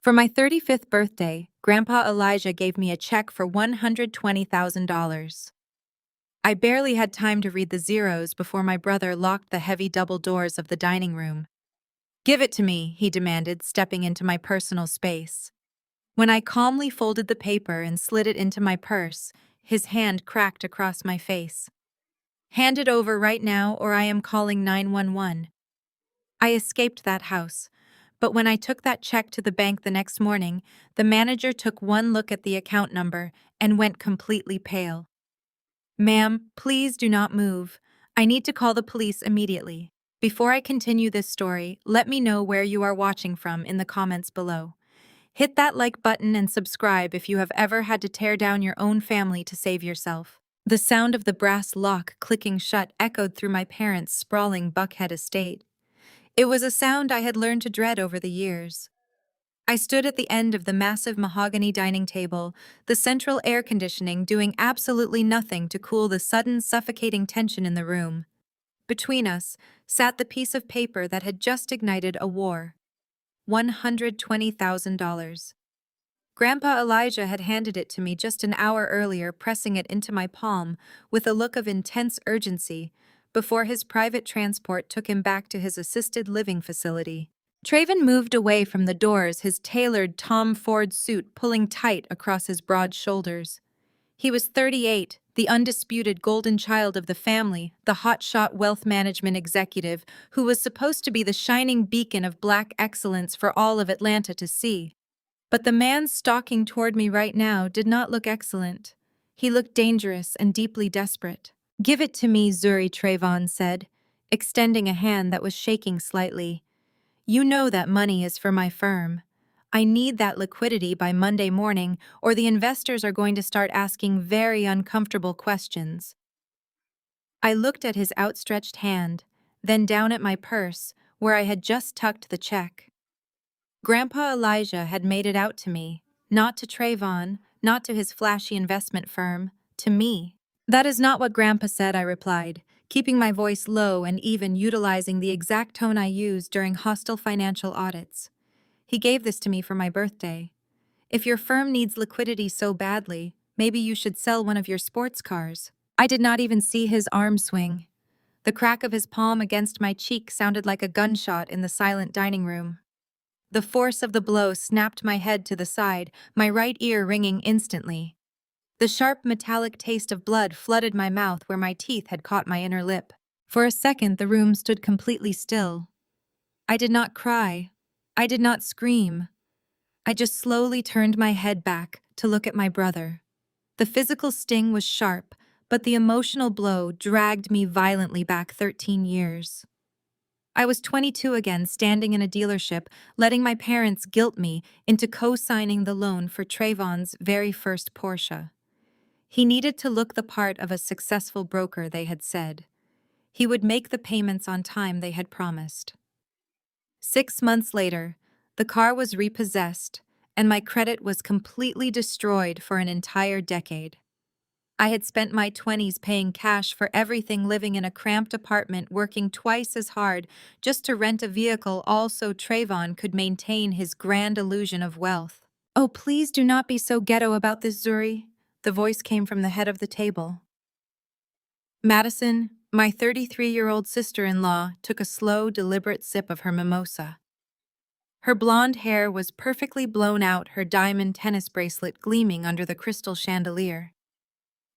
For my 35th birthday, Grandpa Elijah gave me a check for $120,000. I barely had time to read the zeros before my brother locked the heavy double doors of the dining room. "Give it to me," he demanded, stepping into my personal space. When I calmly folded the paper and slid it into my purse, his hand cracked across my face. "Hand it over right now, or I am calling 911. I escaped that house, but when I took that check to the bank the next morning, the manager took one look at the account number and went completely pale. "Ma'am, please do not move. I need to call the police immediately." Before I continue this story, let me know where you are watching from in the comments below. Hit that like button and subscribe if you have ever had to tear down your own family to save yourself. The sound of the brass lock clicking shut echoed through my parents' sprawling Buckhead estate. It was a sound I had learned to dread over the years. I stood at the end of the massive mahogany dining table, the central air conditioning doing absolutely nothing to cool the sudden suffocating tension in the room. Between us sat the piece of paper that had just ignited a war. $120,000. Grandpa Elijah had handed it to me just an hour earlier, pressing it into my palm with a look of intense urgency before his private transport took him back to his assisted living facility. Traven moved away from the doors, his tailored Tom Ford suit pulling tight across his broad shoulders. He was 38, the undisputed golden child of the family, the hotshot wealth management executive who was supposed to be the shining beacon of black excellence for all of Atlanta to see. But the man stalking toward me right now did not look excellent. He looked dangerous and deeply desperate. "Give it to me," Zuri Trayvon said, extending a hand that was shaking slightly. "You know that money is for my firm. I need that liquidity by Monday morning, or the investors are going to start asking very uncomfortable questions." I looked at his outstretched hand, then down at my purse, where I had just tucked the check. Grandpa Elijah had made it out to me, not to Trayvon, not to his flashy investment firm, to me. "That is not what Grandpa said," I replied, keeping my voice low and even utilizing the exact tone I used during hostile financial audits. "He gave this to me for my birthday. If your firm needs liquidity so badly, maybe you should sell one of your sports cars." I did not even see his arm swing. The crack of his palm against my cheek sounded like a gunshot in the silent dining room. The force of the blow snapped my head to the side, my right ear ringing instantly. The sharp metallic taste of blood flooded my mouth where my teeth had caught my inner lip. For a second, the room stood completely still. I did not cry. I did not scream. I just slowly turned my head back to look at my brother. The physical sting was sharp, but the emotional blow dragged me violently back 13 years. I was 22 again, standing in a dealership, letting my parents guilt me into co-signing the loan for Trayvon's very first Porsche. He needed to look the part of a successful broker, they had said. He would make the payments on time they had promised. 6 months later, the car was repossessed, and my credit was completely destroyed for an entire decade. I had spent my 20s paying cash for everything, living in a cramped apartment, working twice as hard just to rent a vehicle all so Trayvon could maintain his grand illusion of wealth. "Oh, please do not be so ghetto about this, Zuri," the voice came from the head of the table. Madison, my 33-year-old sister-in-law, took a slow, deliberate sip of her mimosa. Her blonde hair was perfectly blown out, her diamond tennis bracelet gleaming under the crystal chandelier.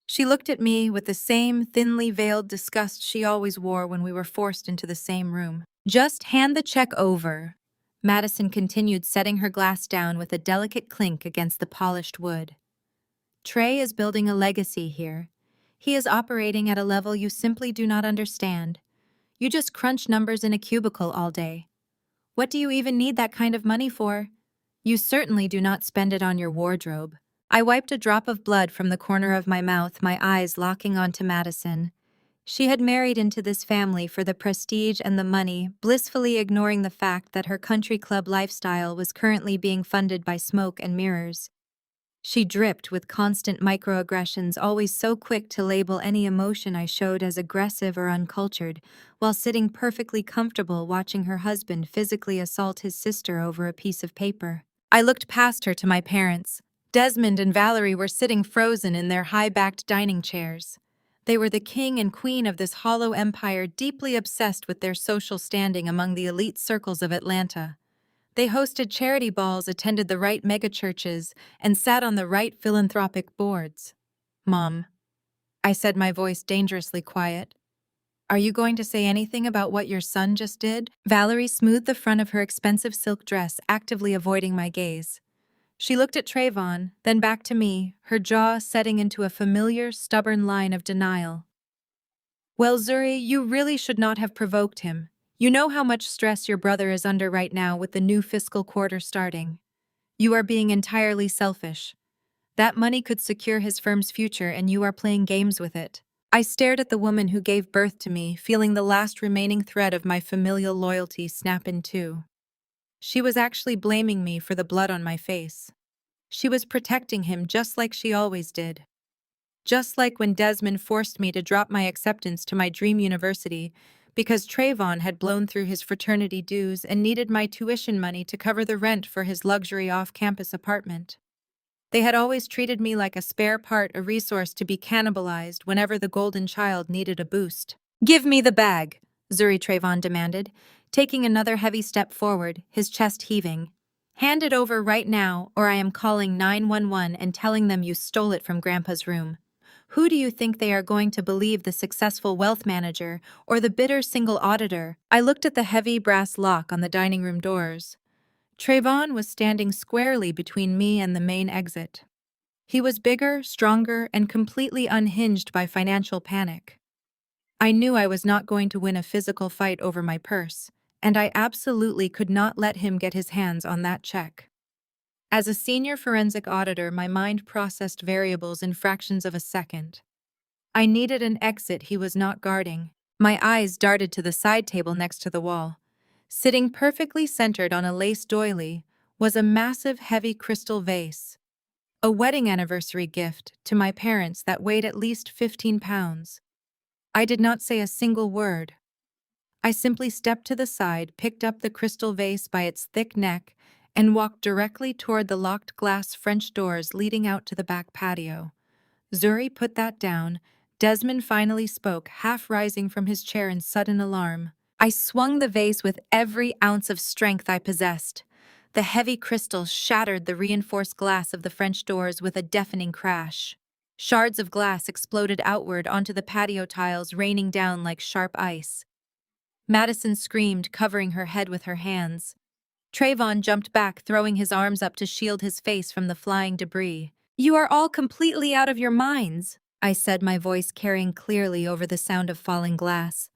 She looked at me with the same thinly veiled disgust she always wore when we were forced into the same room. "Just hand the check over," Madison continued, setting her glass down with a delicate clink against the polished wood. "Trey is building a legacy here. He is operating at a level you simply do not understand. You just crunch numbers in a cubicle all day. What do you even need that kind of money for? You certainly do not spend it on your wardrobe." I wiped a drop of blood from the corner of my mouth, my eyes locking onto Madison. She had married into this family for the prestige and the money, blissfully ignoring the fact that her country club lifestyle was currently being funded by smoke and mirrors. She dripped with constant microaggressions, always so quick to label any emotion I showed as aggressive or uncultured, while sitting perfectly comfortable watching her husband physically assault his sister over a piece of paper. I looked past her to my parents. Desmond and Valerie were sitting frozen in their high-backed dining chairs. They were the king and queen of this hollow empire, deeply obsessed with their social standing among the elite circles of Atlanta. They hosted charity balls, attended the right megachurches, and sat on the right philanthropic boards. "Mom," I said, my voice dangerously quiet, "are you going to say anything about what your son just did?" Valerie smoothed the front of her expensive silk dress, actively avoiding my gaze. She looked at Trayvon, then back to me, her jaw setting into a familiar, stubborn line of denial. "Well, Zuri, you really should not have provoked him. You know how much stress your brother is under right now with the new fiscal quarter starting. You are being entirely selfish. That money could secure his firm's future, and you are playing games with it." I stared at the woman who gave birth to me, feeling the last remaining thread of my familial loyalty snap in two. She was actually blaming me for the blood on my face. She was protecting him just like she always did. Just like when Desmond forced me to drop my acceptance to my dream university because Trayvon had blown through his fraternity dues and needed my tuition money to cover the rent for his luxury off-campus apartment. They had always treated me like a spare part, a resource to be cannibalized whenever the golden child needed a boost. "Give me the bag," Zuri Trayvon demanded, taking another heavy step forward, his chest heaving. "Hand it over right now, or I am calling 911 and telling them you stole it from Grandpa's room. Who do you think they are going to believe, the successful wealth manager or the bitter single auditor?" I looked at the heavy brass lock on the dining room doors. Trayvon was standing squarely between me and the main exit. He was bigger, stronger, and completely unhinged by financial panic. I knew I was not going to win a physical fight over my purse, and I absolutely could not let him get his hands on that check. As a senior forensic auditor, my mind processed variables in fractions of a second. I needed an exit he was not guarding. My eyes darted to the side table next to the wall. Sitting perfectly centered on a lace doily was a massive, heavy crystal vase, a wedding anniversary gift to my parents that weighed at least 15 pounds. I did not say a single word. I simply stepped to the side, picked up the crystal vase by its thick neck, and walked directly toward the locked glass French doors leading out to the back patio. "Zuri, put that down." Desmond finally spoke, half rising from his chair in sudden alarm. I swung the vase with every ounce of strength I possessed. The heavy crystal shattered the reinforced glass of the French doors with a deafening crash. Shards of glass exploded outward onto the patio tiles, raining down like sharp ice. Madison screamed, covering her head with her hands. Trayvon jumped back, throwing his arms up to shield his face from the flying debris. "You are all completely out of your minds," I said, my voice carrying clearly over the sound of falling glass.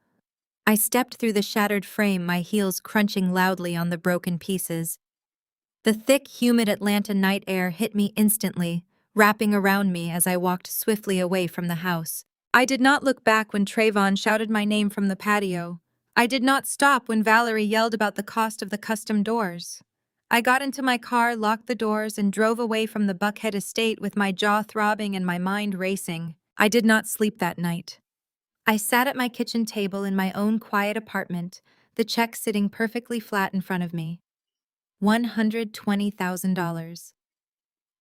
I stepped through the shattered frame, my heels crunching loudly on the broken pieces. The thick, humid Atlanta night air hit me instantly, wrapping around me as I walked swiftly away from the house. I did not look back when Trayvon shouted my name from the patio. I did not stop when Valerie yelled about the cost of the custom doors. I got into my car, locked the doors, and drove away from the Buckhead estate with my jaw throbbing and my mind racing. I did not sleep that night. I sat at my kitchen table in my own quiet apartment, the check sitting perfectly flat in front of me. $120,000.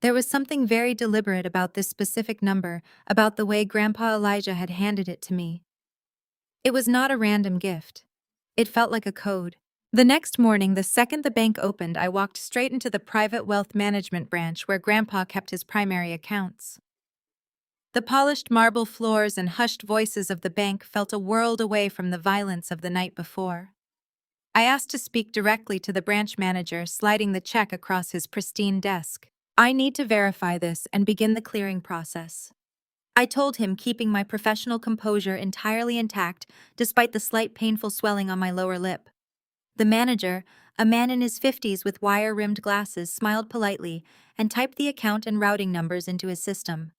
There was something very deliberate about this specific number, about the way Grandpa Elijah had handed it to me. It was not a random gift. It felt like a code. The next morning, the second the bank opened, I walked straight into the private wealth management branch where Grandpa kept his primary accounts. The polished marble floors and hushed voices of the bank felt a world away from the violence of the night before. I asked to speak directly to the branch manager, sliding the check across his pristine desk. "I need to verify this and begin the clearing process," I told him, keeping my professional composure entirely intact despite the slight painful swelling on my lower lip. The manager, a man in his 50s with wire-rimmed glasses, smiled politely and typed the account and routing numbers into his system.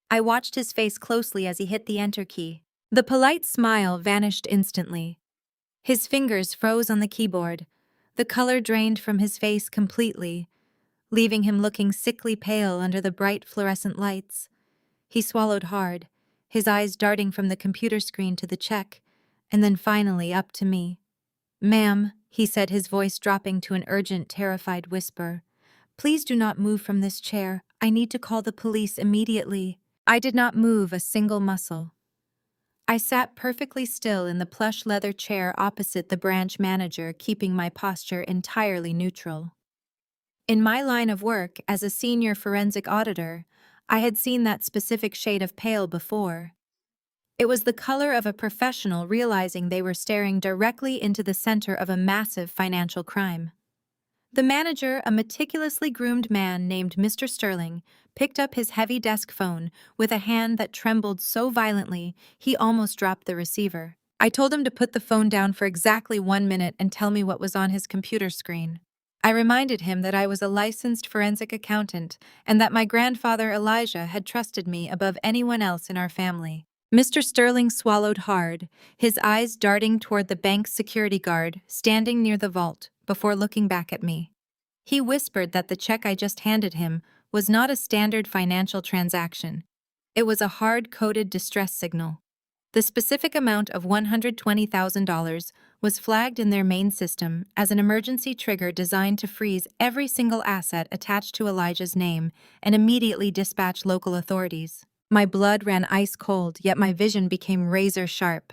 I watched his face closely as he hit the enter key. The polite smile vanished instantly. His fingers froze on the keyboard. The color drained from his face completely, leaving him looking sickly pale under the bright fluorescent lights. He swallowed hard, his eyes darting from the computer screen to the check, and then finally up to me. "Ma'am," he said, his voice dropping to an urgent, terrified whisper, Please do not move from this chair. I need to call the police immediately. I did not move a single muscle. I sat perfectly still in the plush leather chair opposite the branch manager, keeping my posture entirely neutral. In my line of work as a senior forensic auditor, I had seen that specific shade of pale before. It was the color of a professional realizing they were staring directly into the center of a massive financial crime. The manager, a meticulously groomed man named Mr. Sterling, picked up his heavy desk phone with a hand that trembled so violently he almost dropped the receiver. I told him to put the phone down for exactly 1 minute and tell me what was on his computer screen. I reminded him that I was a licensed forensic accountant and that my grandfather Elijah had trusted me above anyone else in our family. Mr. Sterling swallowed hard, his eyes darting toward the bank's security guard standing near the vault before looking back at me. He whispered that the check I just handed him was not a standard financial transaction. It was a hard-coded distress signal. The specific amount of $120,000 was flagged in their main system as an emergency trigger designed to freeze every single asset attached to Elijah's name and immediately dispatch local authorities. My blood ran ice cold, yet my vision became razor sharp.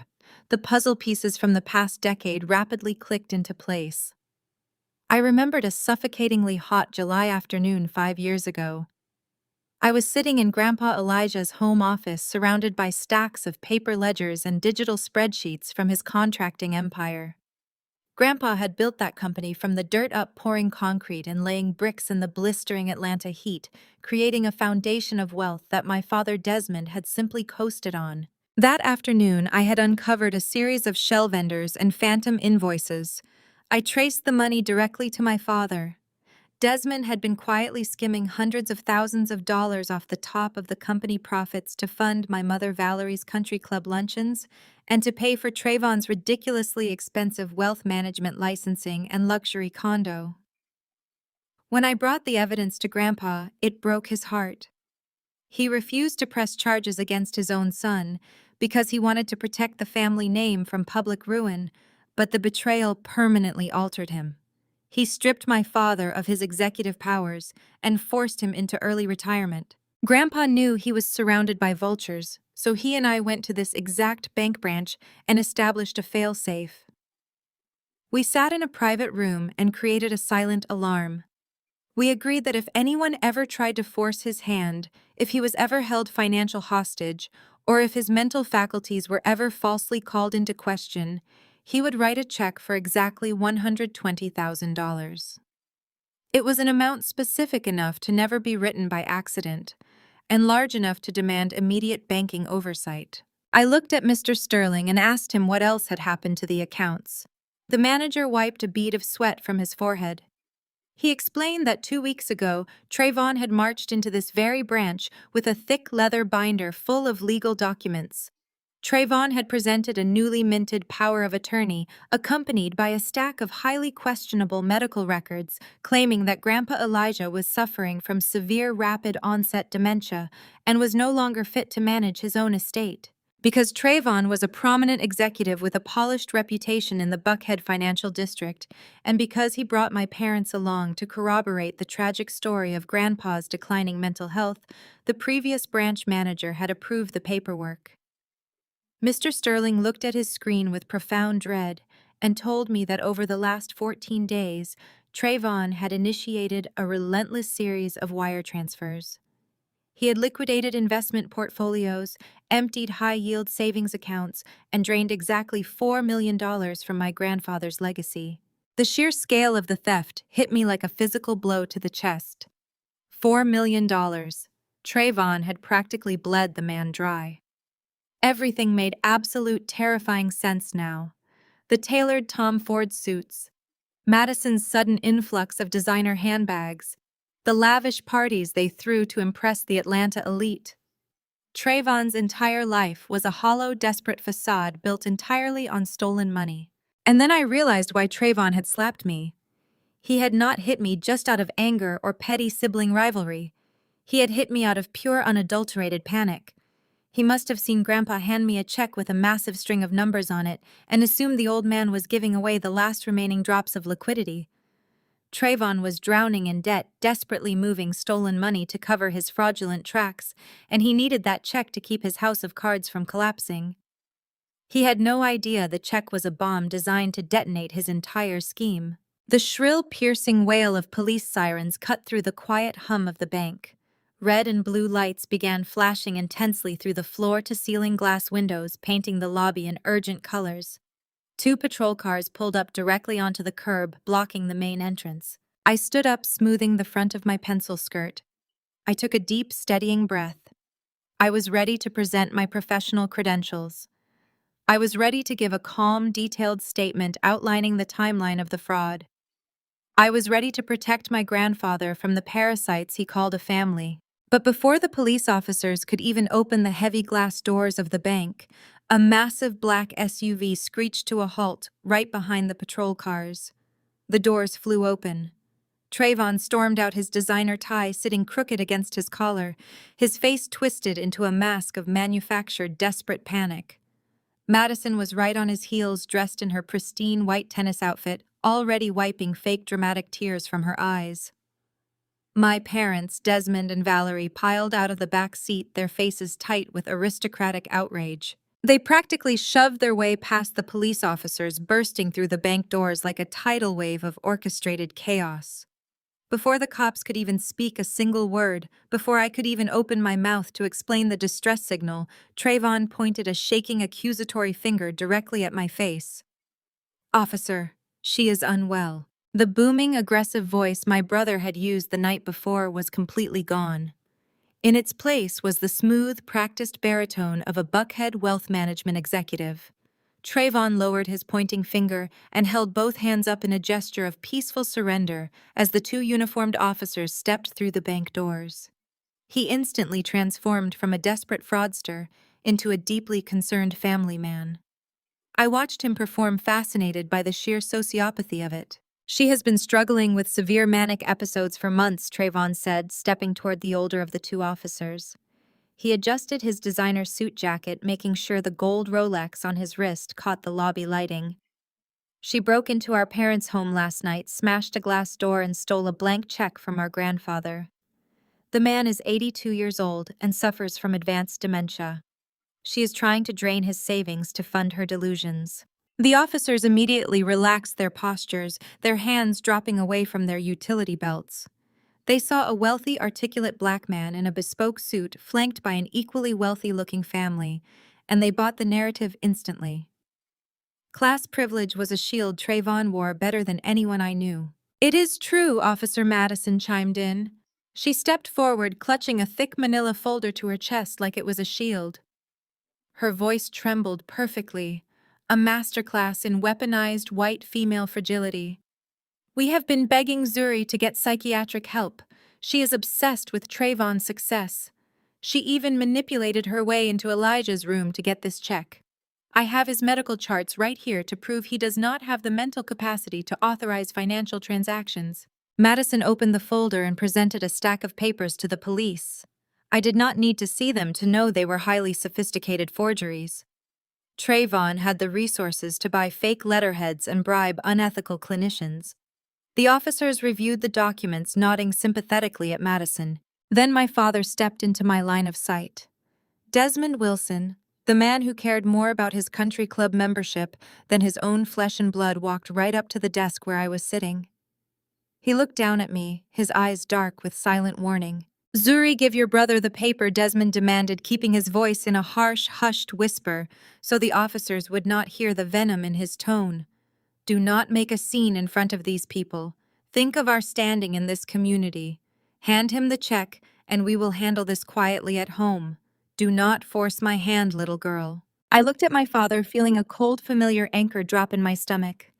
The puzzle pieces from the past decade rapidly clicked into place. I remembered a suffocatingly hot July afternoon 5 years ago. I was sitting in Grandpa Elijah's home office surrounded by stacks of paper ledgers and digital spreadsheets from his contracting empire. Grandpa had built that company from the dirt up, pouring concrete and laying bricks in the blistering Atlanta heat, creating a foundation of wealth that my father Desmond had simply coasted on. That afternoon, I had uncovered a series of shell vendors and phantom invoices. I traced the money directly to my father. Desmond had been quietly skimming hundreds of thousands of dollars off the top of the company profits to fund my mother Valerie's country club luncheons and to pay for Trayvon's ridiculously expensive wealth management licensing and luxury condo. When I brought the evidence to Grandpa, it broke his heart. He refused to press charges against his own son because he wanted to protect the family name from public ruin, but the betrayal permanently altered him. He stripped my father of his executive powers and forced him into early retirement. Grandpa knew he was surrounded by vultures, so he and I went to this exact bank branch and established a fail-safe. We sat in a private room and created a silent alarm. We agreed that if anyone ever tried to force his hand, if he was ever held financial hostage, or if his mental faculties were ever falsely called into question, he would write a check for exactly $120,000. It was an amount specific enough to never be written by accident, and large enough to demand immediate banking oversight. I looked at Mr. Sterling and asked him what else had happened to the accounts. The manager wiped a bead of sweat from his forehead. He explained that 2 weeks ago, Trayvon had marched into this very branch with a thick leather binder full of legal documents. Trayvon had presented a newly minted power of attorney, accompanied by a stack of highly questionable medical records, claiming that Grandpa Elijah was suffering from severe rapid-onset dementia and was no longer fit to manage his own estate. Because Trayvon was a prominent executive with a polished reputation in the Buckhead financial district, and because he brought my parents along to corroborate the tragic story of Grandpa's declining mental health, the previous branch manager had approved the paperwork. Mr. Sterling looked at his screen with profound dread and told me that over the last 14 days, Trayvon had initiated a relentless series of wire transfers. He had liquidated investment portfolios, emptied high-yield savings accounts, and drained exactly $4 million from my grandfather's legacy. The sheer scale of the theft hit me like a physical blow to the chest. $4 million. Trayvon had practically bled the man dry. Everything made absolute terrifying sense now. The tailored Tom Ford suits, Madison's sudden influx of designer handbags, the lavish parties they threw to impress the Atlanta elite. Trayvon's entire life was a hollow, desperate facade built entirely on stolen money. And then I realized why Trayvon had slapped me. He had not hit me just out of anger or petty sibling rivalry. He had hit me out of pure, unadulterated panic. He must have seen Grandpa hand me a check with a massive string of numbers on it and assumed the old man was giving away the last remaining drops of liquidity. Trayvon was drowning in debt, desperately moving stolen money to cover his fraudulent tracks, and he needed that check to keep his house of cards from collapsing. He had no idea the check was a bomb designed to detonate his entire scheme. The shrill, piercing wail of police sirens cut through the quiet hum of the bank. Red and blue lights began flashing intensely through the floor-to-ceiling glass windows, painting the lobby in urgent colors. Two patrol cars pulled up directly onto the curb, blocking the main entrance. I stood up, smoothing the front of my pencil skirt. I took a deep, steadying breath. I was ready to present my professional credentials. I was ready to give a calm, detailed statement outlining the timeline of the fraud. I was ready to protect my grandfather from the parasites he called a family. But before the police officers could even open the heavy glass doors of the bank, a massive black SUV screeched to a halt right behind the patrol cars. The doors flew open. Trayvon stormed out, his designer tie sitting crooked against his collar, his face twisted into a mask of manufactured desperate panic. Madison was right on his heels, dressed in her pristine white tennis outfit, already wiping fake dramatic tears from her eyes. My parents, Desmond and Valerie, piled out of the back seat, their faces tight with aristocratic outrage. They practically shoved their way past the police officers, bursting through the bank doors like a tidal wave of orchestrated chaos. Before the cops could even speak a single word, before I could even open my mouth to explain the distress signal, Trayvon pointed a shaking accusatory finger directly at my face. "Officer, she is unwell." The booming, aggressive voice my brother had used the night before was completely gone. In its place was the smooth, practiced baritone of a Buckhead wealth management executive. Trayvon lowered his pointing finger and held both hands up in a gesture of peaceful surrender as the two uniformed officers stepped through the bank doors. He instantly transformed from a desperate fraudster into a deeply concerned family man. I watched him perform, fascinated by the sheer sociopathy of it. "She has been struggling with severe manic episodes for months," Trayvon said, stepping toward the older of the two officers. He adjusted his designer suit jacket, making sure the gold Rolex on his wrist caught the lobby lighting. "She broke into our parents' home last night, smashed a glass door, and stole a blank check from our grandfather. The man is 82 years old and suffers from advanced dementia. She is trying to drain his savings to fund her delusions." The officers immediately relaxed their postures, their hands dropping away from their utility belts. They saw a wealthy, articulate black man in a bespoke suit flanked by an equally wealthy-looking family, and they bought the narrative instantly. Class privilege was a shield Trayvon wore better than anyone I knew. "It is true," Officer Madison chimed in. She stepped forward, clutching a thick manila folder to her chest like it was a shield. Her voice trembled perfectly, a masterclass in weaponized white female fragility. "We have been begging Zuri to get psychiatric help. She is obsessed with Trayvon's success. She even manipulated her way into Elijah's room to get this check. I have his medical charts right here to prove he does not have the mental capacity to authorize financial transactions." Madison opened the folder and presented a stack of papers to the police. I did not need to see them to know they were highly sophisticated forgeries. Trayvon had the resources to buy fake letterheads and bribe unethical clinicians. The officers reviewed the documents, nodding sympathetically at Madison. Then my father stepped into my line of sight. Desmond Wilson, the man who cared more about his country club membership than his own flesh and blood, walked right up to the desk where I was sitting. He looked down at me, his eyes dark with silent warning. "Zuri, give your brother the paper," Desmond demanded, keeping his voice in a harsh, hushed whisper so the officers would not hear the venom in his tone. "Do not make a scene in front of these people. Think of our standing in this community. Hand him the check, and we will handle this quietly at home. Do not force my hand, little girl." I looked at my father, feeling a cold, familiar anchor drop in my stomach.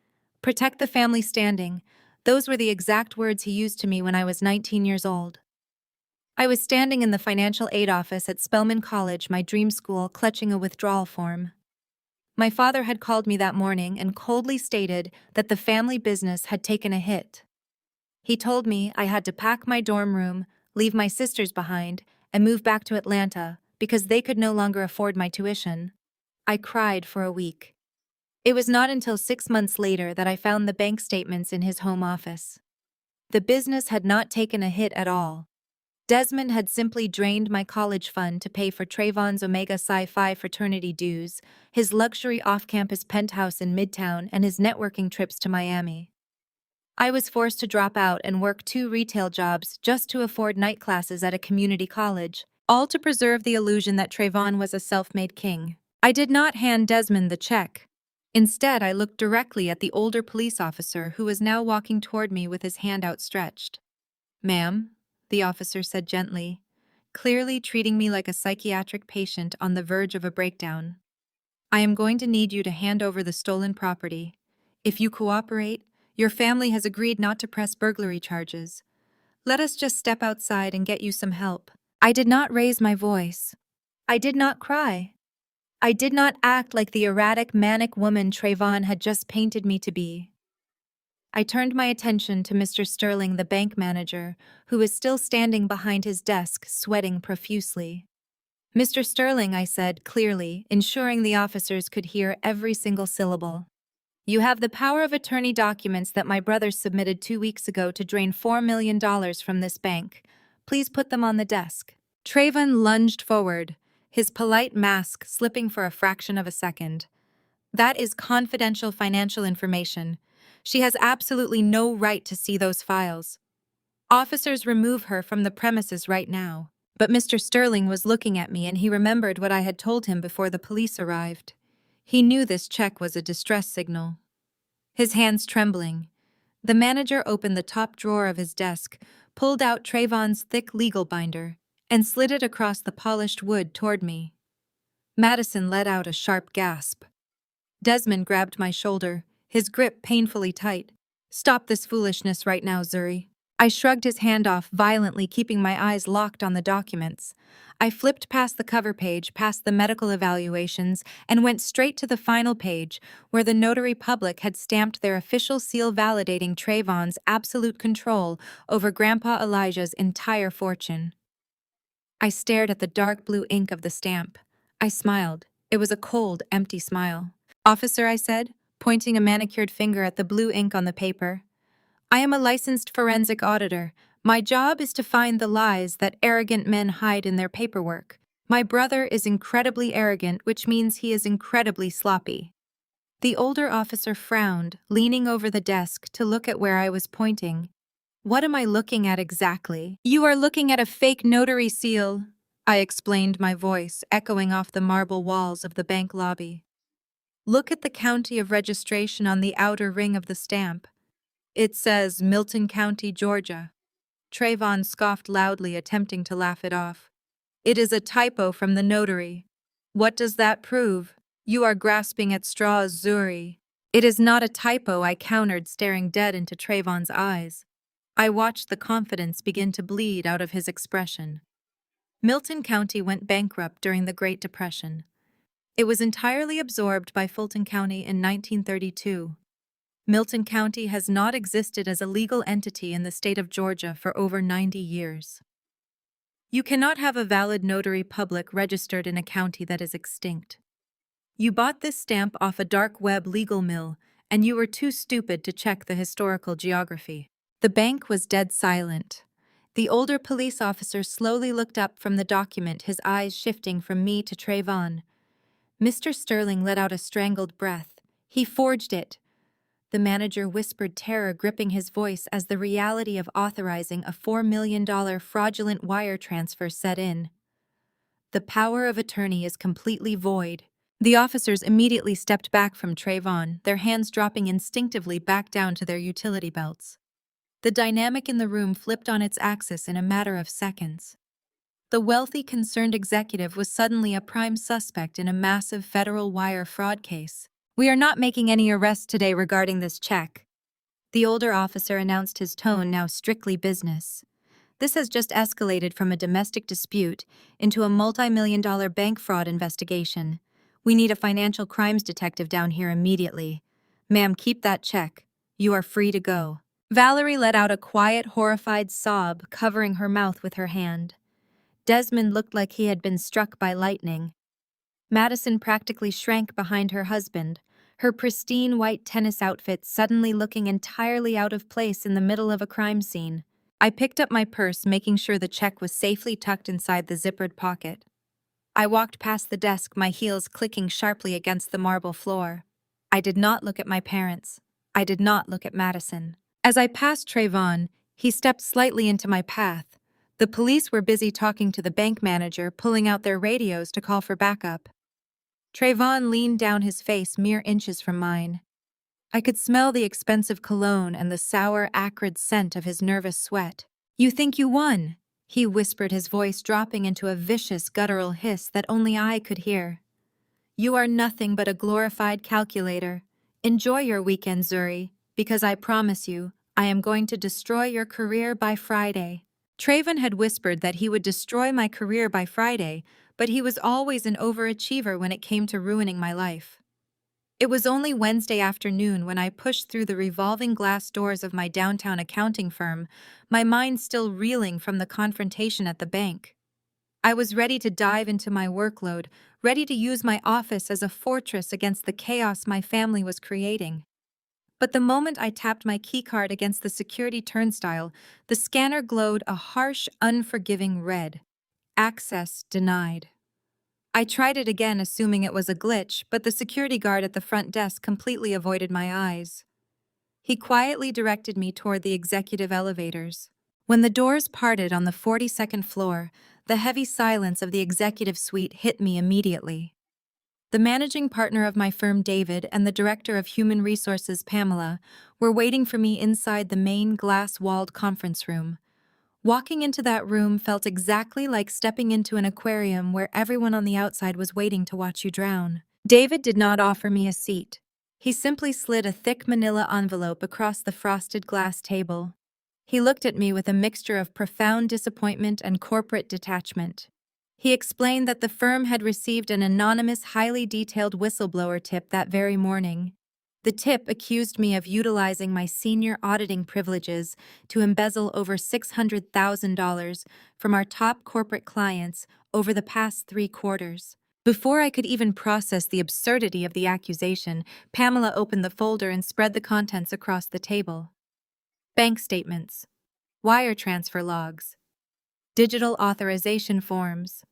"Protect the family standing." Those were the exact words he used to me when I was 19 years old. I was standing in the financial aid office at Spelman College, my dream school, clutching a withdrawal form. My father had called me that morning and coldly stated that the family business had taken a hit. He told me I had to pack my dorm room, leave my sisters behind, and move back to Atlanta because they could no longer afford my tuition. I cried for a week. It was not until 6 months later that I found the bank statements in his home office. The business had not taken a hit at all. Desmond had simply drained my college fund to pay for Trayvon's Omega Psi Phi fraternity dues, his luxury off-campus penthouse in Midtown, and his networking trips to Miami. I was forced to drop out and work 2 retail jobs just to afford night classes at a community college, all to preserve the illusion that Trayvon was a self-made king. I did not hand Desmond the check. Instead, I looked directly at the older police officer who was now walking toward me with his hand outstretched. "Ma'am," the officer said gently, clearly treating me like a psychiatric patient on the verge of a breakdown. "I am going to need you to hand over the stolen property. If you cooperate, your family has agreed not to press burglary charges. Let us just step outside and get you some help." I did not raise my voice. I did not cry. I did not act like the erratic, manic woman Trayvon had just painted me to be. I turned my attention to Mr. Sterling, the bank manager, who was still standing behind his desk, sweating profusely. "Mr. Sterling," I said clearly, ensuring the officers could hear every single syllable. "You have the power of attorney documents that my brother submitted 2 weeks ago to drain $4 million from this bank. Please put them on the desk." Trayvon lunged forward, his polite mask slipping for a fraction of a second. "That is confidential financial information. She has absolutely no right to see those files. Officers, remove her from the premises right now." But Mr. Sterling was looking at me, and he remembered what I had told him before the police arrived. He knew this check was a distress signal. His hands trembling, the manager opened the top drawer of his desk, pulled out Trayvon's thick legal binder, and slid it across the polished wood toward me. Madison let out a sharp gasp. Desmond grabbed my shoulder, his grip painfully tight. "Stop this foolishness right now, Zuri." I shrugged his hand off violently, keeping my eyes locked on the documents. I flipped past the cover page, past the medical evaluations, and went straight to the final page, where the notary public had stamped their official seal validating Trayvon's absolute control over Grandpa Elijah's entire fortune. I stared at the dark blue ink of the stamp. I smiled. It was a cold, empty smile. "Officer," I said, pointing a manicured finger at the blue ink on the paper, "I am a licensed forensic auditor. My job is to find the lies that arrogant men hide in their paperwork. My brother is incredibly arrogant, which means he is incredibly sloppy." The older officer frowned, leaning over the desk to look at where I was pointing. "What am I looking at exactly?" "You are looking at a fake notary seal," I explained, my voice echoing off the marble walls of the bank lobby. "Look at the county of registration on the outer ring of the stamp. It says Milton County, Georgia." Trayvon scoffed loudly, attempting to laugh it off. "It is a typo from the notary." "What does that prove?" "You are grasping at straws, Zuri." "It is not a typo," I countered, staring dead into Trayvon's eyes. I watched the confidence begin to bleed out of his expression. Milton County went bankrupt during the Great Depression. It was entirely absorbed by Fulton County in 1932. Milton County has not existed as a legal entity in the state of Georgia for over 90 years. You cannot have a valid notary public registered in a county that is extinct. You bought this stamp off a dark web legal mill, and you were too stupid to check the historical geography. The bank was dead silent. The older police officer slowly looked up from the document, his eyes shifting from me to Trayvon. Mr. Sterling let out a strangled breath. "He forged it." The manager whispered, terror gripping his voice as the reality of authorizing a $4 million fraudulent wire transfer set in. "The power of attorney is completely void." The officers immediately stepped back from Trayvon, their hands dropping instinctively back down to their utility belts. The dynamic in the room flipped on its axis in a matter of seconds. The wealthy, concerned executive was suddenly a prime suspect in a massive federal wire fraud case. "We are not making any arrests today regarding this check," the older officer announced, his tone now strictly business. "This has just escalated from a domestic dispute into a multi-million-dollar bank fraud investigation. We need a financial crimes detective down here immediately. Ma'am, keep that check. You are free to go." Valerie let out a quiet, horrified sob, covering her mouth with her hand. Desmond looked like he had been struck by lightning. Madison practically shrank behind her husband, her pristine white tennis outfit suddenly looking entirely out of place in the middle of a crime scene. I picked up my purse, making sure the check was safely tucked inside the zippered pocket. I walked past the desk, my heels clicking sharply against the marble floor. I did not look at my parents. I did not look at Madison. As I passed Trayvon, he stepped slightly into my path. The police were busy talking to the bank manager, pulling out their radios to call for backup. Trayvon leaned down, his face mere inches from mine. I could smell the expensive cologne and the sour, acrid scent of his nervous sweat. "You think you won?" he whispered, his voice dropping into a vicious, guttural hiss that only I could hear. "You are nothing but a glorified calculator. Enjoy your weekend, Zuri, because I promise you, I am going to destroy your career by Friday." Trayvon had whispered that he would destroy my career by Friday, but he was always an overachiever when it came to ruining my life. It was only Wednesday afternoon when I pushed through the revolving glass doors of my downtown accounting firm, my mind still reeling from the confrontation at the bank. I was ready to dive into my workload, ready to use my office as a fortress against the chaos my family was creating. But the moment I tapped my keycard against the security turnstile, the scanner glowed a harsh, unforgiving red. Access denied. I tried it again, assuming it was a glitch, but the security guard at the front desk completely avoided my eyes. He quietly directed me toward the executive elevators. When the doors parted on the 42nd floor, the heavy silence of the executive suite hit me immediately. The managing partner of my firm, David, and the director of human resources, Pamela, were waiting for me inside the main glass-walled conference room. Walking into that room felt exactly like stepping into an aquarium where everyone on the outside was waiting to watch you drown. David did not offer me a seat. He simply slid a thick manila envelope across the frosted glass table. He looked at me with a mixture of profound disappointment and corporate detachment. He explained that the firm had received an anonymous, highly detailed whistleblower tip that very morning. The tip accused me of utilizing my senior auditing privileges to embezzle over $600,000 from our top corporate clients over the past 3 quarters. Before I could even process the absurdity of the accusation, Pamela opened the folder and spread the contents across the table. Bank statements, wire transfer logs, digital authorization forms.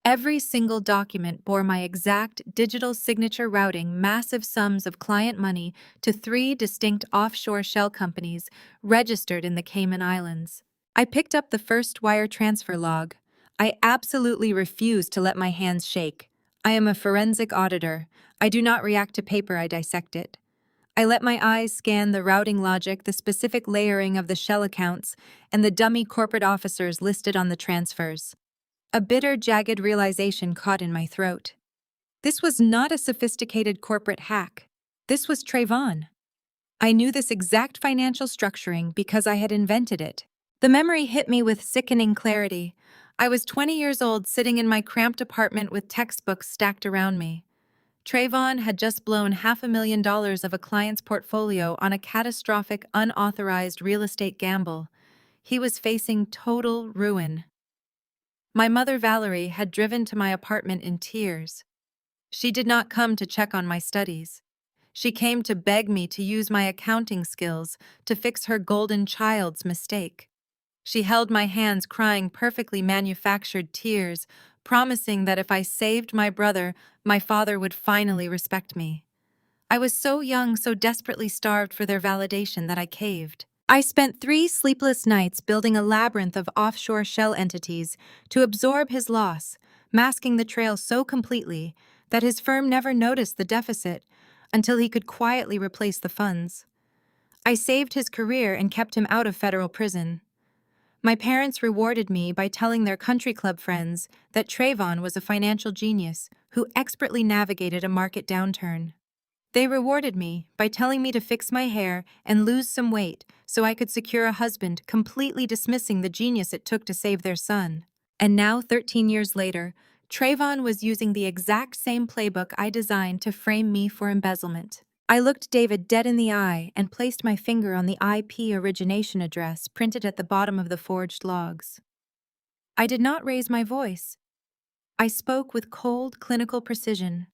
Every single document bore my exact digital signature routing massive sums of client money to 3 distinct offshore shell companies registered in the Cayman Islands. I picked up the first wire transfer log. I absolutely refuse to let my hands shake. I am a forensic auditor. I do not react to paper, I dissect it. I let my eyes scan the routing logic, the specific layering of the shell accounts, and the dummy corporate officers listed on the transfers. A bitter, jagged realization caught in my throat. This was not a sophisticated corporate hack. This was Trayvon. I knew this exact financial structuring because I had invented it. The memory hit me with sickening clarity. I was 20 years old, sitting in my cramped apartment with textbooks stacked around me. Trayvon had just blown $500,000 of a client's portfolio on a catastrophic, unauthorized real estate gamble. He was facing total ruin. My mother, Valerie, had driven to my apartment in tears. She did not come to check on my studies. She came to beg me to use my accounting skills to fix her golden child's mistake. She held my hands, crying perfectly manufactured tears, promising that if I saved my brother, my father would finally respect me. I was so young, so desperately starved for their validation that I caved. I spent 3 sleepless nights building a labyrinth of offshore shell entities to absorb his loss, masking the trail so completely that his firm never noticed the deficit until he could quietly replace the funds. I saved his career and kept him out of federal prison. My parents rewarded me by telling their country club friends that Trayvon was a financial genius who expertly navigated a market downturn. They rewarded me by telling me to fix my hair and lose some weight so I could secure a husband, completely dismissing the genius it took to save their son. And now, 13 years later, Trayvon was using the exact same playbook I designed to frame me for embezzlement. I looked David dead in the eye and placed my finger on the IP origination address printed at the bottom of the forged logs. I did not raise my voice. I spoke with cold, clinical precision.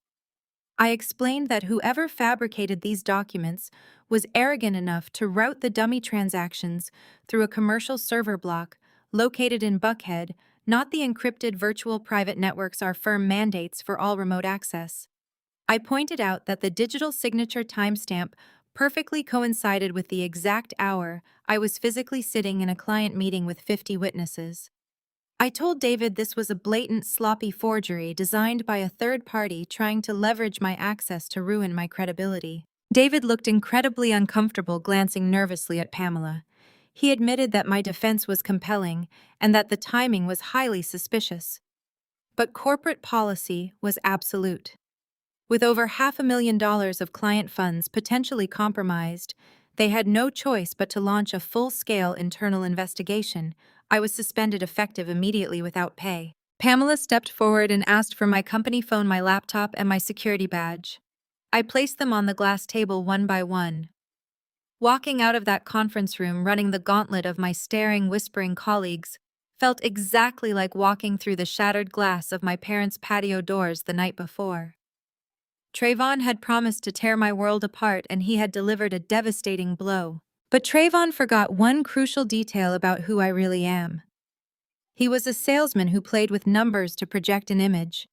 I explained that whoever fabricated these documents was arrogant enough to route the dummy transactions through a commercial server block located in Buckhead, not the encrypted virtual private networks our firm mandates for all remote access. I pointed out that the digital signature timestamp perfectly coincided with the exact hour I was physically sitting in a client meeting with 50 witnesses. I told David this was a blatant, sloppy forgery designed by a third party trying to leverage my access to ruin my credibility. David looked incredibly uncomfortable, glancing nervously at Pamela. He admitted that my defense was compelling and that the timing was highly suspicious. But corporate policy was absolute. With over $500,000 of client funds potentially compromised, they had no choice but to launch a full-scale internal investigation. I was suspended effective immediately without pay. Pamela stepped forward and asked for my company phone, my laptop, and my security badge. I placed them on the glass table one by one. Walking out of that conference room running the gauntlet of my staring, whispering colleagues felt exactly like walking through the shattered glass of my parents' patio doors the night before. Trayvon had promised to tear my world apart, and he had delivered a devastating blow. But Trayvon forgot one crucial detail about who I really am. He was a salesman who played with numbers to project an image.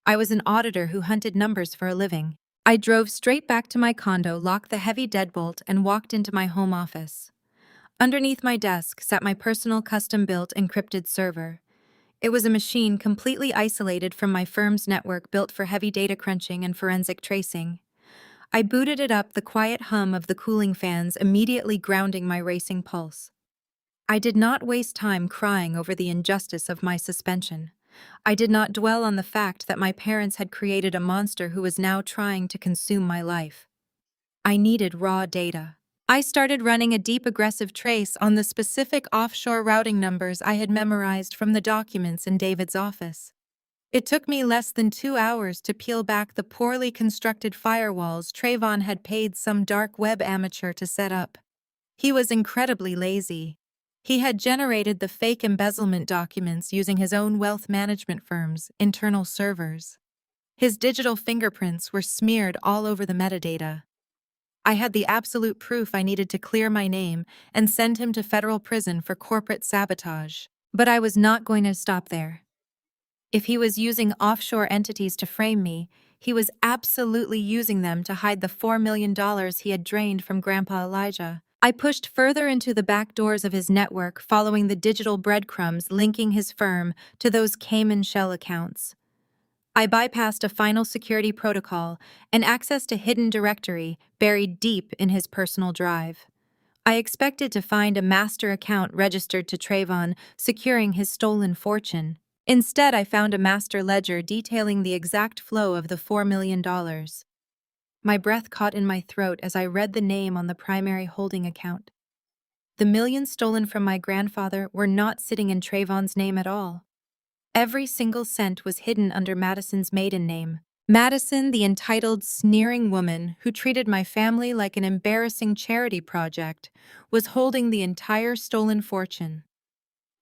I was an auditor who hunted numbers for a living. I drove straight back to my condo, locked the heavy deadbolt, and walked into my home office. Underneath my desk sat my personal custom-built encrypted server. It was a machine completely isolated from my firm's network built for heavy data crunching and forensic tracing. I booted it up, the quiet hum of the cooling fans immediately grounding my racing pulse. I did not waste time crying over the injustice of my suspension. I did not dwell on the fact that my parents had created a monster who was now trying to consume my life. I needed raw data. I started running a deep, aggressive trace on the specific offshore routing numbers I had memorized from the documents in David's office. It took me less than 2 hours to peel back the poorly constructed firewalls Trayvon had paid some dark web amateur to set up. He was incredibly lazy. He had generated the fake embezzlement documents using his own wealth management firm's internal servers. His digital fingerprints were smeared all over the metadata. I had the absolute proof I needed to clear my name and send him to federal prison for corporate sabotage. But I was not going to stop there. If he was using offshore entities to frame me, he was absolutely using them to hide the $4 million he had drained from Grandpa Elijah. I pushed further into the back doors of his network, following the digital breadcrumbs linking his firm to those Cayman shell accounts. I bypassed a final security protocol and accessed a hidden directory buried deep in his personal drive. I expected to find a master account registered to Trayvon, securing his stolen fortune. Instead, I found a master ledger detailing the exact flow of the $4 million. My breath caught in my throat as I read the name on the primary holding account. The millions stolen from my grandfather were not sitting in Trayvon's name at all. Every single cent was hidden under Madison's maiden name. Madison, the entitled, sneering woman who treated my family like an embarrassing charity project, was holding the entire stolen fortune.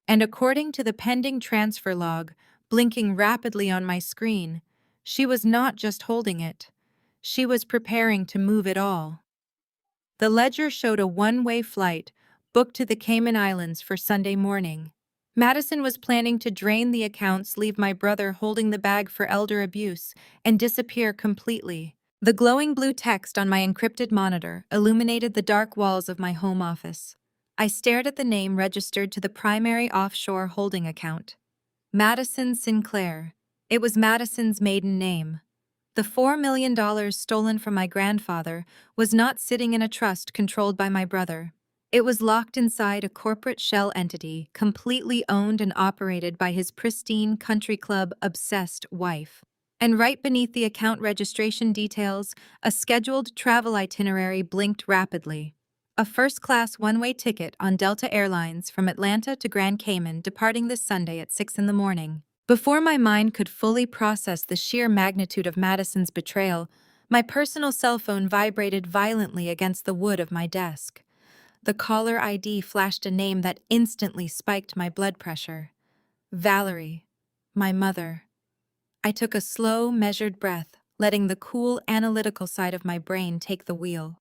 And according to the pending transfer log, blinking rapidly on my screen, she was not just holding it. She was preparing to move it all. The ledger showed a one-way flight booked to the Cayman Islands for Sunday morning. Madison was planning to drain the accounts, leave my brother holding the bag for elder abuse, and disappear completely. The glowing blue text on my encrypted monitor illuminated the dark walls of my home office. I stared at the name registered to the primary offshore holding account. Madison Sinclair. It was Madison's maiden name. The $4 million stolen from my grandfather was not sitting in a trust controlled by my brother. It was locked inside a corporate shell entity completely owned and operated by his pristine country club-obsessed wife. And right beneath the account registration details, a scheduled travel itinerary blinked rapidly. A first-class one-way ticket on Delta Airlines from Atlanta to Grand Cayman, departing this Sunday at 6 in the morning. Before my mind could fully process the sheer magnitude of Madison's betrayal, my personal cell phone vibrated violently against the wood of my desk. The caller ID flashed a name that instantly spiked my blood pressure. Valerie, my mother. I took a slow, measured breath, letting the cool, analytical side of my brain take the wheel.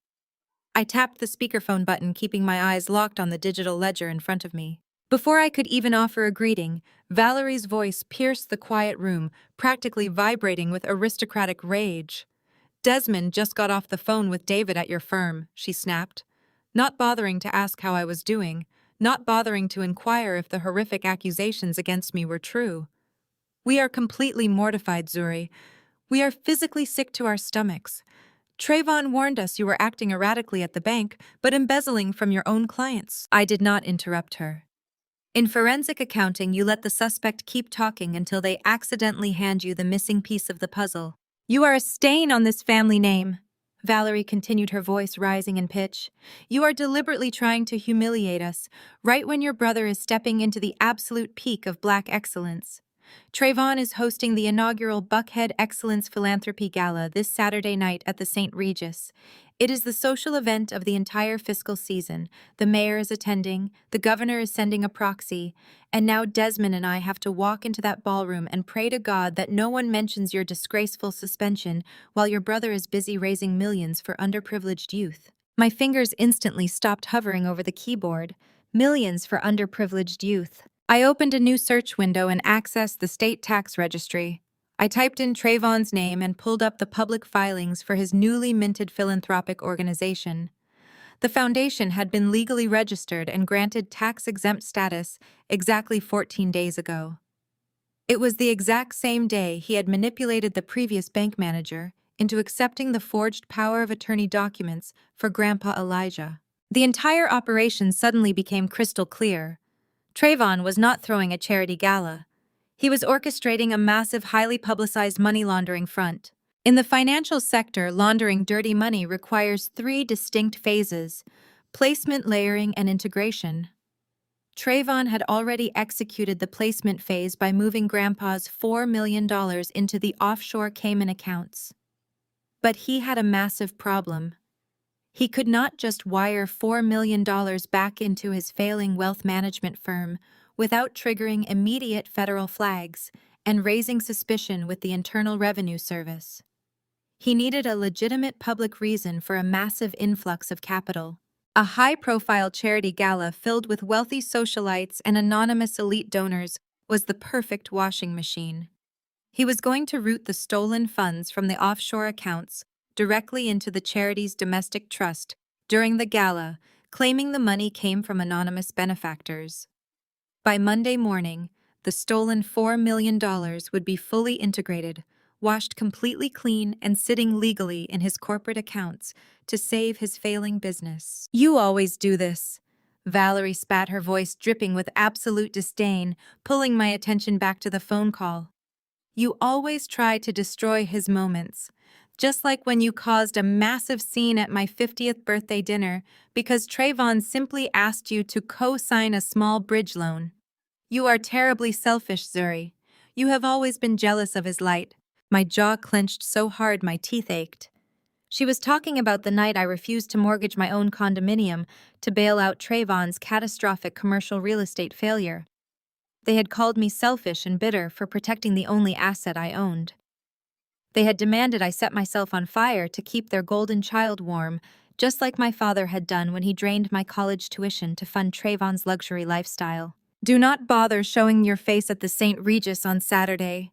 I tapped the speakerphone button, keeping my eyes locked on the digital ledger in front of me. Before I could even offer a greeting, Valerie's voice pierced the quiet room, practically vibrating with aristocratic rage. "Desmond just got off the phone with David at your firm," she snapped, not bothering to ask how I was doing, not bothering to inquire if the horrific accusations against me were true. "We are completely mortified, Zuri. We are physically sick to our stomachs. Trayvon warned us you were acting erratically at the bank, but embezzling from your own clients." I did not interrupt her. "In forensic accounting, you let the suspect keep talking until they accidentally hand you the missing piece of the puzzle. You are a stain on this family name." Valerie continued, her voice rising in pitch. "You are deliberately trying to humiliate us, right when your brother is stepping into the absolute peak of Black excellence. Trayvon is hosting the inaugural Buckhead Excellence Philanthropy Gala this Saturday night at the St. Regis. It is the social event of the entire fiscal season. The mayor is attending, the governor is sending a proxy, and now Desmond and I have to walk into that ballroom and pray to God that no one mentions your disgraceful suspension while your brother is busy raising millions for underprivileged youth." My fingers instantly stopped hovering over the keyboard. Millions for underprivileged youth. I opened a new search window and accessed the state tax registry. I typed in Trayvon's name and pulled up the public filings for his newly minted philanthropic organization. The foundation had been legally registered and granted tax-exempt status exactly 14 days ago. It was the exact same day he had manipulated the previous bank manager into accepting the forged power of attorney documents for Grandpa Elijah. The entire operation suddenly became crystal clear. Trayvon was not throwing a charity gala. He was orchestrating a massive, highly publicized money laundering front. In the financial sector, laundering dirty money requires three distinct phases: placement, layering, and integration. Trayvon had already executed the placement phase by moving Grandpa's $4 million into the offshore Cayman accounts. But he had a massive problem. He could not just wire $4 million back into his failing wealth management firm without triggering immediate federal flags and raising suspicion with the Internal Revenue Service. He needed a legitimate public reason for a massive influx of capital. A high-profile charity gala filled with wealthy socialites and anonymous elite donors was the perfect washing machine. He was going to route the stolen funds from the offshore accounts directly into the charity's domestic trust during the gala, claiming the money came from anonymous benefactors. By Monday morning, the stolen $4 million would be fully integrated, washed completely clean, and sitting legally in his corporate accounts to save his failing business. "You always do this." Valerie spat, her voice dripping with absolute disdain, pulling my attention back to the phone call. "You always try to destroy his moments. Just like when you caused a massive scene at my 50th birthday dinner because Trayvon simply asked you to co-sign a small bridge loan. You are terribly selfish, Zuri. You have always been jealous of his light." My jaw clenched so hard my teeth ached. She was talking about the night I refused to mortgage my own condominium to bail out Trayvon's catastrophic commercial real estate failure. They had called me selfish and bitter for protecting the only asset I owned. They had demanded I set myself on fire to keep their golden child warm, just like my father had done when he drained my college tuition to fund Trayvon's luxury lifestyle. "Do not bother showing your face at the St. Regis on Saturday."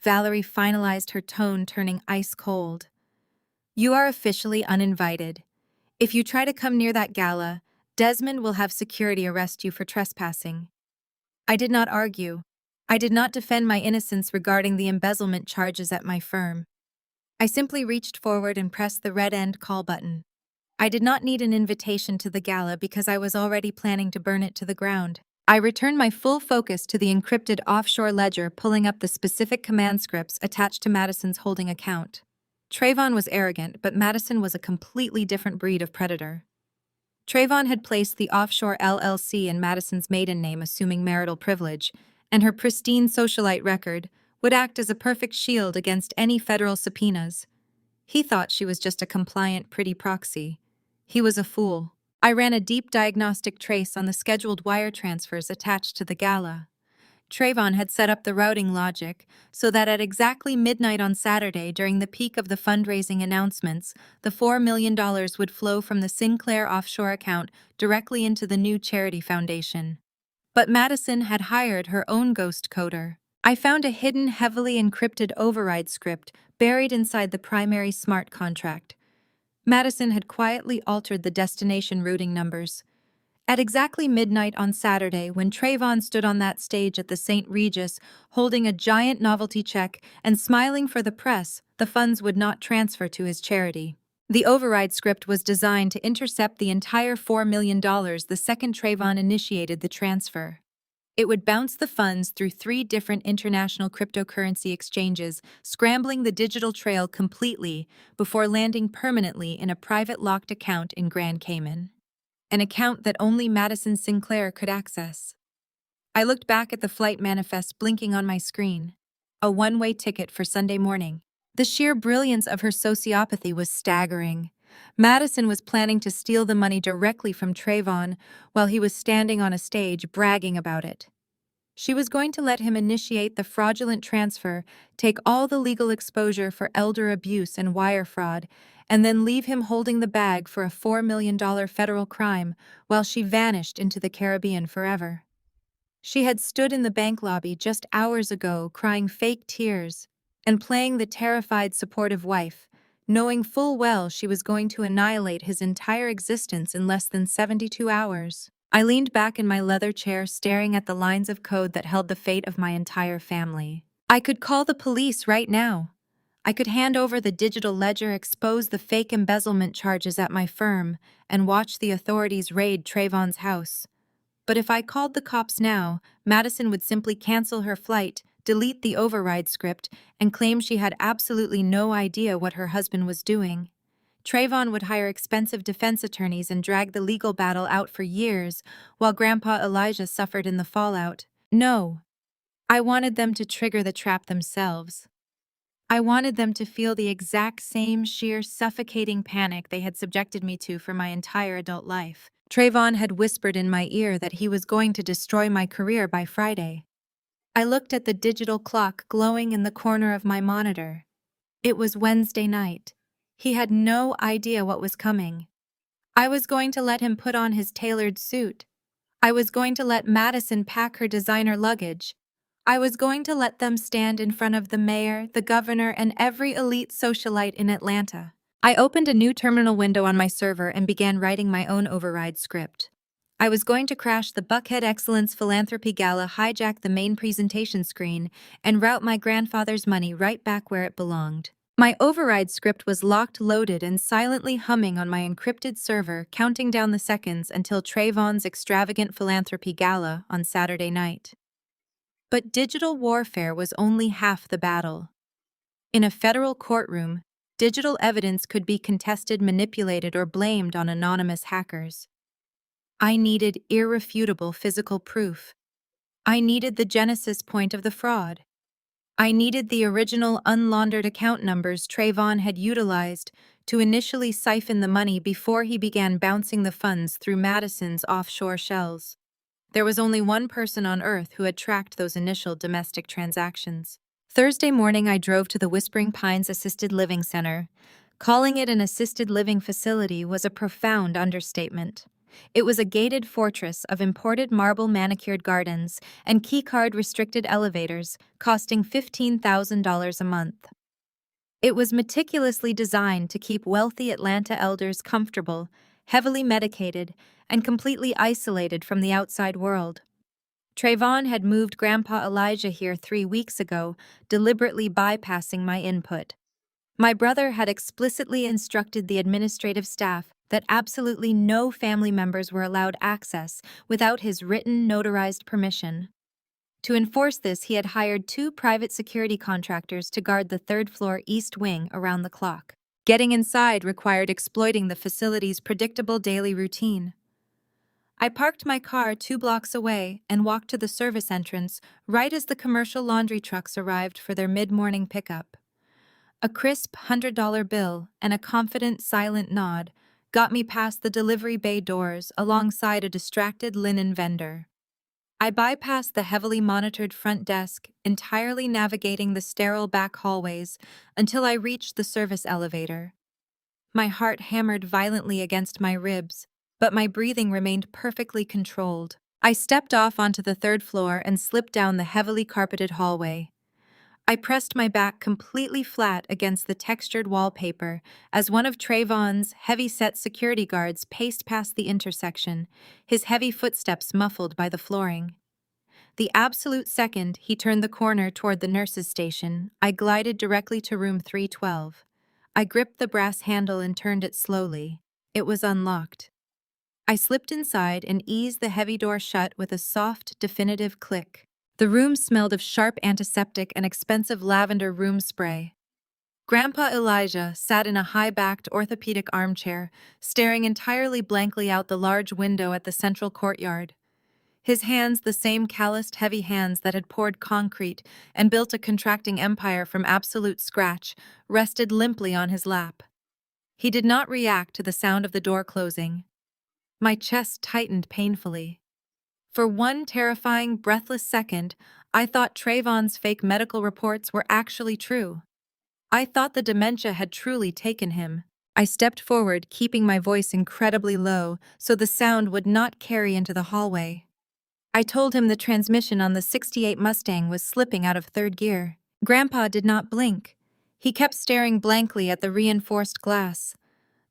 Valerie finalized, her tone turning ice cold. "You are officially uninvited. If you try to come near that gala, Desmond will have security arrest you for trespassing." I did not argue. I did not defend my innocence regarding the embezzlement charges at my firm. I simply reached forward and pressed the red end call button. I did not need an invitation to the gala because I was already planning to burn it to the ground. I returned my full focus to the encrypted offshore ledger, pulling up the specific command scripts attached to Madison's holding account. Trayvon was arrogant, but Madison was a completely different breed of predator. Trayvon had placed the offshore LLC in Madison's maiden name, assuming marital privilege, and her pristine socialite record would act as a perfect shield against any federal subpoenas. He thought she was just a compliant, pretty proxy. He was a fool. I ran a deep diagnostic trace on the scheduled wire transfers attached to the gala. Trayvon had set up the routing logic so that at exactly midnight on Saturday, during the peak of the fundraising announcements, the $4 million would flow from the Sinclair offshore account directly into the new charity foundation. But Madison had hired her own ghost coder. I found a hidden, heavily encrypted override script buried inside the primary smart contract. Madison had quietly altered the destination routing numbers. At exactly midnight on Saturday, when Trayvon stood on that stage at the St. Regis, holding a giant novelty check and smiling for the press, the funds would not transfer to his charity. The override script was designed to intercept the entire $4 million the second Trayvon initiated the transfer. It would bounce the funds through 3 different international cryptocurrency exchanges, scrambling the digital trail completely before landing permanently in a private locked account in Grand Cayman. An account that only Madison Sinclair could access. I looked back at the flight manifest blinking on my screen. A one-way ticket for Sunday morning. The sheer brilliance of her sociopathy was staggering. Madison was planning to steal the money directly from Trayvon while he was standing on a stage bragging about it. She was going to let him initiate the fraudulent transfer, take all the legal exposure for elder abuse and wire fraud, and then leave him holding the bag for a $4 million federal crime while she vanished into the Caribbean forever. She had stood in the bank lobby just hours ago crying fake tears and playing the terrified supportive wife, knowing full well she was going to annihilate his entire existence in less than 72 hours. I leaned back in my leather chair staring at the lines of code that held the fate of my entire family. I could call the police right now. I could hand over the digital ledger, expose the fake embezzlement charges at my firm, and watch the authorities raid Trayvon's house. But if I called the cops now, Madison would simply cancel her flight, delete the override script, and claim she had absolutely no idea what her husband was doing. Trayvon would hire expensive defense attorneys and drag the legal battle out for years, while Grandpa Elijah suffered in the fallout. No. I wanted them to trigger the trap themselves. I wanted them to feel the exact same sheer suffocating panic they had subjected me to for my entire adult life. Trayvon had whispered in my ear that he was going to destroy my career by Friday. I looked at the digital clock glowing in the corner of my monitor. It was Wednesday night. He had no idea what was coming. I was going to let him put on his tailored suit. I was going to let Madison pack her designer luggage. I was going to let them stand in front of the mayor, the governor, and every elite socialite in Atlanta. I opened a new terminal window on my server and began writing my own override script. I was going to crash the Buckhead Excellence Philanthropy Gala, hijack the main presentation screen, and route my grandfather's money right back where it belonged. My override script was locked, loaded, and silently humming on my encrypted server, counting down the seconds until Trayvon's extravagant philanthropy gala on Saturday night. But digital warfare was only half the battle. In a federal courtroom, digital evidence could be contested, manipulated, or blamed on anonymous hackers. I needed irrefutable physical proof. I needed the genesis point of the fraud. I needed the original unlaundered account numbers Trayvon had utilized to initially siphon the money before he began bouncing the funds through Madison's offshore shells. There was only one person on Earth who had tracked those initial domestic transactions. Thursday morning, I drove to the Whispering Pines Assisted Living Center. Calling it an assisted living facility was a profound understatement. It was a gated fortress of imported marble manicured gardens and keycard-restricted elevators costing $15,000 a month. It was meticulously designed to keep wealthy Atlanta elders comfortable, heavily medicated, and completely isolated from the outside world. Trayvon had moved Grandpa Elijah here 3 weeks ago, deliberately bypassing my input. My brother had explicitly instructed the administrative staff that absolutely no family members were allowed access without his written, notarized permission. To enforce this, he had hired 2 private security contractors to guard the 3rd-floor east wing around the clock. Getting inside required exploiting the facility's predictable daily routine. I parked my car 2 blocks away and walked to the service entrance right as the commercial laundry trucks arrived for their mid-morning pickup. A crisp $100 bill and a confident, silent nod got me past the delivery bay doors alongside a distracted linen vendor. I bypassed the heavily monitored front desk, entirely navigating the sterile back hallways until I reached the service elevator. My heart hammered violently against my ribs, but my breathing remained perfectly controlled. I stepped off onto the third floor and slipped down the heavily carpeted hallway. I pressed my back completely flat against the textured wallpaper as one of Trayvon's heavy-set security guards paced past the intersection, his heavy footsteps muffled by the flooring. The absolute second he turned the corner toward the nurse's station, I glided directly to room 312. I gripped the brass handle and turned it slowly. It was unlocked. I slipped inside and eased the heavy door shut with a soft, definitive click. The room smelled of sharp antiseptic and expensive lavender room spray. Grandpa Elijah sat in a high-backed orthopedic armchair, staring entirely blankly out the large window at the central courtyard. His hands, the same calloused, heavy hands that had poured concrete and built a contracting empire from absolute scratch, rested limply on his lap. He did not react to the sound of the door closing. My chest tightened painfully. For one terrifying, breathless second, I thought Trayvon's fake medical reports were actually true. I thought the dementia had truly taken him. I stepped forward, keeping my voice incredibly low so the sound would not carry into the hallway. I told him the transmission on the '68 Mustang was slipping out of third gear. Grandpa did not blink. He kept staring blankly at the reinforced glass.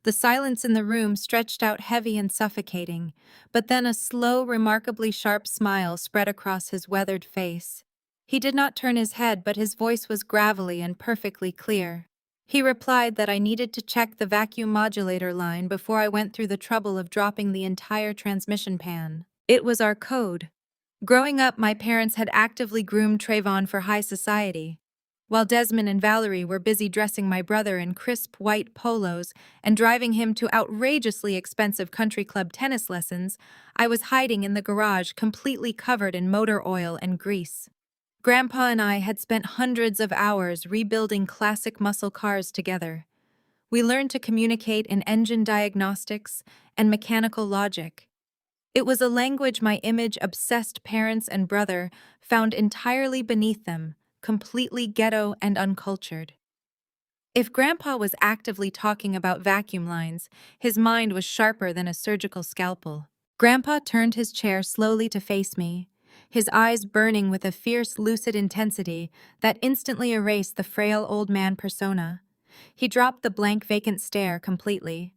The silence in the room stretched out heavy and suffocating, but then a slow, remarkably sharp smile spread across his weathered face. He did not turn his head, but his voice was gravelly and perfectly clear. He replied that I needed to check the vacuum modulator line before I went through the trouble of dropping the entire transmission pan. It was our code. Growing up, my parents had actively groomed Trayvon for high society. While Desmond and Valerie were busy dressing my brother in crisp white polos and driving him to outrageously expensive country club tennis lessons, I was hiding in the garage completely covered in motor oil and grease. Grandpa and I had spent hundreds of hours rebuilding classic muscle cars together. We learned to communicate in engine diagnostics and mechanical logic. It was a language my image-obsessed parents and brother found entirely beneath them, completely ghetto and uncultured. If Grandpa was actively talking about vacuum lines, his mind was sharper than a surgical scalpel. Grandpa turned his chair slowly to face me, his eyes burning with a fierce, lucid intensity that instantly erased the frail old man persona. He dropped the blank, vacant stare completely.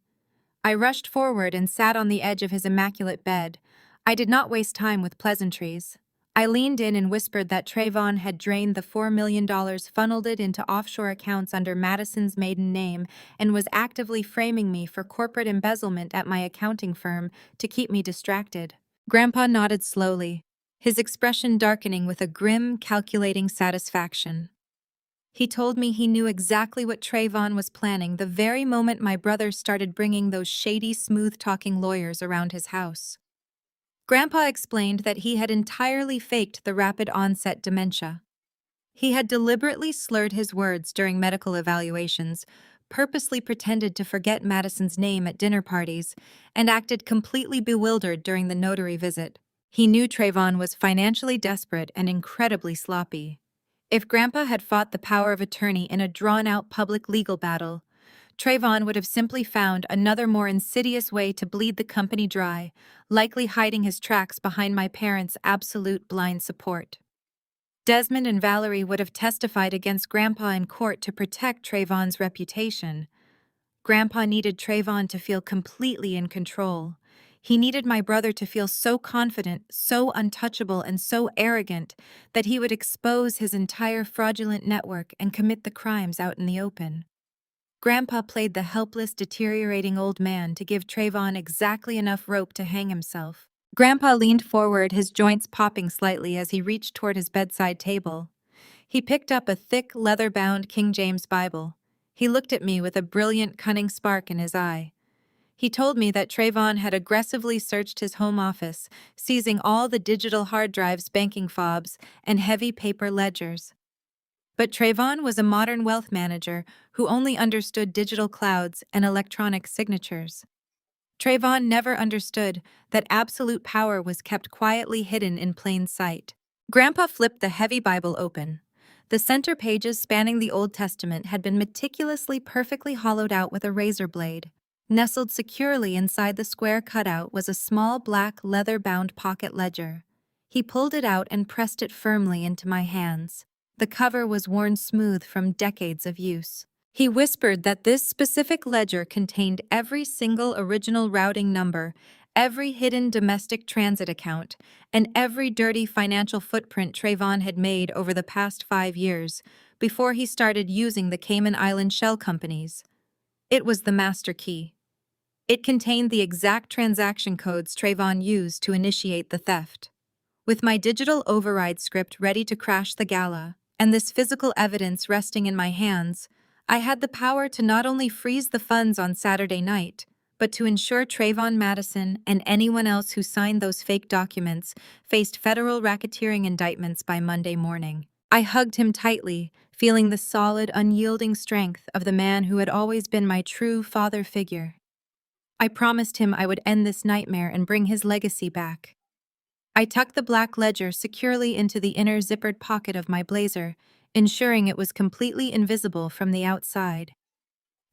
I rushed forward and sat on the edge of his immaculate bed. I did not waste time with pleasantries. I leaned in and whispered that Trayvon had drained the $4 million, funneled it into offshore accounts under Madison's maiden name, and was actively framing me for corporate embezzlement at my accounting firm to keep me distracted. Grandpa nodded slowly, his expression darkening with a grim, calculating satisfaction. He told me he knew exactly what Trayvon was planning the very moment my brother started bringing those shady, smooth-talking lawyers around his house. Grandpa explained that he had entirely faked the rapid onset dementia. He had deliberately slurred his words during medical evaluations, purposely pretended to forget Madison's name at dinner parties, and acted completely bewildered during the notary visit. He knew Trayvon was financially desperate and incredibly sloppy. If Grandpa had fought the power of attorney in a drawn-out public legal battle, Trayvon would have simply found another more insidious way to bleed the company dry, likely hiding his tracks behind my parents' absolute blind support. Desmond and Valerie would have testified against Grandpa in court to protect Trayvon's reputation. Grandpa needed Trayvon to feel completely in control. He needed my brother to feel so confident, so untouchable, and so arrogant that he would expose his entire fraudulent network and commit the crimes out in the open. Grandpa played the helpless, deteriorating old man to give Trayvon exactly enough rope to hang himself. Grandpa leaned forward, his joints popping slightly as he reached toward his bedside table. He picked up a thick, leather-bound King James Bible. He looked at me with a brilliant, cunning spark in his eye. He told me that Trayvon had aggressively searched his home office, seizing all the digital hard drives, banking fobs, and heavy paper ledgers. But Trayvon was a modern wealth manager who only understood digital clouds and electronic signatures. Trayvon never understood that absolute power was kept quietly hidden in plain sight. Grandpa flipped the heavy Bible open. The center pages spanning the Old Testament had been meticulously perfectly hollowed out with a razor blade. Nestled securely inside the square cutout was a small black leather-bound pocket ledger. He pulled it out and pressed it firmly into my hands. The cover was worn smooth from decades of use. He whispered that this specific ledger contained every single original routing number, every hidden domestic transit account, and every dirty financial footprint Trayvon had made over the past 5 years, before he started using the Cayman Island shell companies. It was the master key. It contained the exact transaction codes Trayvon used to initiate the theft. With my digital override script ready to crash the gala, and this physical evidence resting in my hands, I had the power to not only freeze the funds on Saturday night, but to ensure Trayvon Madison and anyone else who signed those fake documents faced federal racketeering indictments by Monday morning. I hugged him tightly, feeling the solid, unyielding strength of the man who had always been my true father figure. I promised him I would end this nightmare and bring his legacy back. I tucked the black ledger securely into the inner zippered pocket of my blazer, ensuring it was completely invisible from the outside.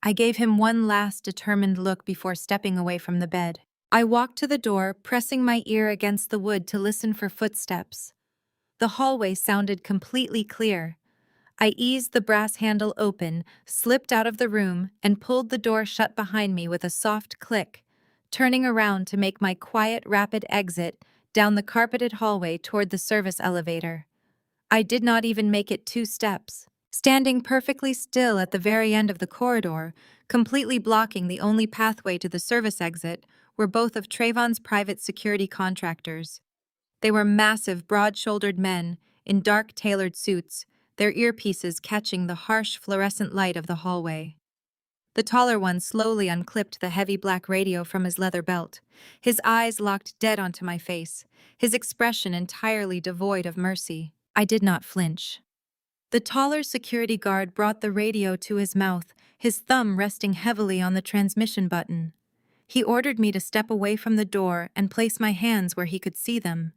I gave him one last determined look before stepping away from the bed. I walked to the door, pressing my ear against the wood to listen for footsteps. The hallway sounded completely clear. I eased the brass handle open, slipped out of the room, and pulled the door shut behind me with a soft click, turning around to make my quiet, rapid exit down the carpeted hallway toward the service elevator. I did not even make it 2 steps. Standing perfectly still at the very end of the corridor, completely blocking the only pathway to the service exit, were both of Trayvon's private security contractors. They were massive, broad-shouldered men in dark, tailored suits, their earpieces catching the harsh, fluorescent light of the hallway. The taller one slowly unclipped the heavy black radio from his leather belt, his eyes locked dead onto my face, his expression entirely devoid of mercy. I did not flinch. The taller security guard brought the radio to his mouth, his thumb resting heavily on the transmission button. He ordered me to step away from the door and place my hands where he could see them.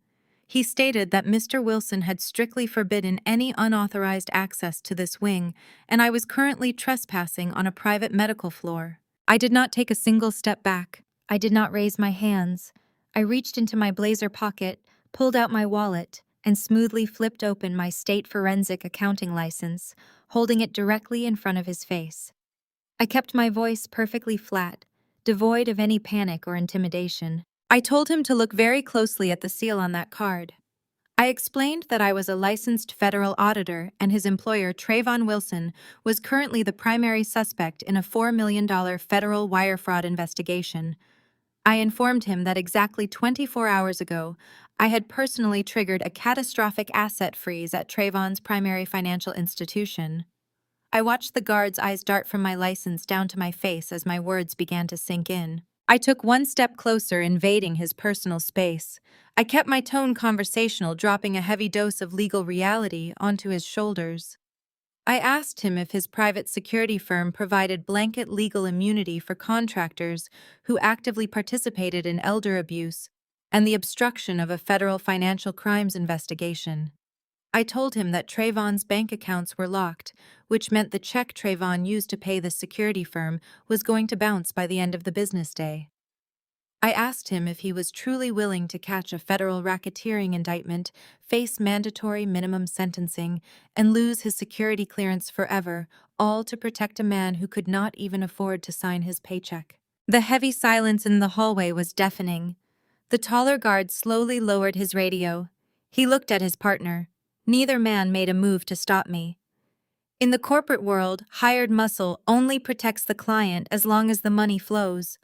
He stated that Mr. Wilson had strictly forbidden any unauthorized access to this wing, and I was currently trespassing on a private medical floor. I did not take a single step back. I did not raise my hands. I reached into my blazer pocket, pulled out my wallet, and smoothly flipped open my state forensic accounting license, holding it directly in front of his face. I kept my voice perfectly flat, devoid of any panic or intimidation. I told him to look very closely at the seal on that card. I explained that I was a licensed federal auditor and his employer, Trayvon Wilson, was currently the primary suspect in a $4 million federal wire fraud investigation. I informed him that exactly 24 hours ago, I had personally triggered a catastrophic asset freeze at Trayvon's primary financial institution. I watched the guard's eyes dart from my license down to my face as my words began to sink in. I took one step closer, invading his personal space. I kept my tone conversational, dropping a heavy dose of legal reality onto his shoulders. I asked him if his private security firm provided blanket legal immunity for contractors who actively participated in elder abuse and the obstruction of a federal financial crimes investigation. I told him that Trayvon's bank accounts were locked, which meant the check Trayvon used to pay the security firm was going to bounce by the end of the business day. I asked him if he was truly willing to catch a federal racketeering indictment, face mandatory minimum sentencing, and lose his security clearance forever, all to protect a man who could not even afford to sign his paycheck. The heavy silence in the hallway was deafening. The taller guard slowly lowered his radio. He looked at his partner. Neither man made a move to stop me. In the corporate world, hired muscle only protects the client as long as the money flows.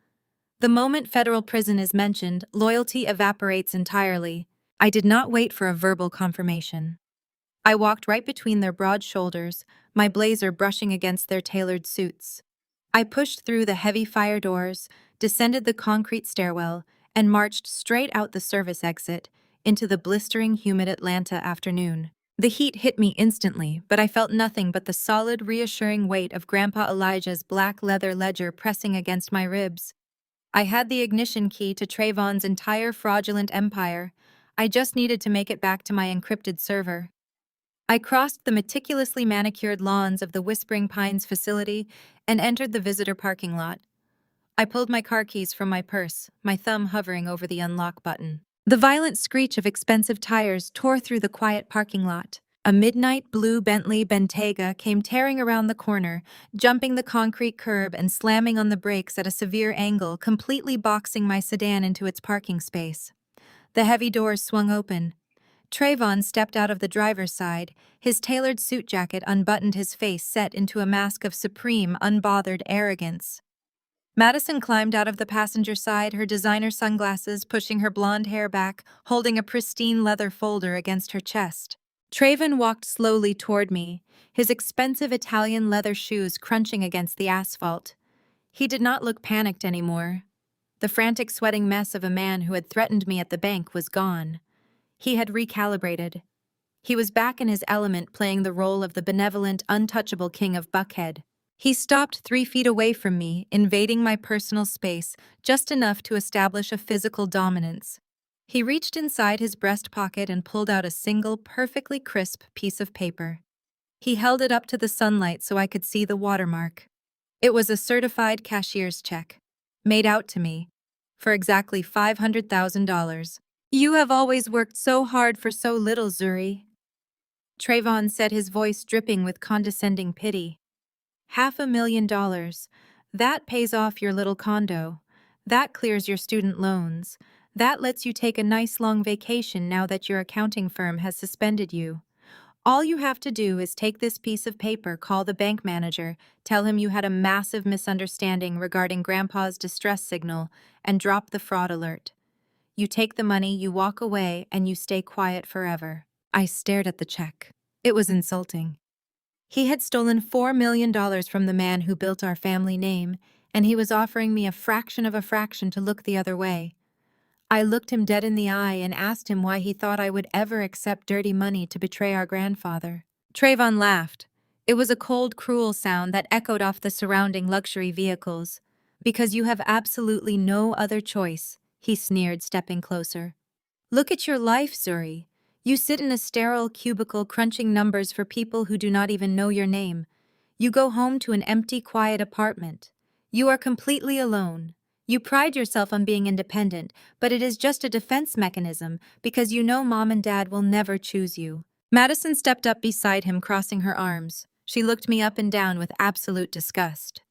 The moment federal prison is mentioned, loyalty evaporates entirely. I did not wait for a verbal confirmation. I walked right between their broad shoulders, my blazer brushing against their tailored suits. I pushed through the heavy fire doors, descended the concrete stairwell, and marched straight out the service exit into the blistering, humid Atlanta afternoon. The heat hit me instantly, but I felt nothing but the solid, reassuring weight of Grandpa Elijah's black leather ledger pressing against my ribs. I had the ignition key to Trayvon's entire fraudulent empire. I just needed to make it back to my encrypted server. I crossed the meticulously manicured lawns of the Whispering Pines facility and entered the visitor parking lot. I pulled my car keys from my purse, my thumb hovering over the unlock button. The violent screech of expensive tires tore through the quiet parking lot. A midnight blue Bentley Bentayga came tearing around the corner, jumping the concrete curb and slamming on the brakes at a severe angle, completely boxing my sedan into its parking space. The heavy doors swung open. Trayvon stepped out of the driver's side, his tailored suit jacket unbuttoned, his face set into a mask of supreme, unbothered arrogance. Madison climbed out of the passenger side, her designer sunglasses pushing her blonde hair back, holding a pristine leather folder against her chest. Trayvon walked slowly toward me, his expensive Italian leather shoes crunching against the asphalt. He did not look panicked anymore. The frantic, sweating mess of a man who had threatened me at the bank was gone. He had recalibrated. He was back in his element, playing the role of the benevolent, untouchable king of Buckhead. He stopped 3 feet away from me, invading my personal space, just enough to establish a physical dominance. He reached inside his breast pocket and pulled out a single, perfectly crisp piece of paper. He held it up to the sunlight so I could see the watermark. It was a certified cashier's check, made out to me, for exactly $500,000. "You have always worked so hard for so little, Zuri," Trayvon said, his voice dripping with condescending pity. $500,000. That pays off your little condo. That clears your student loans. That lets you take a nice long vacation now that your accounting firm has suspended you. All you have to do is take this piece of paper, call the bank manager, tell him you had a massive misunderstanding regarding Grandpa's distress signal, and drop the fraud alert. You take the money, you walk away, and you stay quiet forever. I stared at the check. It was insulting. He had stolen $4 million from the man who built our family name, and he was offering me a fraction of a fraction to look the other way. I looked him dead in the eye and asked him why he thought I would ever accept dirty money to betray our grandfather. Trayvon laughed. It was a cold, cruel sound that echoed off the surrounding luxury vehicles. "Because you have absolutely no other choice," he sneered, stepping closer. "Look at your life, Zuri. You sit in a sterile cubicle crunching numbers for people who do not even know your name. You go home to an empty, quiet apartment. You are completely alone. You pride yourself on being independent, but it is just a defense mechanism because you know Mom and Dad will never choose you." Madison stepped up beside him, crossing her arms. She looked me up and down with absolute disgust.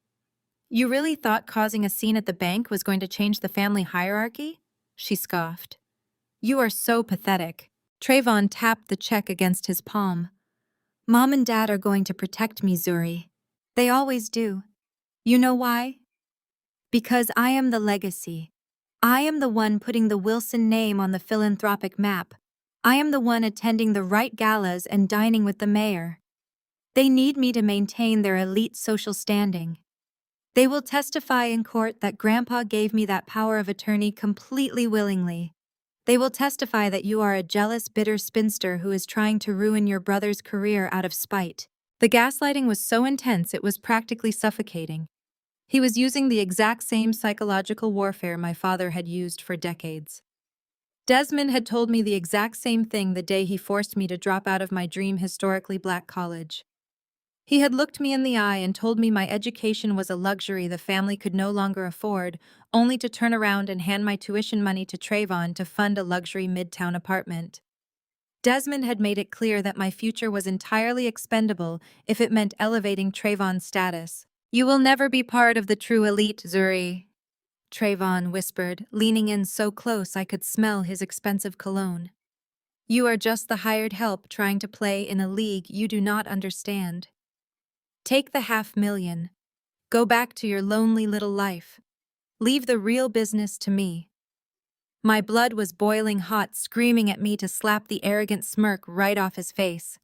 "You really thought causing a scene at the bank was going to change the family hierarchy?" she scoffed. "You are so pathetic." Trayvon tapped the check against his palm. "Mom and Dad are going to protect me, Zuri. They always do. You know why? Because I am the legacy. I am the one putting the Wilson name on the philanthropic map. I am the one attending the right galas and dining with the mayor. They need me to maintain their elite social standing. They will testify in court that Grandpa gave me that power of attorney completely willingly. They will testify that you are a jealous, bitter spinster who is trying to ruin your brother's career out of spite." The gaslighting was so intense it was practically suffocating. He was using the exact same psychological warfare my father had used for decades. Desmond had told me the exact same thing the day he forced me to drop out of my dream historically black college. He had looked me in the eye and told me my education was a luxury the family could no longer afford, only to turn around and hand my tuition money to Trayvon to fund a luxury midtown apartment. Desmond had made it clear that my future was entirely expendable if it meant elevating Trayvon's status. "You will never be part of the true elite, Zuri," Trayvon whispered, leaning in so close I could smell his expensive cologne. "You are just the hired help trying to play in a league you do not understand. Take the $500,000. Go back to your lonely little life. Leave the real business to me." My blood was boiling hot, screaming at me to slap the arrogant smirk right off his face.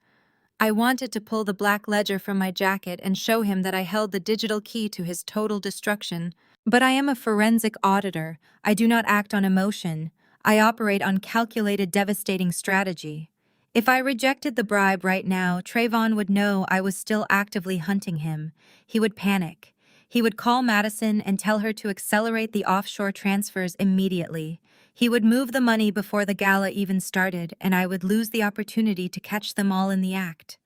I wanted to pull the black ledger from my jacket and show him that I held the digital key to his total destruction. But I am a forensic auditor. I do not act on emotion. I operate on calculated, devastating strategy. If I rejected the bribe right now, Trayvon would know I was still actively hunting him. He would panic. He would call Madison and tell her to accelerate the offshore transfers immediately. He would move the money before the gala even started, and I would lose the opportunity to catch them all in the act.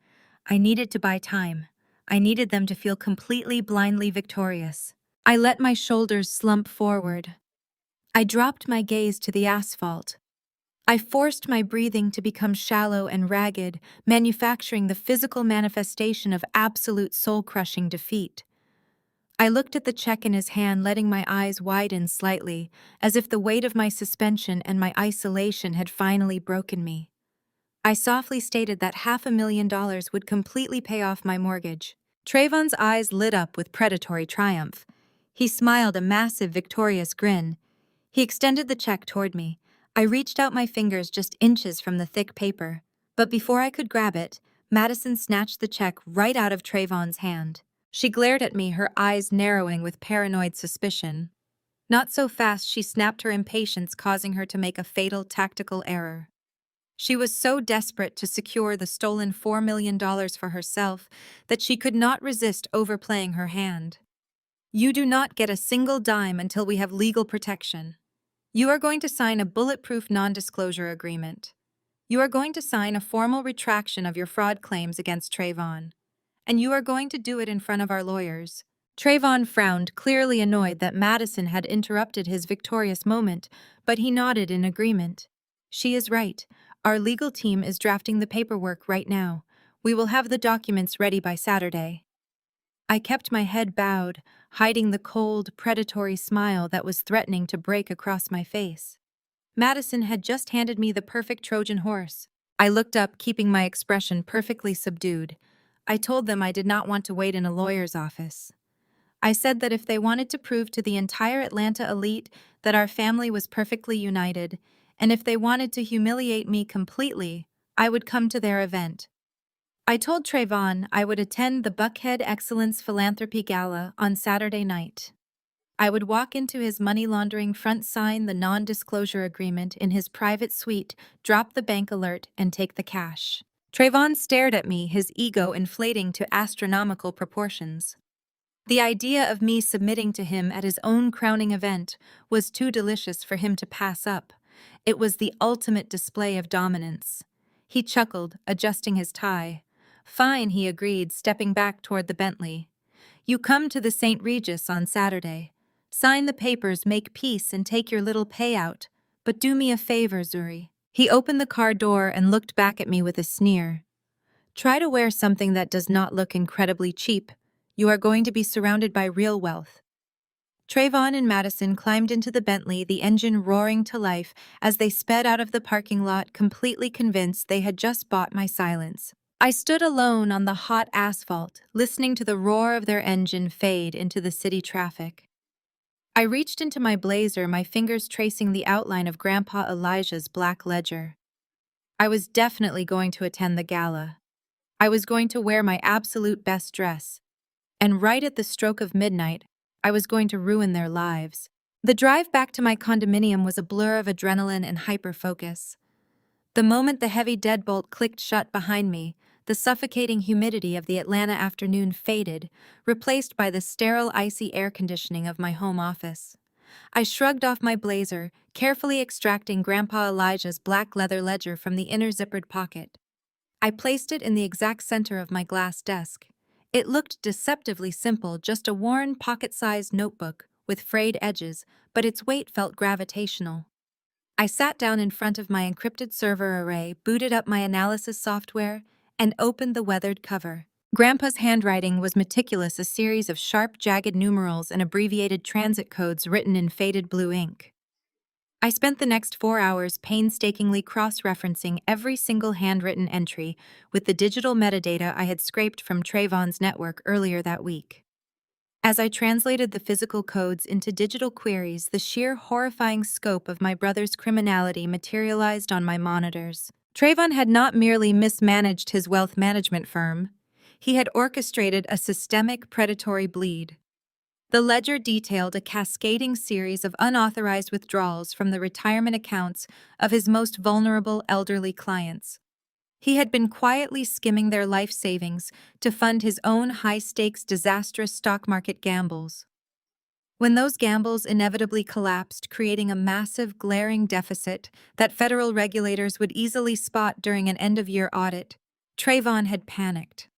I needed to buy time. I needed them to feel completely blindly victorious. I let my shoulders slump forward. I dropped my gaze to the asphalt. I forced my breathing to become shallow and ragged, manufacturing the physical manifestation of absolute soul-crushing defeat. I looked at the check in his hand, letting my eyes widen slightly, as if the weight of my suspension and my isolation had finally broken me. I softly stated that $500,000 would completely pay off my mortgage. Trayvon's eyes lit up with predatory triumph. He smiled a massive, victorious grin. He extended the check toward me. I reached out my fingers just inches from the thick paper. But before I could grab it, Madison snatched the check right out of Trayvon's hand. She glared at me, her eyes narrowing with paranoid suspicion. Not so fast, she snapped her impatience, causing her to make a fatal tactical error. She was so desperate to secure the stolen $4 million for herself that she could not resist overplaying her hand. You do not get a single dime until we have legal protection. You are going to sign a bulletproof non-disclosure agreement. You are going to sign a formal retraction of your fraud claims against Trayvon. And you are going to do it in front of our lawyers. Trayvon frowned, clearly annoyed that Madison had interrupted his victorious moment, but he nodded in agreement. She is right. Our legal team is drafting the paperwork right now. We will have the documents ready by Saturday. I kept my head bowed, hiding the cold, predatory smile that was threatening to break across my face. Madison had just handed me the perfect Trojan horse. I looked up, keeping my expression perfectly subdued. I told them I did not want to wait in a lawyer's office. I said that if they wanted to prove to the entire Atlanta elite that our family was perfectly united, and if they wanted to humiliate me completely, I would come to their event. I told Trayvon I would attend the Buckhead Excellence Philanthropy Gala on Saturday night. I would walk into his money laundering front, sign the non-disclosure agreement in his private suite, drop the bank alert, and take the cash. Trayvon stared at me, his ego inflating to astronomical proportions. The idea of me submitting to him at his own crowning event was too delicious for him to pass up. It was the ultimate display of dominance. He chuckled, adjusting his tie. Fine, he agreed, stepping back toward the Bentley. You come to the St. Regis on Saturday. Sign the papers, make peace, and take your little payout. But do me a favor, Zuri. He opened the car door and looked back at me with a sneer. Try to wear something that does not look incredibly cheap. You are going to be surrounded by real wealth. Trayvon and Madison climbed into the Bentley, the engine roaring to life as they sped out of the parking lot, completely convinced they had just bought my silence. I stood alone on the hot asphalt, listening to the roar of their engine fade into the city traffic. I reached into my blazer, my fingers tracing the outline of Grandpa Elijah's black ledger. I was definitely going to attend the gala. I was going to wear my absolute best dress. And right at the stroke of midnight, I was going to ruin their lives. The drive back to my condominium was a blur of adrenaline and hyper-focus. The moment the heavy deadbolt clicked shut behind me, the suffocating humidity of the Atlanta afternoon faded, replaced by the sterile, icy air conditioning of my home office. I shrugged off my blazer, carefully extracting Grandpa Elijah's black leather ledger from the inner zippered pocket. I placed it in the exact center of my glass desk. It looked deceptively simple, just a worn, pocket-sized notebook with frayed edges, but its weight felt gravitational. I sat down in front of my encrypted server array, booted up my analysis software, and opened the weathered cover. Grandpa's handwriting was meticulous, a series of sharp, jagged numerals and abbreviated transit codes written in faded blue ink. I spent the next 4 hours painstakingly cross-referencing every single handwritten entry with the digital metadata I had scraped from Trayvon's network earlier that week. As I translated the physical codes into digital queries, the sheer horrifying scope of my brother's criminality materialized on my monitors. Trayvon had not merely mismanaged his wealth management firm, he had orchestrated a systemic predatory bleed. The ledger detailed a cascading series of unauthorized withdrawals from the retirement accounts of his most vulnerable elderly clients. He had been quietly skimming their life savings to fund his own high-stakes, disastrous stock market gambles. When those gambles inevitably collapsed, creating a massive, glaring deficit that federal regulators would easily spot during an end-of-year audit, Trayvon had panicked.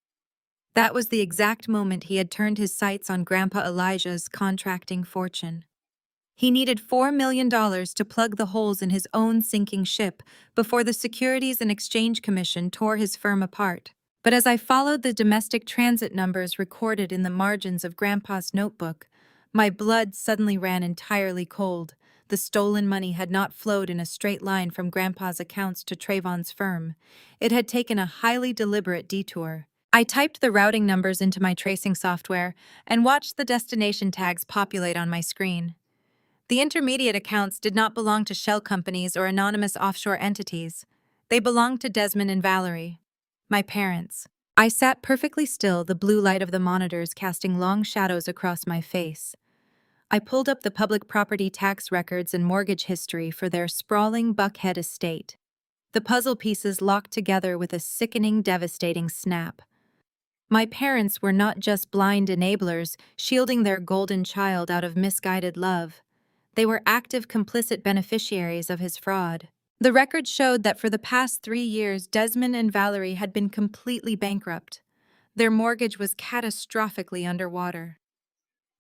That was the exact moment he had turned his sights on Grandpa Elijah's contracting fortune. He needed $4 million to plug the holes in his own sinking ship before the Securities and Exchange Commission tore his firm apart. But as I followed the domestic transit numbers recorded in the margins of Grandpa's notebook, my blood suddenly ran entirely cold. The stolen money had not flowed in a straight line from Grandpa's accounts to Trayvon's firm. It had taken a highly deliberate detour. I typed the routing numbers into my tracing software and watched the destination tags populate on my screen. The intermediate accounts did not belong to shell companies or anonymous offshore entities. They belonged to Desmond and Valerie, my parents. I sat perfectly still, the blue light of the monitors casting long shadows across my face. I pulled up the public property tax records and mortgage history for their sprawling Buckhead estate. The puzzle pieces locked together with a sickening, devastating snap. My parents were not just blind enablers shielding their golden child out of misguided love. They were active complicit beneficiaries of his fraud. The record showed that for the past 3 years, Desmond and Valerie had been completely bankrupt. Their mortgage was catastrophically underwater.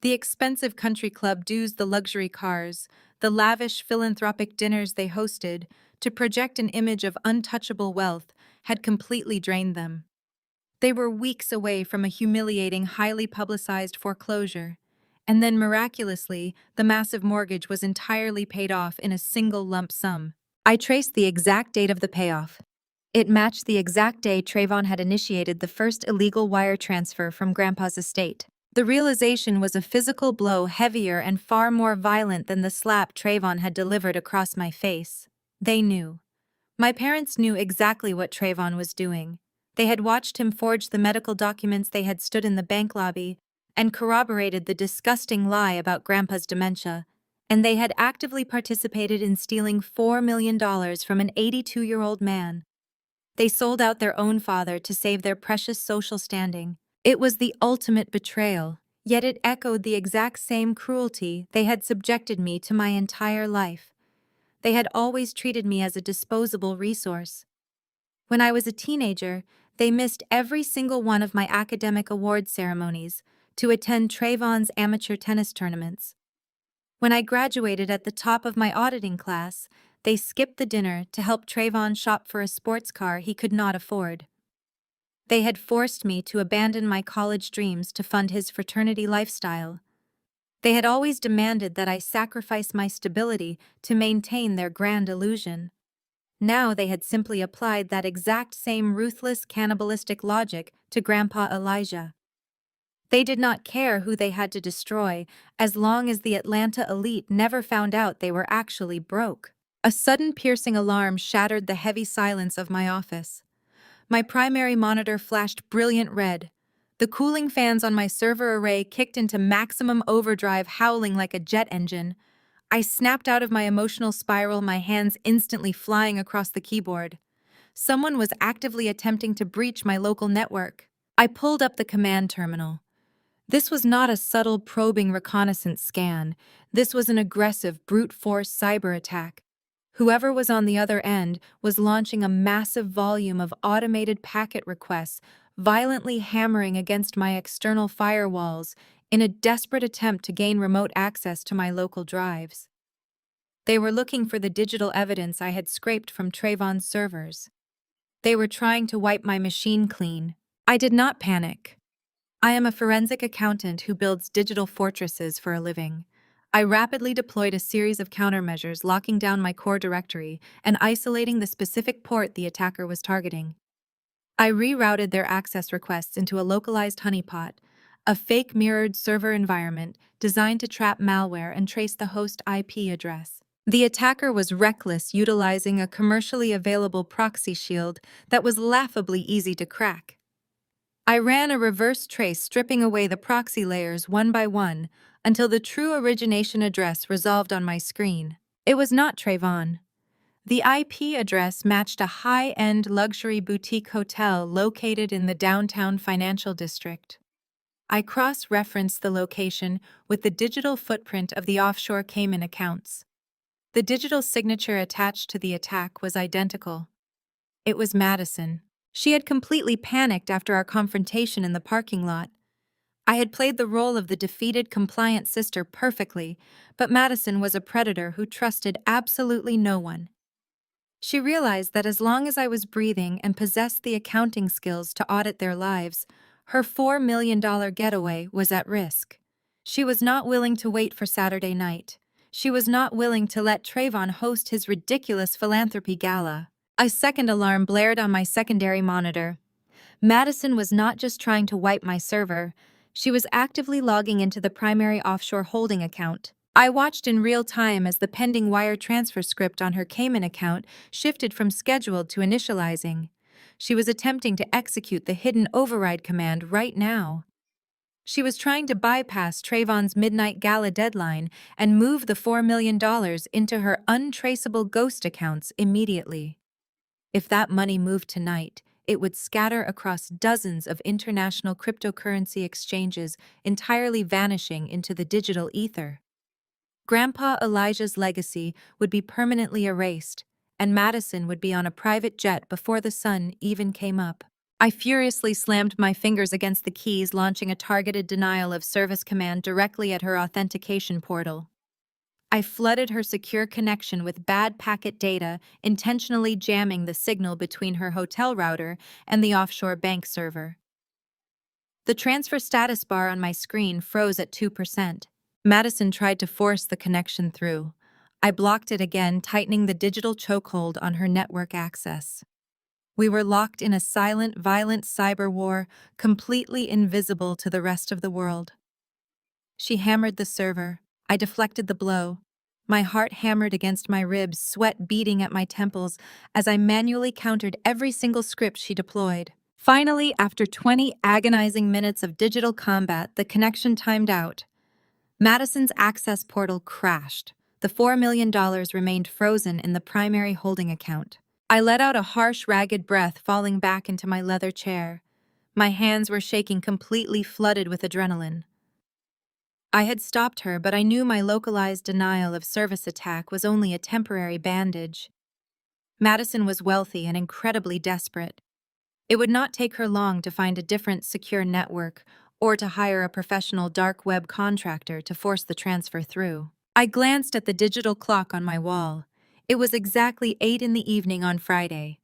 The expensive country club dues, the luxury cars, the lavish philanthropic dinners they hosted to project an image of untouchable wealth had completely drained them. They were weeks away from a humiliating, highly publicized foreclosure. And then miraculously, the massive mortgage was entirely paid off in a single lump sum. I traced the exact date of the payoff. It matched the exact day Trayvon had initiated the first illegal wire transfer from Grandpa's estate. The realization was a physical blow heavier and far more violent than the slap Trayvon had delivered across my face. They knew. My parents knew exactly what Trayvon was doing. They had watched him forge the medical documents, they had stood in the bank lobby and corroborated the disgusting lie about Grandpa's dementia, and they had actively participated in stealing $4 million from an 82-year-old man. They sold out their own father to save their precious social standing. It was the ultimate betrayal, yet it echoed the exact same cruelty they had subjected me to my entire life. They had always treated me as a disposable resource. When I was a teenager, they missed every single one of my academic award ceremonies to attend Trayvon's amateur tennis tournaments. When I graduated at the top of my auditing class, they skipped the dinner to help Trayvon shop for a sports car he could not afford. They had forced me to abandon my college dreams to fund his fraternity lifestyle. They had always demanded that I sacrifice my stability to maintain their grand illusion. Now they had simply applied that exact same ruthless, cannibalistic logic to Grandpa Elijah. They did not care who they had to destroy, as long as the Atlanta elite never found out they were actually broke. A sudden piercing alarm shattered the heavy silence of my office. My primary monitor flashed brilliant red. The cooling fans on my server array kicked into maximum overdrive, howling like a jet engine. I snapped out of my emotional spiral, my hands instantly flying across the keyboard. Someone was actively attempting to breach my local network. I pulled up the command terminal. This was not a subtle probing reconnaissance scan. This was an aggressive, brute force cyber attack. Whoever was on the other end was launching a massive volume of automated packet requests, violently hammering against my external firewalls in a desperate attempt to gain remote access to my local drives. They were looking for the digital evidence I had scraped from Trayvon's servers. They were trying to wipe my machine clean. I did not panic. I am a forensic accountant who builds digital fortresses for a living. I rapidly deployed a series of countermeasures, locking down my core directory and isolating the specific port the attacker was targeting. I rerouted their access requests into a localized honeypot, a fake mirrored server environment designed to trap malware and trace the host IP address. The attacker was reckless, utilizing a commercially available proxy shield that was laughably easy to crack. I ran a reverse trace, stripping away the proxy layers one by one until the true origination address resolved on my screen. It was not Trayvon. The IP address matched a high-end luxury boutique hotel located in the downtown financial district. I cross-referenced the location with the digital footprint of the offshore Cayman accounts. The digital signature attached to the attack was identical. It was Madison. She had completely panicked after our confrontation in the parking lot. I had played the role of the defeated, compliant sister perfectly, but Madison was a predator who trusted absolutely no one. She realized that as long as I was breathing and possessed the accounting skills to audit their lives, her $4 million getaway was at risk. She was not willing to wait for Saturday night. She was not willing to let Trayvon host his ridiculous philanthropy gala. A second alarm blared on my secondary monitor. Madison was not just trying to wipe my server, she was actively logging into the primary offshore holding account. I watched in real time as the pending wire transfer script on her Cayman account shifted from scheduled to initializing. She was attempting to execute the hidden override command right now. She was trying to bypass Trayvon's midnight gala deadline and move the $4 million into her untraceable ghost accounts immediately. If that money moved tonight, it would scatter across dozens of international cryptocurrency exchanges, entirely vanishing into the digital ether. Grandpa Elijah's legacy would be permanently erased, and Madison would be on a private jet before the sun even came up. I furiously slammed my fingers against the keys, launching a targeted denial of service command directly at her authentication portal. I flooded her secure connection with bad packet data, intentionally jamming the signal between her hotel router and the offshore bank server. The transfer status bar on my screen froze at 2%. Madison tried to force the connection through. I blocked it again, tightening the digital chokehold on her network access. We were locked in a silent, violent cyber war, completely invisible to the rest of the world. She hammered the server. I deflected the blow. My heart hammered against my ribs, sweat beating at my temples as I manually countered every single script she deployed. Finally, after 20 agonizing minutes of digital combat, the connection timed out. Madison's access portal crashed. The $4 million remained frozen in the primary holding account. I let out a harsh, ragged breath, falling back into my leather chair. My hands were shaking, completely flooded with adrenaline. I had stopped her, but I knew my localized denial of service attack was only a temporary bandage. Madison was wealthy and incredibly desperate. It would not take her long to find a different secure network or to hire a professional dark web contractor to force the transfer through. I glanced at the digital clock on my wall. It was exactly 8 in the evening on Friday.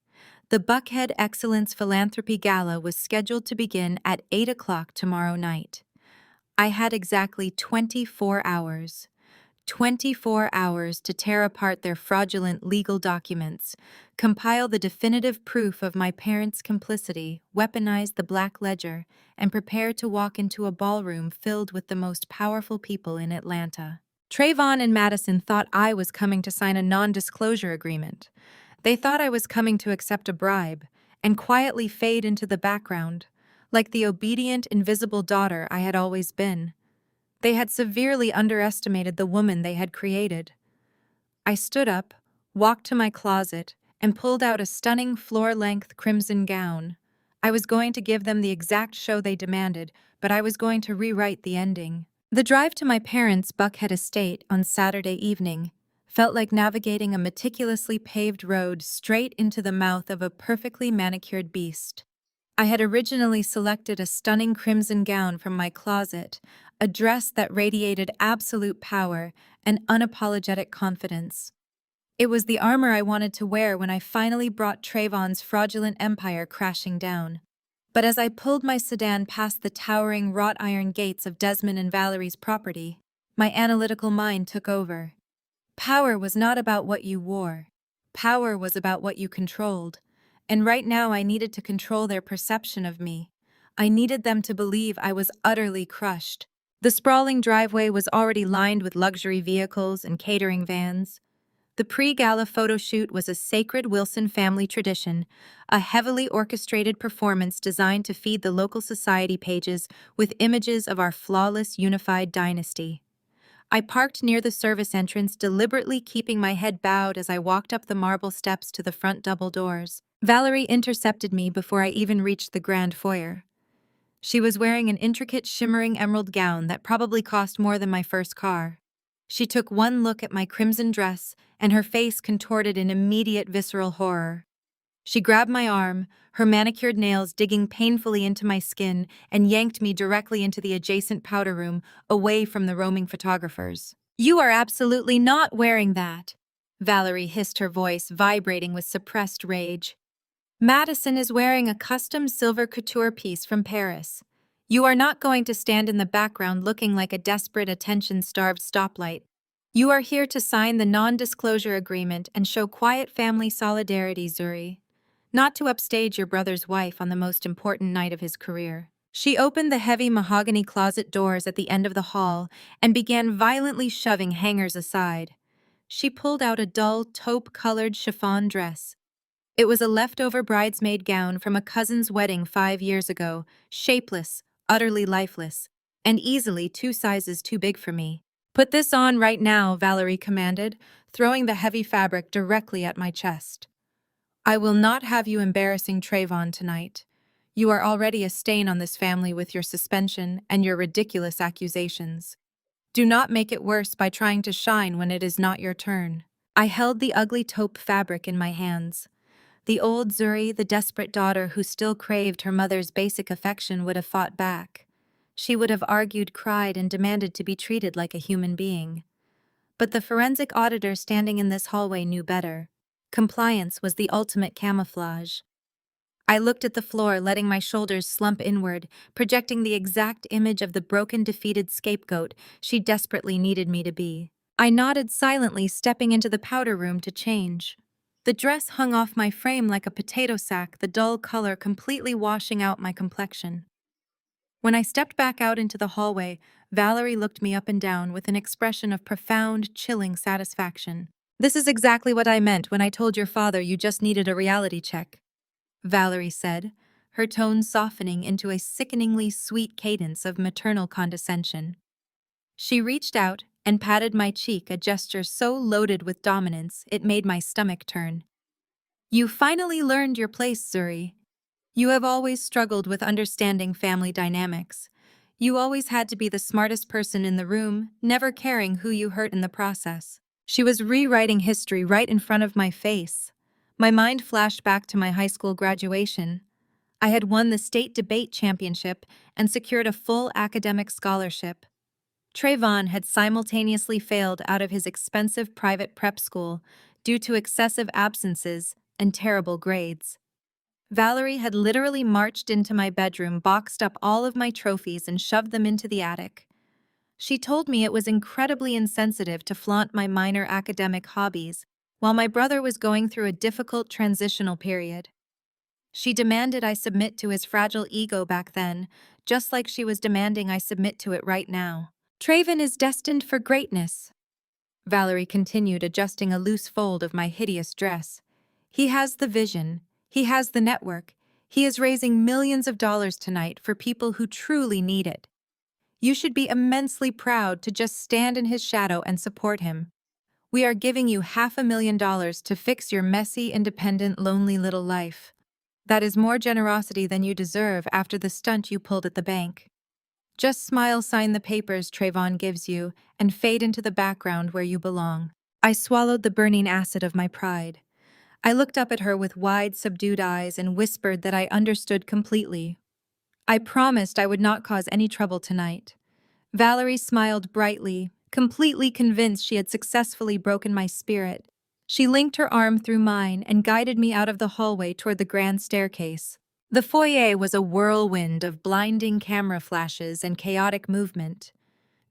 The Buckhead Excellence Philanthropy Gala was scheduled to begin at 8 o'clock tomorrow night. I had exactly 24 hours. 24 hours to tear apart their fraudulent legal documents, compile the definitive proof of my parents' complicity, weaponize the Black Ledger, and prepare to walk into a ballroom filled with the most powerful people in Atlanta. Trayvon and Madison thought I was coming to sign a non-disclosure agreement. They thought I was coming to accept a bribe and quietly fade into the background, like the obedient, invisible daughter I had always been. They had severely underestimated the woman they had created. I stood up, walked to my closet, and pulled out a stunning floor-length crimson gown. I was going to give them the exact show they demanded, but I was going to rewrite the ending. The drive to my parents' Buckhead estate on Saturday evening felt like navigating a meticulously paved road straight into the mouth of a perfectly manicured beast. I had originally selected a stunning crimson gown from my closet, a dress that radiated absolute power and unapologetic confidence. It was the armor I wanted to wear when I finally brought Trayvon's fraudulent empire crashing down. But as I pulled my sedan past the towering wrought iron gates of Desmond and Valerie's property, my analytical mind took over. Power was not about what you wore. Power was about what you controlled. And right now I needed to control their perception of me. I needed them to believe I was utterly crushed. The sprawling driveway was already lined with luxury vehicles and catering vans. The pre-gala photo shoot was a sacred Wilson family tradition, a heavily orchestrated performance designed to feed the local society pages with images of our flawless, unified dynasty. I parked near the service entrance, deliberately keeping my head bowed as I walked up the marble steps to the front double doors. Valerie intercepted me before I even reached the grand foyer. She was wearing an intricate, shimmering emerald gown that probably cost more than my first car. She took one look at my crimson dress, and her face contorted in immediate visceral horror. She grabbed my arm, her manicured nails digging painfully into my skin, and yanked me directly into the adjacent powder room, away from the roaming photographers. "You are absolutely not wearing that," Valerie hissed, her voice vibrating with suppressed rage. "Madison is wearing a custom silver couture piece from Paris. You are not going to stand in the background looking like a desperate, attention-starved stoplight. You are here to sign the non-disclosure agreement and show quiet family solidarity, Zuri. Not to upstage your brother's wife on the most important night of his career." She opened the heavy mahogany closet doors at the end of the hall and began violently shoving hangers aside. She pulled out a dull, taupe-colored chiffon dress. It was a leftover bridesmaid gown from a cousin's wedding 5 years ago, shapeless, utterly lifeless, and easily 2 sizes too big for me. "Put this on right now," Valerie commanded, throwing the heavy fabric directly at my chest. "I will not have you embarrassing Trayvon tonight. You are already a stain on this family with your suspension and your ridiculous accusations. Do not make it worse by trying to shine when it is not your turn." I held the ugly taupe fabric in my hands. The old Zuri, the desperate daughter who still craved her mother's basic affection, would have fought back. She would have argued, cried, and demanded to be treated like a human being. But the forensic auditor standing in this hallway knew better. Compliance was the ultimate camouflage. I looked at the floor, letting my shoulders slump inward, projecting the exact image of the broken, defeated scapegoat she desperately needed me to be. I nodded silently, stepping into the powder room to change. The dress hung off my frame like a potato sack, the dull color completely washing out my complexion. When I stepped back out into the hallway, Valerie looked me up and down with an expression of profound, chilling satisfaction. "This is exactly what I meant when I told your father you just needed a reality check," Valerie said, her tone softening into a sickeningly sweet cadence of maternal condescension. She reached out and patted my cheek, a gesture so loaded with dominance it made my stomach turn. "You finally learned your place, Zuri. You have always struggled with understanding family dynamics. You always had to be the smartest person in the room, never caring who you hurt in the process." She was rewriting history right in front of my face. My mind flashed back to my high school graduation. I had won the state debate championship and secured a full academic scholarship. Trayvon had simultaneously failed out of his expensive private prep school due to excessive absences and terrible grades. Valerie had literally marched into my bedroom, boxed up all of my trophies, and shoved them into the attic. She told me it was incredibly insensitive to flaunt my minor academic hobbies while my brother was going through a difficult transitional period. She demanded I submit to his fragile ego back then, just like she was demanding I submit to it right now. "Trayvon is destined for greatness," Valerie continued, adjusting a loose fold of my hideous dress. "He has the vision. He has the network. He is raising millions of dollars tonight for people who truly need it. You should be immensely proud to just stand in his shadow and support him. We are giving you $500,000 to fix your messy, independent, lonely little life. That is more generosity than you deserve after the stunt you pulled at the bank. Just smile, sign the papers Trayvon gives you, and fade into the background where you belong." I swallowed the burning acid of my pride. I looked up at her with wide, subdued eyes and whispered that I understood completely. I promised I would not cause any trouble tonight. Valerie smiled brightly, completely convinced she had successfully broken my spirit. She linked her arm through mine and guided me out of the hallway toward the grand staircase. The foyer was a whirlwind of blinding camera flashes and chaotic movement.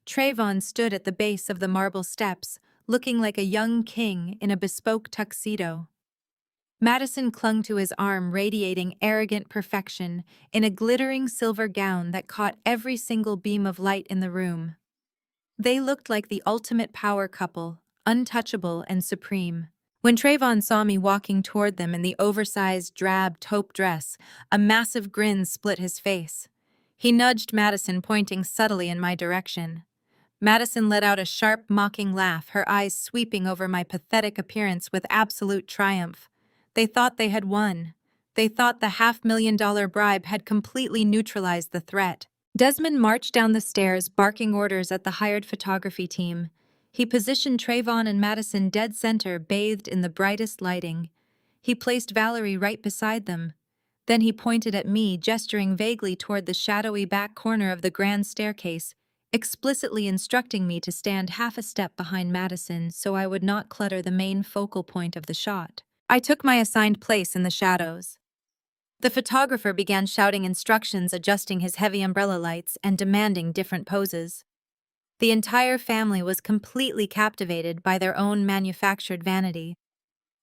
Trayvon stood at the base of the marble steps, looking like a young king in a bespoke tuxedo. Madison clung to his arm, radiating arrogant perfection in a glittering silver gown that caught every single beam of light in the room. They looked like the ultimate power couple, untouchable and supreme. When Trayvon saw me walking toward them in the oversized, drab taupe dress, a massive grin split his face. He nudged Madison, pointing subtly in my direction. Madison let out a sharp, mocking laugh, her eyes sweeping over my pathetic appearance with absolute triumph. They thought they had won. They thought the $500,000 bribe had completely neutralized the threat. Desmond marched down the stairs, barking orders at the hired photography team. He positioned Trayvon and Madison dead center, bathed in the brightest lighting. He placed Valerie right beside them. Then he pointed at me, gesturing vaguely toward the shadowy back corner of the grand staircase, explicitly instructing me to stand half a step behind Madison so I would not clutter the main focal point of the shot. I took my assigned place in the shadows. The photographer began shouting instructions, adjusting his heavy umbrella lights and demanding different poses. The entire family was completely captivated by their own manufactured vanity.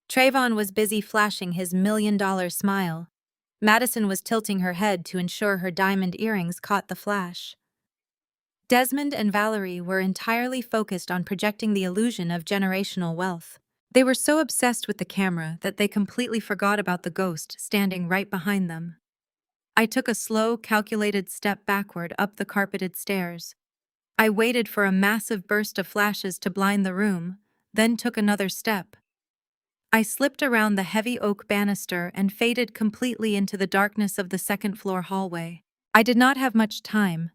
Trayvon was busy flashing his $1,000,000 smile. Madison was tilting her head to ensure her diamond earrings caught the flash. Desmond and Valerie were entirely focused on projecting the illusion of generational wealth. They were so obsessed with the camera that they completely forgot about the ghost standing right behind them. I took a slow, calculated step backward up the carpeted stairs. I waited for a massive burst of flashes to blind the room, then took another step. I slipped around the heavy oak banister and faded completely into the darkness of the second-floor hallway. I did not have much time.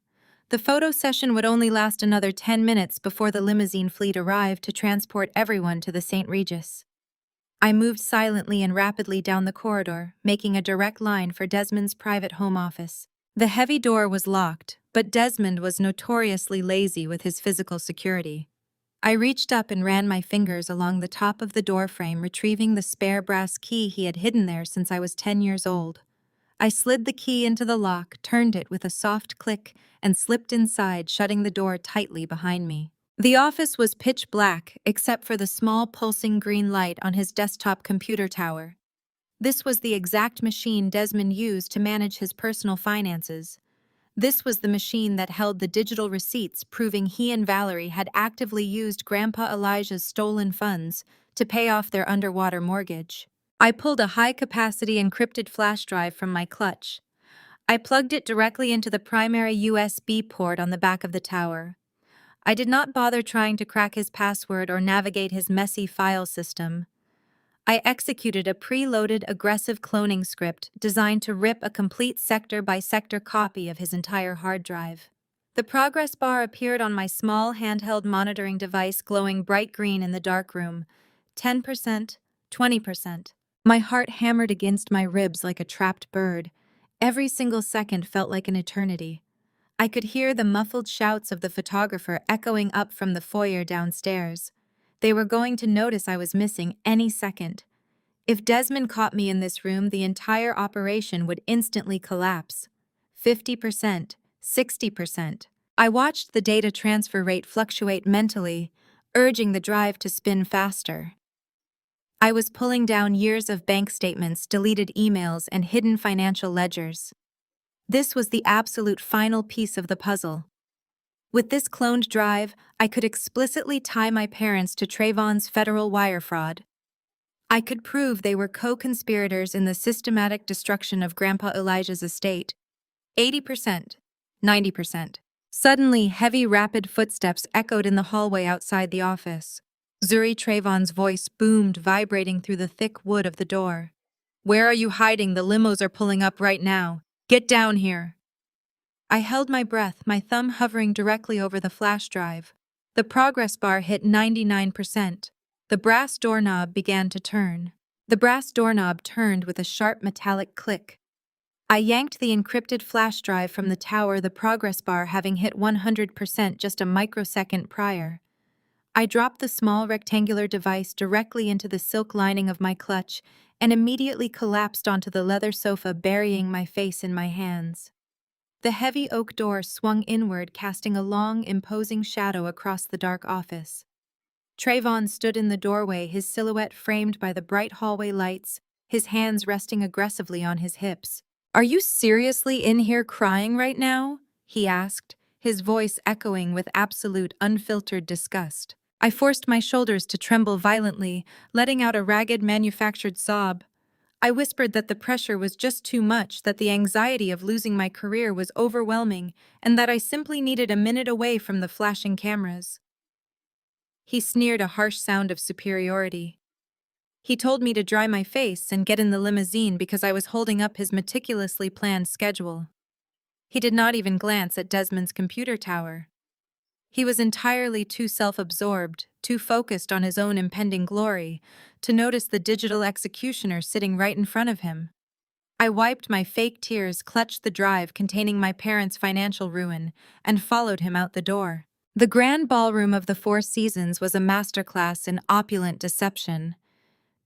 The photo session would only last another 10 minutes before the limousine fleet arrived to transport everyone to the St. Regis. I moved silently and rapidly down the corridor, making a direct line for Desmond's private home office. The heavy door was locked, but Desmond was notoriously lazy with his physical security. I reached up and ran my fingers along the top of the doorframe, retrieving the spare brass key he had hidden there since I was 10 years old. I slid the key into the lock, turned it with a soft click, and slipped inside, shutting the door tightly behind me. The office was pitch black, except for the small pulsing green light on his desktop computer tower. This was the exact machine Desmond used to manage his personal finances. This was the machine that held the digital receipts proving he and Valerie had actively used Grandpa Elijah's stolen funds to pay off their underwater mortgage. I pulled a high-capacity encrypted flash drive from my clutch. I plugged it directly into the primary USB port on the back of the tower. I did not bother trying to crack his password or navigate his messy file system. I executed a preloaded aggressive cloning script designed to rip a complete sector-by-sector copy of his entire hard drive. The progress bar appeared on my small handheld monitoring device, glowing bright green in the darkroom. 10%, 20%. My heart hammered against my ribs like a trapped bird. Every single second felt like an eternity. I could hear the muffled shouts of the photographer echoing up from the foyer downstairs. They were going to notice I was missing any second. If Desmond caught me in this room, the entire operation would instantly collapse. 50%, 60%. I watched the data transfer rate fluctuate mentally, urging the drive to spin faster. I was pulling down years of bank statements, deleted emails, and hidden financial ledgers. This was the absolute final piece of the puzzle. With this cloned drive, I could explicitly tie my parents to Trayvon's federal wire fraud. I could prove they were co-conspirators in the systematic destruction of Grandpa Elijah's estate. 80%, 90%. Suddenly, heavy, rapid footsteps echoed in the hallway outside the office. Zuri Trayvon's voice boomed, vibrating through the thick wood of the door. "Where are you hiding? The limos are pulling up right now. Get down here." I held my breath, my thumb hovering directly over the flash drive. The progress bar hit 99%. The brass doorknob began to turn. The brass doorknob turned with a sharp metallic click. I yanked the encrypted flash drive from the tower, the progress bar having hit 100% just a microsecond prior. I dropped the small rectangular device directly into the silk lining of my clutch and immediately collapsed onto the leather sofa, burying my face in my hands. The heavy oak door swung inward, casting a long, imposing shadow across the dark office. Trayvon stood in the doorway, his silhouette framed by the bright hallway lights, his hands resting aggressively on his hips. "Are you seriously in here crying right now?" he asked, his voice echoing with absolute, unfiltered disgust. I forced my shoulders to tremble violently, letting out a ragged, manufactured sob. I whispered that the pressure was just too much, that the anxiety of losing my career was overwhelming, and that I simply needed a minute away from the flashing cameras. He sneered a harsh sound of superiority. He told me to dry my face and get in the limousine because I was holding up his meticulously planned schedule. He did not even glance at Desmond's computer tower. He was entirely too self-absorbed, too focused on his own impending glory, to notice the digital executioner sitting right in front of him. I wiped my fake tears, clutched the drive containing my parents' financial ruin, and followed him out the door. The grand ballroom of the Four Seasons was a masterclass in opulent deception.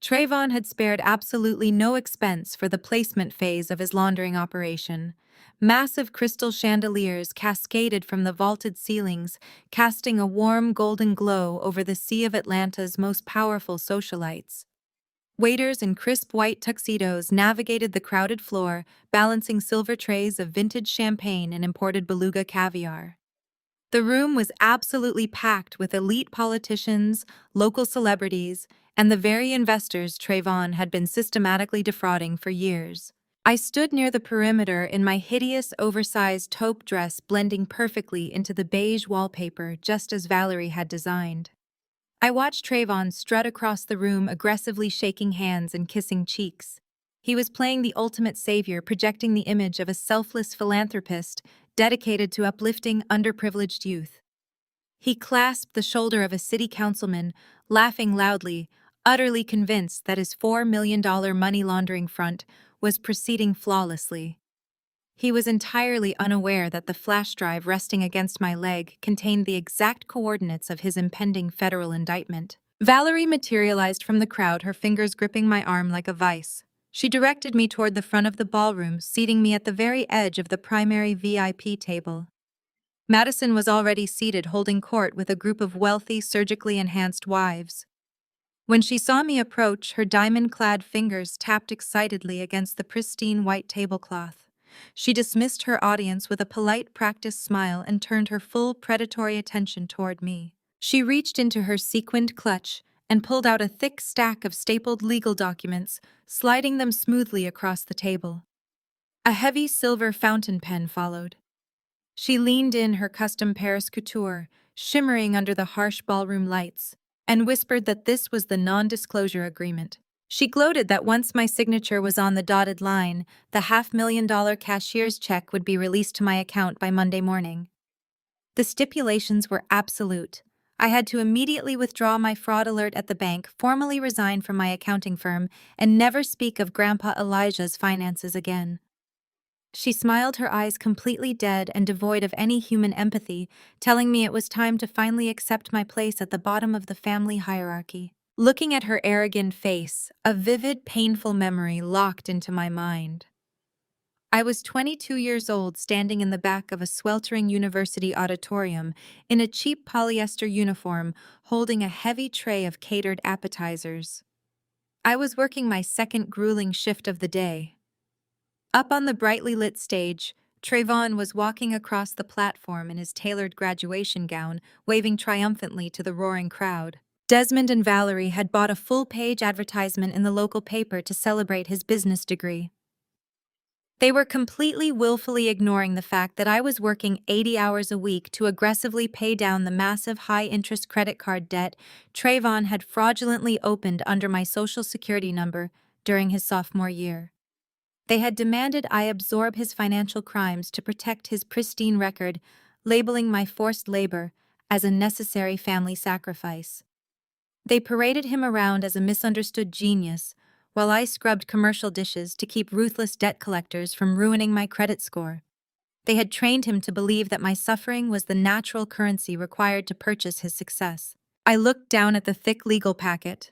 Trayvon had spared absolutely no expense for the placement phase of his laundering operation. Massive crystal chandeliers cascaded from the vaulted ceilings, casting a warm golden glow over the sea of Atlanta's most powerful socialites. Waiters in crisp white tuxedos navigated the crowded floor, balancing silver trays of vintage champagne and imported beluga caviar. The room was absolutely packed with elite politicians, local celebrities, and the very investors Trayvon had been systematically defrauding for years. I stood near the perimeter in my hideous, oversized taupe dress, blending perfectly into the beige wallpaper just as Valerie had designed. I watched Trayvon strut across the room, aggressively shaking hands and kissing cheeks. He was playing the ultimate savior, projecting the image of a selfless philanthropist dedicated to uplifting underprivileged youth. He clasped the shoulder of a city councilman, laughing loudly, utterly convinced that his $4 million money laundering front was proceeding flawlessly. He was entirely unaware that the flash drive resting against my leg contained the exact coordinates of his impending federal indictment. Valerie materialized from the crowd, her fingers gripping my arm like a vice. She directed me toward the front of the ballroom, seating me at the very edge of the primary VIP table. Madison was already seated, holding court with a group of wealthy, surgically enhanced wives. When she saw me approach, her diamond-clad fingers tapped excitedly against the pristine white tablecloth. She dismissed her audience with a polite, practiced smile and turned her full predatory attention toward me. She reached into her sequined clutch and pulled out a thick stack of stapled legal documents, sliding them smoothly across the table. A heavy silver fountain pen followed. She leaned in, her custom Paris couture shimmering under the harsh ballroom lights, and whispered that this was the non-disclosure agreement. She gloated that once my signature was on the dotted line, the $500,000 cashier's check would be released to my account by Monday morning. The stipulations were absolute. I had to immediately withdraw my fraud alert at the bank, formally resign from my accounting firm, and never speak of Grandpa Elijah's finances again. She smiled, her eyes completely dead and devoid of any human empathy, telling me it was time to finally accept my place at the bottom of the family hierarchy. Looking at her arrogant face, a vivid, painful memory locked into my mind. I was 22 years old, standing in the back of a sweltering university auditorium in a cheap polyester uniform, holding a heavy tray of catered appetizers. I was working my second grueling shift of the day. Up on the brightly lit stage, Trayvon was walking across the platform in his tailored graduation gown, waving triumphantly to the roaring crowd. Desmond and Valerie had bought a full-page advertisement in the local paper to celebrate his business degree. They were completely willfully ignoring the fact that I was working 80 hours a week to aggressively pay down the massive high-interest credit card debt Trayvon had fraudulently opened under my Social Security number during his sophomore year. They had demanded I absorb his financial crimes to protect his pristine record, labeling my forced labor as a necessary family sacrifice. They paraded him around as a misunderstood genius, while I scrubbed commercial dishes to keep ruthless debt collectors from ruining my credit score. They had trained him to believe that my suffering was the natural currency required to purchase his success. I looked down at the thick legal packet.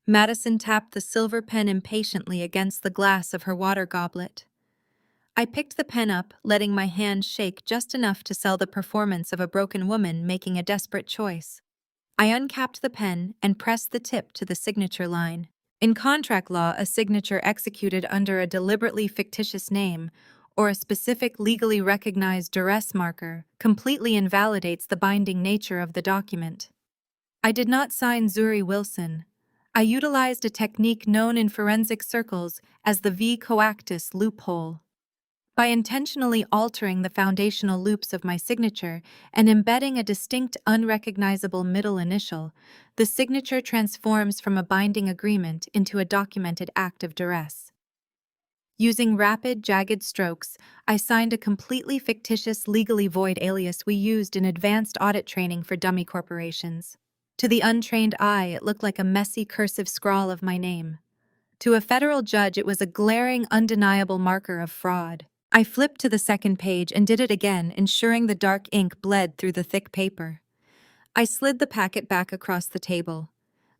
Madison tapped the silver pen impatiently against the glass of her water goblet. I picked the pen up, letting my hand shake just enough to sell the performance of a broken woman making a desperate choice. I uncapped the pen and pressed the tip to the signature line. In contract law, a signature executed under a deliberately fictitious name or a specific legally recognized duress marker completely invalidates the binding nature of the document. I did not sign Zuri Wilson. I utilized a technique known in forensic circles as the V coactus loophole. By intentionally altering the foundational loops of my signature and embedding a distinct, unrecognizable middle initial, the signature transforms from a binding agreement into a documented act of duress. Using rapid, jagged strokes, I signed a completely fictitious, legally void alias we used in advanced audit training for dummy corporations. To the untrained eye, it looked like a messy, cursive scrawl of my name. To a federal judge, it was a glaring, undeniable marker of fraud. I flipped to the second page and did it again, ensuring the dark ink bled through the thick paper. I slid the packet back across the table.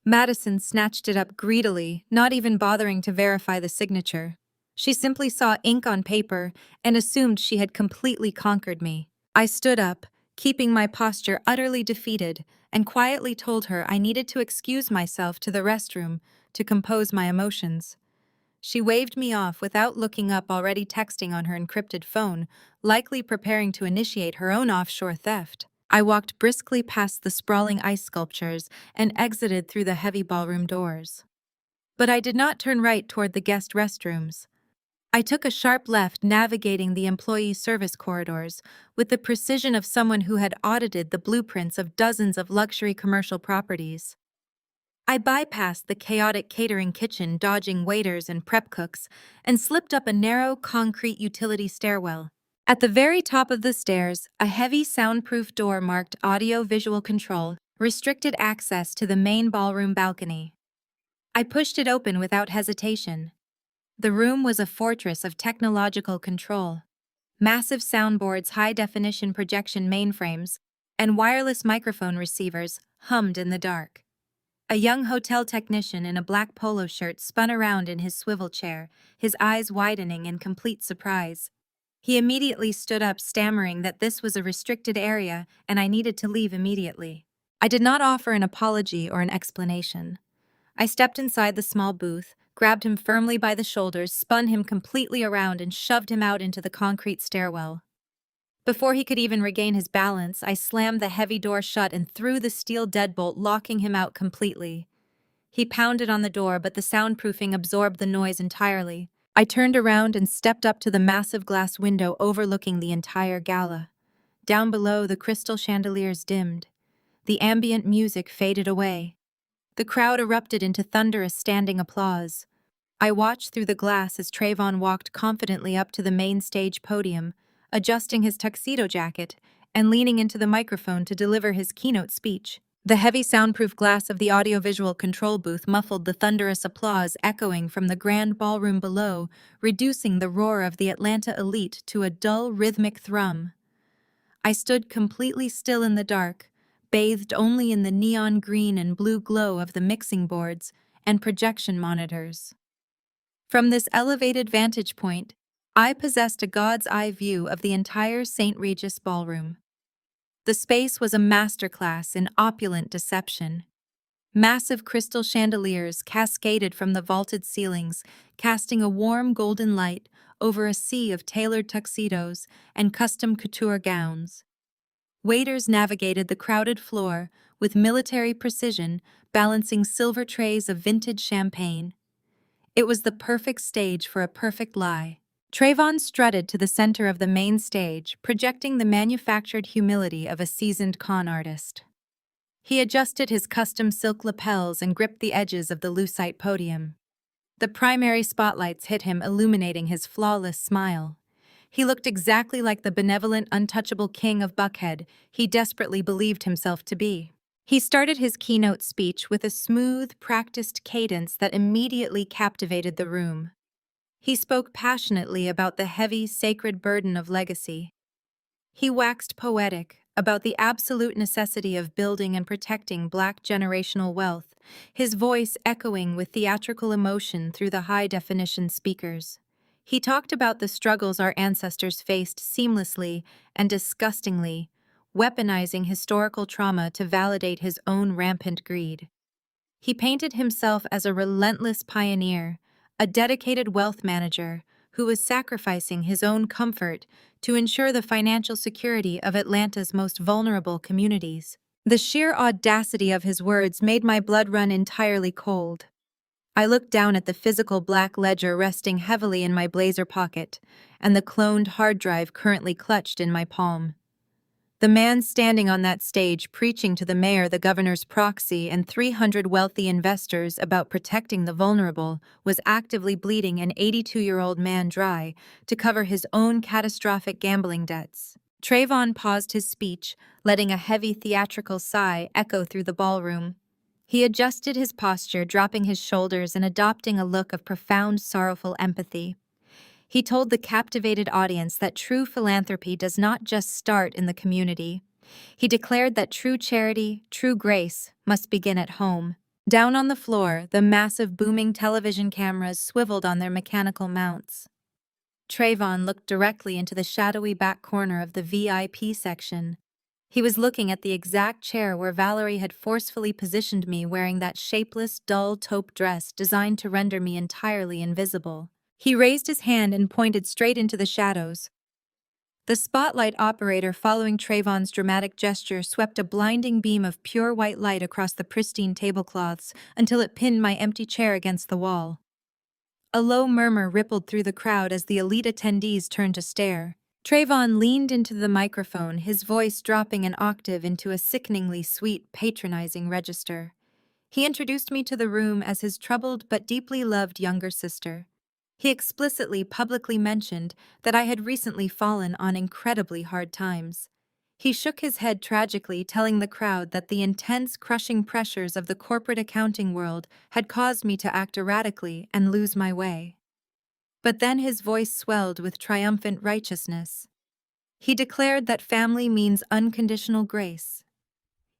Madison snatched it up greedily, not even bothering to verify the signature. She simply saw ink on paper and assumed she had completely conquered me. I stood up, keeping my posture utterly defeated, and quietly told her I needed to excuse myself to the restroom to compose my emotions. She waved me off without looking up, already texting on her encrypted phone, likely preparing to initiate her own offshore theft. I walked briskly past the sprawling ice sculptures and exited through the heavy ballroom doors. But I did not turn right toward the guest restrooms. I took a sharp left, navigating the employee service corridors with the precision of someone who had audited the blueprints of dozens of luxury commercial properties. I bypassed the chaotic catering kitchen, dodging waiters and prep cooks, and slipped up a narrow, concrete utility stairwell. At the very top of the stairs, a heavy soundproof door marked audio-visual control, restricted access to the main ballroom balcony. I pushed it open without hesitation. The room was a fortress of technological control. Massive soundboards, high-definition projection mainframes, and wireless microphone receivers hummed in the dark. A young hotel technician in a black polo shirt spun around in his swivel chair, his eyes widening in complete surprise. He immediately stood up, stammering that this was a restricted area and I needed to leave immediately. I did not offer an apology or an explanation. I stepped inside the small booth, grabbed him firmly by the shoulders, spun him completely around, and shoved him out into the concrete stairwell. Before he could even regain his balance, I slammed the heavy door shut and threw the steel deadbolt, locking him out completely. He pounded on the door, but the soundproofing absorbed the noise entirely. I turned around and stepped up to the massive glass window overlooking the entire gala. Down below, the crystal chandeliers dimmed. The ambient music faded away. The crowd erupted into thunderous standing applause. I watched through the glass as Trayvon walked confidently up to the main stage podium, adjusting his tuxedo jacket and leaning into the microphone to deliver his keynote speech. The heavy soundproof glass of the audiovisual control booth muffled the thunderous applause echoing from the grand ballroom below, reducing the roar of the Atlanta elite to a dull, rhythmic thrum. I stood completely still in the dark, bathed only in the neon green and blue glow of the mixing boards and projection monitors. From this elevated vantage point, I possessed a god's eye view of the entire St. Regis ballroom. The space was a masterclass in opulent deception. Massive crystal chandeliers cascaded from the vaulted ceilings, casting a warm golden light over a sea of tailored tuxedos and custom couture gowns. Waiters navigated the crowded floor with military precision, balancing silver trays of vintage champagne. It was the perfect stage for a perfect lie. Trayvon strutted to the center of the main stage, projecting the manufactured humility of a seasoned con artist. He adjusted his custom silk lapels and gripped the edges of the lucite podium. The primary spotlights hit him, illuminating his flawless smile. He looked exactly like the benevolent, untouchable king of Buckhead he desperately believed himself to be. He started his keynote speech with a smooth, practiced cadence that immediately captivated the room. He spoke passionately about the heavy, sacred burden of legacy. He waxed poetic about the absolute necessity of building and protecting Black generational wealth, his voice echoing with theatrical emotion through the high-definition speakers. He talked about the struggles our ancestors faced seamlessly and disgustingly, weaponizing historical trauma to validate his own rampant greed. He painted himself as a relentless pioneer, a dedicated wealth manager who was sacrificing his own comfort to ensure the financial security of Atlanta's most vulnerable communities. The sheer audacity of his words made my blood run entirely cold. I looked down at the physical black ledger resting heavily in my blazer pocket, and the cloned hard drive currently clutched in my palm. The man standing on that stage preaching to the mayor, the governor's proxy, and 300 wealthy investors about protecting the vulnerable was actively bleeding an 82-year-old man dry to cover his own catastrophic gambling debts. Trayvon paused his speech, letting a heavy theatrical sigh echo through the ballroom. He adjusted his posture, dropping his shoulders and adopting a look of profound, sorrowful empathy. He told the captivated audience that true philanthropy does not just start in the community. He declared that true charity, true grace, must begin at home. Down on the floor, the massive booming television cameras swiveled on their mechanical mounts. Trayvon looked directly into the shadowy back corner of the VIP section. He was looking at the exact chair where Valerie had forcefully positioned me, wearing that shapeless, dull taupe dress designed to render me entirely invisible. He raised his hand and pointed straight into the shadows. The spotlight operator, following Trayvon's dramatic gesture, swept a blinding beam of pure white light across the pristine tablecloths until it pinned my empty chair against the wall. A low murmur rippled through the crowd as the elite attendees turned to stare. Trayvon leaned into the microphone, his voice dropping an octave into a sickeningly sweet, patronizing register. He introduced me to the room as his troubled but deeply loved younger sister. He explicitly publicly mentioned that I had recently fallen on incredibly hard times. He shook his head tragically, telling the crowd that the intense, crushing pressures of the corporate accounting world had caused me to act erratically and lose my way. But then his voice swelled with triumphant righteousness. He declared that family means unconditional grace.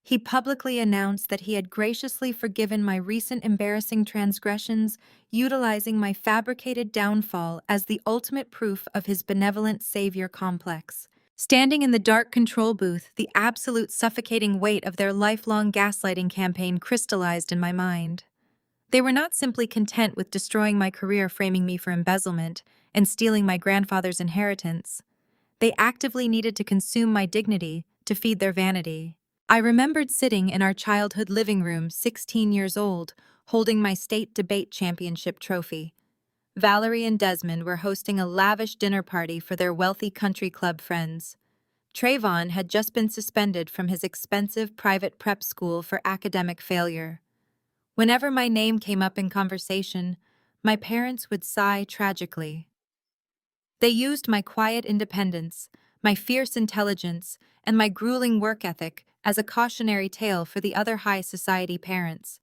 He publicly announced that he had graciously forgiven my recent embarrassing transgressions, utilizing my fabricated downfall as the ultimate proof of his benevolent savior complex. Standing in the dark control booth, the absolute suffocating weight of their lifelong gaslighting campaign crystallized in my mind. They were not simply content with destroying my career, framing me for embezzlement, and stealing my grandfather's inheritance. They actively needed to consume my dignity to feed their vanity. I remembered sitting in our childhood living room, 16 years old, holding my state debate championship trophy. Valerie and Desmond were hosting a lavish dinner party for their wealthy country club friends. Trayvon had just been suspended from his expensive private prep school for academic failure. Whenever my name came up in conversation, my parents would sigh tragically. They used my quiet independence, my fierce intelligence, and my grueling work ethic as a cautionary tale for the other high society parents.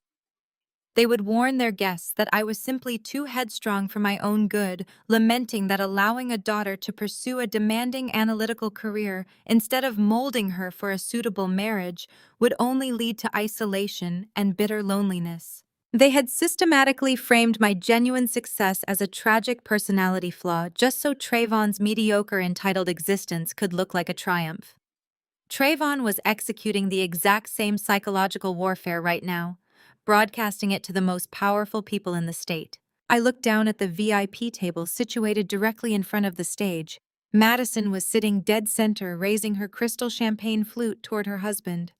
They would warn their guests that I was simply too headstrong for my own good, lamenting that allowing a daughter to pursue a demanding analytical career instead of molding her for a suitable marriage would only lead to isolation and bitter loneliness. They had systematically framed my genuine success as a tragic personality flaw just so Trayvon's mediocre entitled existence could look like a triumph. Trayvon was executing the exact same psychological warfare right now, broadcasting it to the most powerful people in the state. I looked down at the VIP table situated directly in front of the stage. Madison was sitting dead center, raising her crystal champagne flute toward her husband.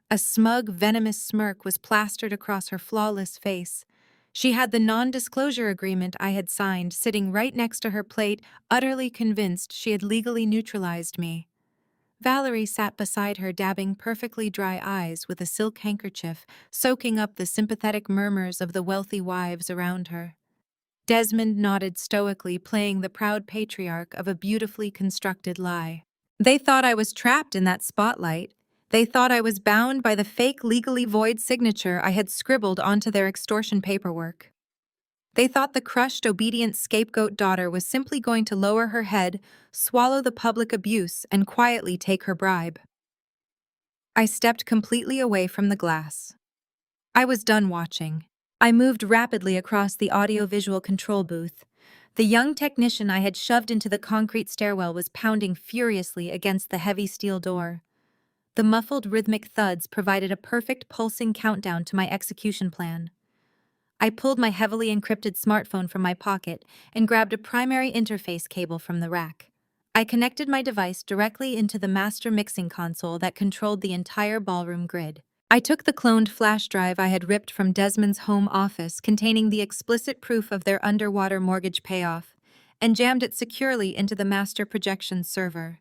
A smug, venomous smirk was plastered across her flawless face. She had the non-disclosure agreement I had signed sitting right next to her plate, utterly convinced she had legally neutralized me. Valerie sat beside her, dabbing perfectly dry eyes with a silk handkerchief, soaking up the sympathetic murmurs of the wealthy wives around her. Desmond nodded stoically, playing the proud patriarch of a beautifully constructed lie. They thought I was trapped in that spotlight. They thought I was bound by the fake legally void signature I had scribbled onto their extortion paperwork. They thought the crushed, obedient scapegoat daughter was simply going to lower her head, swallow the public abuse, and quietly take her bribe. I stepped completely away from the glass. I was done watching. I moved rapidly across the audio-visual control booth. The young technician I had shoved into the concrete stairwell was pounding furiously against the heavy steel door. The muffled rhythmic thuds provided a perfect pulsing countdown to my execution plan. I pulled my heavily encrypted smartphone from my pocket and grabbed a primary interface cable from the rack. I connected my device directly into the master mixing console that controlled the entire ballroom grid. I took the cloned flash drive I had ripped from Desmond's home office containing the explicit proof of their underwater mortgage payoff and jammed it securely into the master projection server.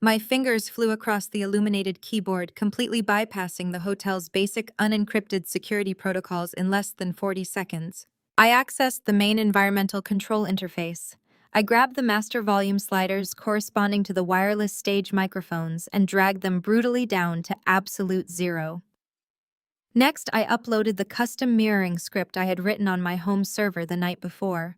My fingers flew across the illuminated keyboard, completely bypassing the hotel's basic unencrypted security protocols in less than 40 seconds. I accessed the main environmental control interface. I grabbed the master volume sliders corresponding to the wireless stage microphones and dragged them brutally down to absolute zero. Next, I uploaded the custom mirroring script I had written on my home server the night before.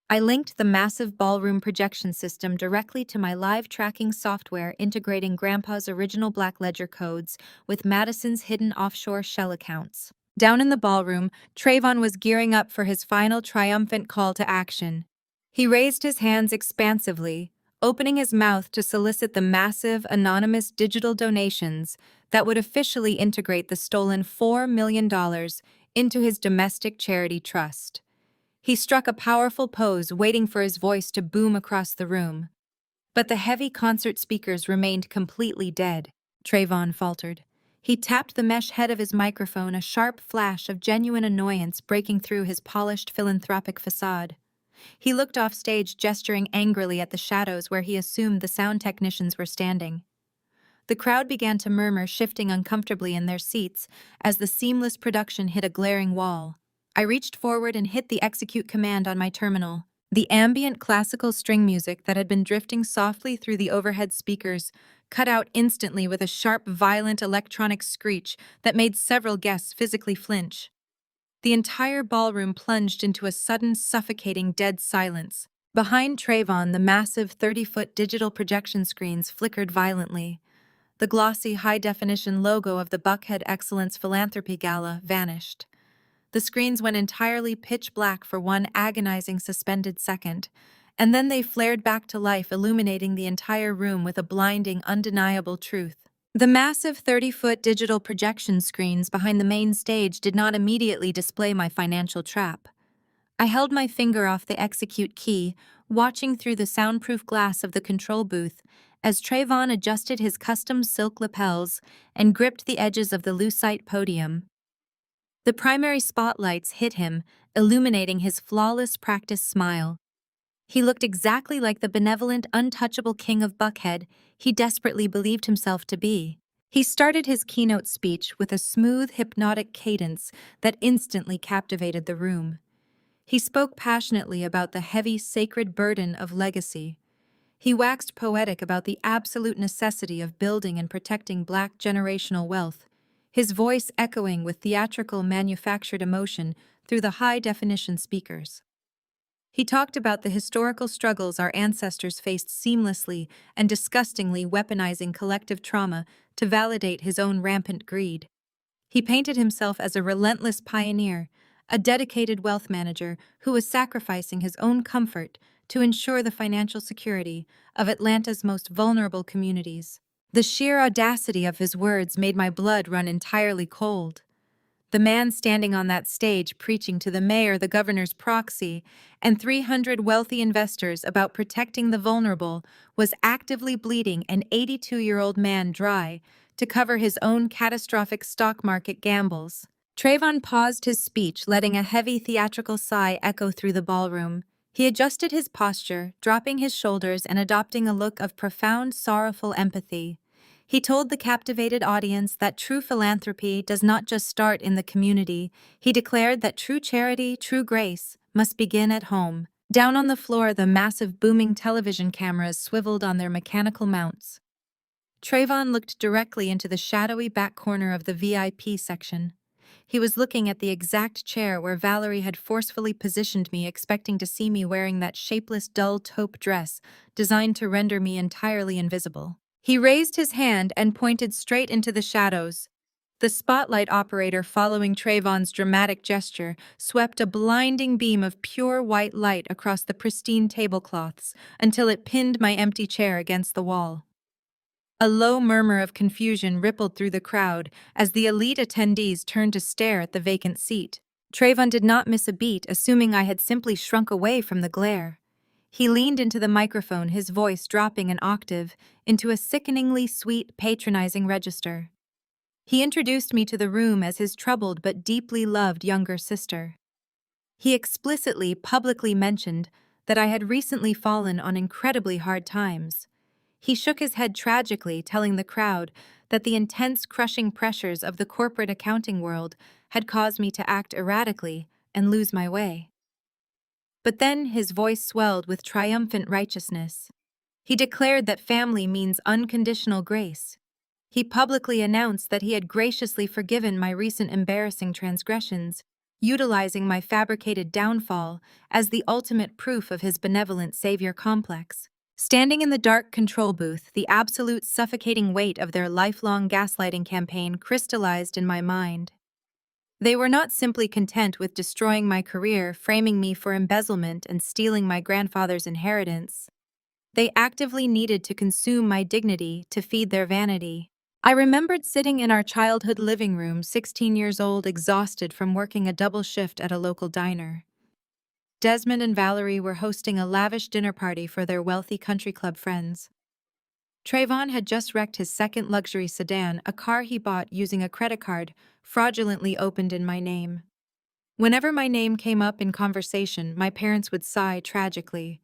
I linked the massive ballroom projection system directly to my live tracking software, integrating Grandpa's original Black Ledger codes with Madison's hidden offshore shell accounts. Down in the ballroom, Trayvon was gearing up for his final triumphant call to action. He raised his hands expansively, opening his mouth to solicit the massive, anonymous digital donations that would officially integrate the stolen $4 million into his domestic charity trust. He struck a powerful pose, waiting for his voice to boom across the room. But the heavy concert speakers remained completely dead, Trayvon faltered. He tapped the mesh head of his microphone, a sharp flash of genuine annoyance breaking through his polished philanthropic facade. He looked off stage, gesturing angrily at the shadows where he assumed the sound technicians were standing. The crowd began to murmur, shifting uncomfortably in their seats as the seamless production hit a glaring wall. I reached forward and hit the execute command on my terminal. The ambient classical string music that had been drifting softly through the overhead speakers cut out instantly with a sharp, violent electronic screech that made several guests physically flinch. The entire ballroom plunged into a sudden, suffocating dead silence. Behind Trayvon, the massive 30-foot digital projection screens flickered violently. The glossy, high-definition logo of the Buckhead Excellence Philanthropy Gala vanished. The screens went entirely pitch black for one agonizing suspended second, and then they flared back to life, illuminating the entire room with a blinding, undeniable truth. The massive 30-foot digital projection screens behind the main stage did not immediately display my financial trap. I held my finger off the execute key, watching through the soundproof glass of the control booth as Trayvon adjusted his custom silk lapels and gripped the edges of the lucite podium. The primary spotlights hit him, illuminating his flawless practice smile. He looked exactly like the benevolent, untouchable king of Buckhead he desperately believed himself to be. He started his keynote speech with a smooth, hypnotic cadence that instantly captivated the room. He spoke passionately about the heavy, sacred burden of legacy. He waxed poetic about the absolute necessity of building and protecting Black generational wealth, his voice echoing with theatrical manufactured emotion through the high-definition speakers. He talked about the historical struggles our ancestors faced, seamlessly and disgustingly weaponizing collective trauma to validate his own rampant greed. He painted himself as a relentless pioneer, a dedicated wealth manager who was sacrificing his own comfort to ensure the financial security of Atlanta's most vulnerable communities. The sheer audacity of his words made my blood run entirely cold. The man standing on that stage preaching to the mayor, the governor's proxy, and 300 wealthy investors about protecting the vulnerable was actively bleeding an 82-year-old man dry to cover his own catastrophic stock market gambles. Trayvon paused his speech, letting a heavy theatrical sigh echo through the ballroom. He adjusted his posture, dropping his shoulders and adopting a look of profound, sorrowful empathy. He told the captivated audience that true philanthropy does not just start in the community. He declared that true charity, true grace, must begin at home. Down on the floor, the massive booming television cameras swiveled on their mechanical mounts. Trayvon looked directly into the shadowy back corner of the VIP section. He was looking at the exact chair where Valerie had forcefully positioned me, expecting to see me wearing that shapeless, dull taupe dress designed to render me entirely invisible. He raised his hand and pointed straight into the shadows. The spotlight operator, following Trayvon's dramatic gesture, swept a blinding beam of pure white light across the pristine tablecloths until it pinned my empty chair against the wall. A low murmur of confusion rippled through the crowd as the elite attendees turned to stare at the vacant seat. Trayvon did not miss a beat, assuming I had simply shrunk away from the glare. He leaned into the microphone, his voice dropping an octave into a sickeningly sweet, patronizing register. He introduced me to the room as his troubled but deeply loved younger sister. He explicitly, publicly mentioned that I had recently fallen on incredibly hard times. He shook his head tragically, telling the crowd that the intense, crushing pressures of the corporate accounting world had caused me to act erratically and lose my way. But then his voice swelled with triumphant righteousness. He declared that family means unconditional grace. He publicly announced that he had graciously forgiven my recent embarrassing transgressions, utilizing my fabricated downfall as the ultimate proof of his benevolent savior complex. Standing in the dark control booth, the absolute suffocating weight of their lifelong gaslighting campaign crystallized in my mind. They were not simply content with destroying my career, framing me for embezzlement, and stealing my grandfather's inheritance. They actively needed to consume my dignity to feed their vanity. I remembered sitting in our childhood living room, 16 years old, exhausted from working a double shift at a local diner. Desmond and Valerie were hosting a lavish dinner party for their wealthy country club friends. Trayvon had just wrecked his second luxury sedan, a car he bought using a credit card fraudulently opened in my name. Whenever my name came up in conversation, my parents would sigh tragically.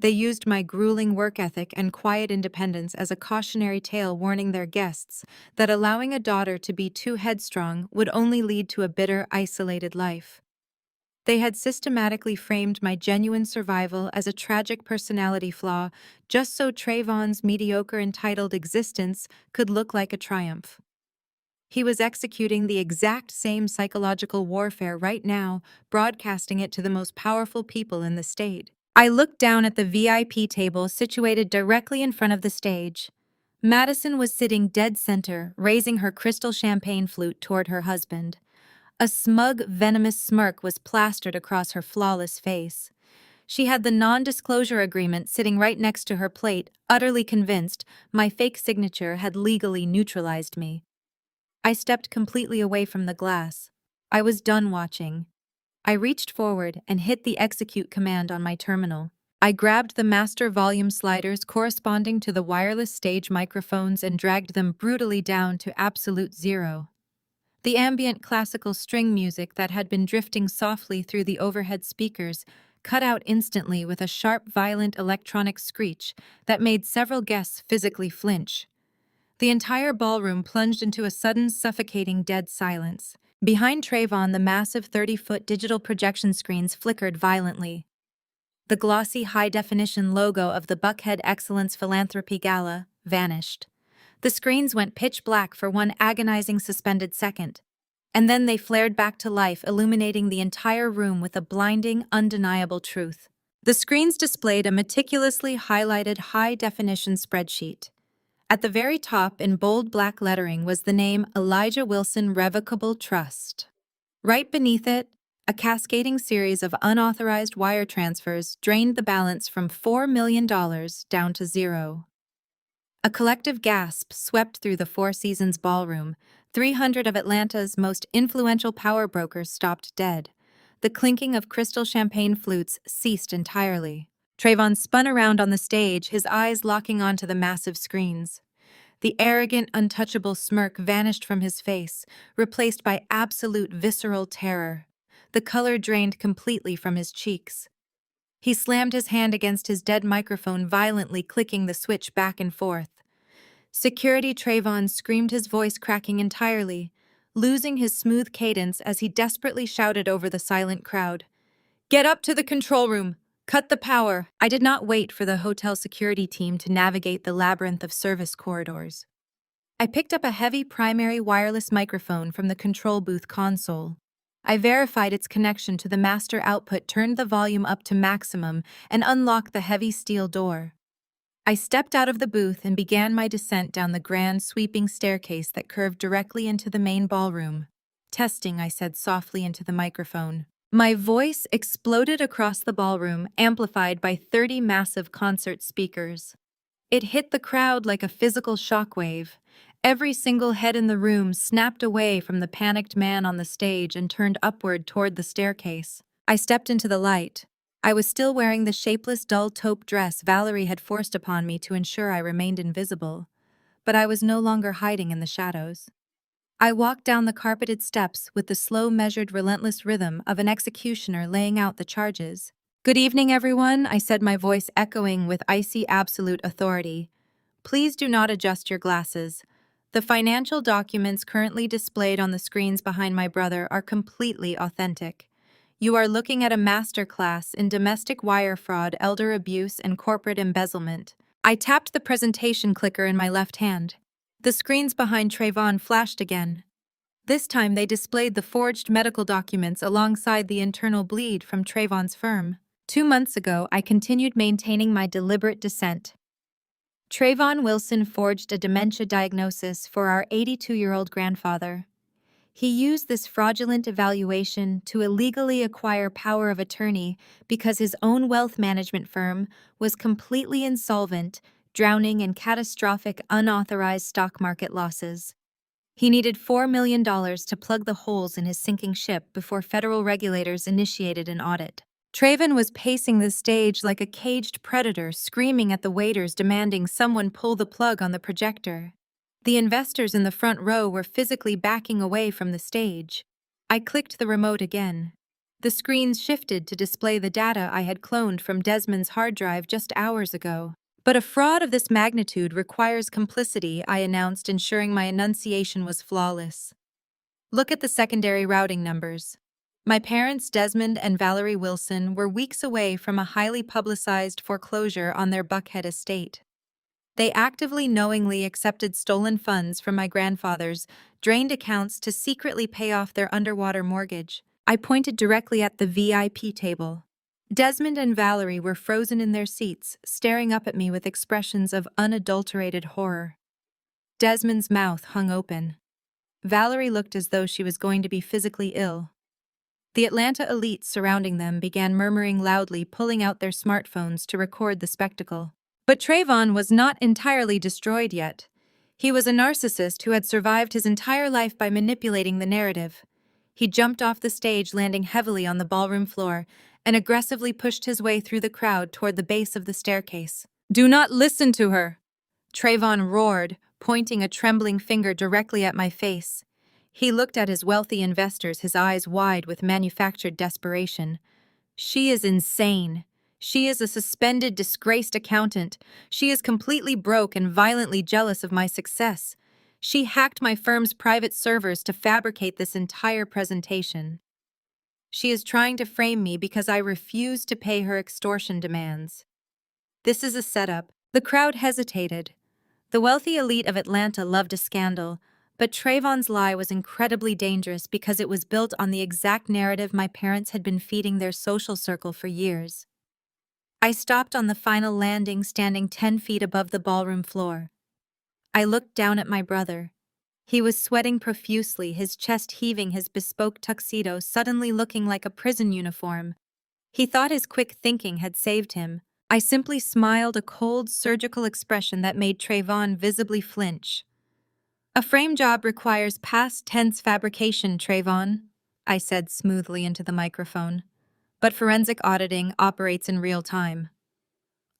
They used my grueling work ethic and quiet independence as a cautionary tale, warning their guests that allowing a daughter to be too headstrong would only lead to a bitter, isolated life. They had systematically framed my genuine survival as a tragic personality flaw, just so Trayvon's mediocre, entitled existence could look like a triumph. He was executing the exact same psychological warfare right now, broadcasting it to the most powerful people in the state. I looked down at the VIP table situated directly in front of the stage. Madison was sitting dead center, raising her crystal champagne flute toward her husband. A smug, venomous smirk was plastered across her flawless face. She had the non-disclosure agreement sitting right next to her plate, utterly convinced my fake signature had legally neutralized me. I stepped completely away from the glass. I was done watching. I reached forward and hit the execute command on my terminal. I grabbed the master volume sliders corresponding to the wireless stage microphones and dragged them brutally down to absolute zero. The ambient classical string music that had been drifting softly through the overhead speakers cut out instantly with a sharp, violent electronic screech that made several guests physically flinch. The entire ballroom plunged into a sudden, suffocating dead silence. Behind Trayvon, the massive 30-foot digital projection screens flickered violently. The glossy, high-definition logo of the Buckhead Excellence Philanthropy Gala vanished. The screens went pitch black for one agonizing suspended second, and then they flared back to life, illuminating the entire room with a blinding, undeniable truth. The screens displayed a meticulously highlighted high-definition spreadsheet. At the very top, in bold black lettering, was the name Elijah Wilson Revocable Trust. Right beneath it, a cascading series of unauthorized wire transfers drained the balance from $4 million down to zero. A collective gasp swept through the Four Seasons ballroom. 300 of Atlanta's most influential power brokers stopped dead. The clinking of crystal champagne flutes ceased entirely. Trayvon spun around on the stage, his eyes locking onto the massive screens. The arrogant, untouchable smirk vanished from his face, replaced by absolute visceral terror. The color drained completely from his cheeks. He slammed his hand against his dead microphone, violently clicking the switch back and forth. Security Trayvon screamed, his voice cracking entirely, losing his smooth cadence as he desperately shouted over the silent crowd. "Get up to the control room! Cut the power!" I did not wait for the hotel security team to navigate the labyrinth of service corridors. I picked up a heavy primary wireless microphone from the control booth console. I verified its connection to the master output, turned the volume up to maximum, and unlocked the heavy steel door. I stepped out of the booth and began my descent down the grand, sweeping staircase that curved directly into the main ballroom. "Testing," I said softly into the microphone. My voice exploded across the ballroom, amplified by 30 massive concert speakers. It hit the crowd like a physical shockwave. Every single head in the room snapped away from the panicked man on the stage and turned upward toward the staircase. I stepped into the light. I was still wearing the shapeless, dull taupe dress Valerie had forced upon me to ensure I remained invisible, but I was no longer hiding in the shadows. I walked down the carpeted steps with the slow, measured, relentless rhythm of an executioner laying out the charges. "Good evening, everyone," I said, my voice echoing with icy, absolute authority. "Please do not adjust your glasses. The financial documents currently displayed on the screens behind my brother are completely authentic. You are looking at a masterclass in domestic wire fraud, elder abuse, and corporate embezzlement." I tapped the presentation clicker in my left hand. The screens behind Trayvon flashed again. This time they displayed the forged medical documents alongside the internal bleed from Trayvon's firm. 2 months ago, I continued maintaining my deliberate dissent. Trayvon Wilson forged a dementia diagnosis for our 82-year-old grandfather. He used this fraudulent evaluation to illegally acquire power of attorney because his own wealth management firm was completely insolvent, drowning in catastrophic unauthorized stock market losses. He needed $4 million to plug the holes in his sinking ship before federal regulators initiated an audit. Trayvon was pacing the stage like a caged predator, screaming at the waiters demanding someone pull the plug on the projector. The investors in the front row were physically backing away from the stage. I clicked the remote again. The screens shifted to display the data I had cloned from Desmond's hard drive just hours ago. "But a fraud of this magnitude requires complicity," I announced, ensuring my enunciation was flawless. "Look at the secondary routing numbers." My parents, Desmond and Valerie Wilson, were weeks away from a highly publicized foreclosure on their Buckhead estate. They actively, knowingly accepted stolen funds from my grandfather's drained accounts to secretly pay off their underwater mortgage. I pointed directly at the VIP table. Desmond and Valerie were frozen in their seats, staring up at me with expressions of unadulterated horror. Desmond's mouth hung open. Valerie looked as though she was going to be physically ill. The Atlanta elites surrounding them began murmuring loudly, pulling out their smartphones to record the spectacle. But Trayvon was not entirely destroyed yet. He was a narcissist who had survived his entire life by manipulating the narrative. He jumped off the stage, landing heavily on the ballroom floor, and aggressively pushed his way through the crowd toward the base of the staircase. "Do not listen to her!" Trayvon roared, pointing a trembling finger directly at my face. He looked at his wealthy investors, his eyes wide with manufactured desperation. "She is insane. She is a suspended, disgraced accountant. She is completely broke and violently jealous of my success. She hacked my firm's private servers to fabricate this entire presentation. She is trying to frame me because I refuse to pay her extortion demands. This is a setup." The crowd hesitated. The wealthy elite of Atlanta loved a scandal, but Trayvon's lie was incredibly dangerous because it was built on the exact narrative my parents had been feeding their social circle for years. I stopped on the final landing, standing 10 feet above the ballroom floor. I looked down at my brother. He was sweating profusely, his chest heaving, his bespoke tuxedo suddenly looking like a prison uniform. He thought his quick thinking had saved him. I simply smiled, a cold, surgical expression that made Trayvon visibly flinch. "A frame job requires past tense fabrication, Trayvon," I said smoothly into the microphone. "But forensic auditing operates in real time."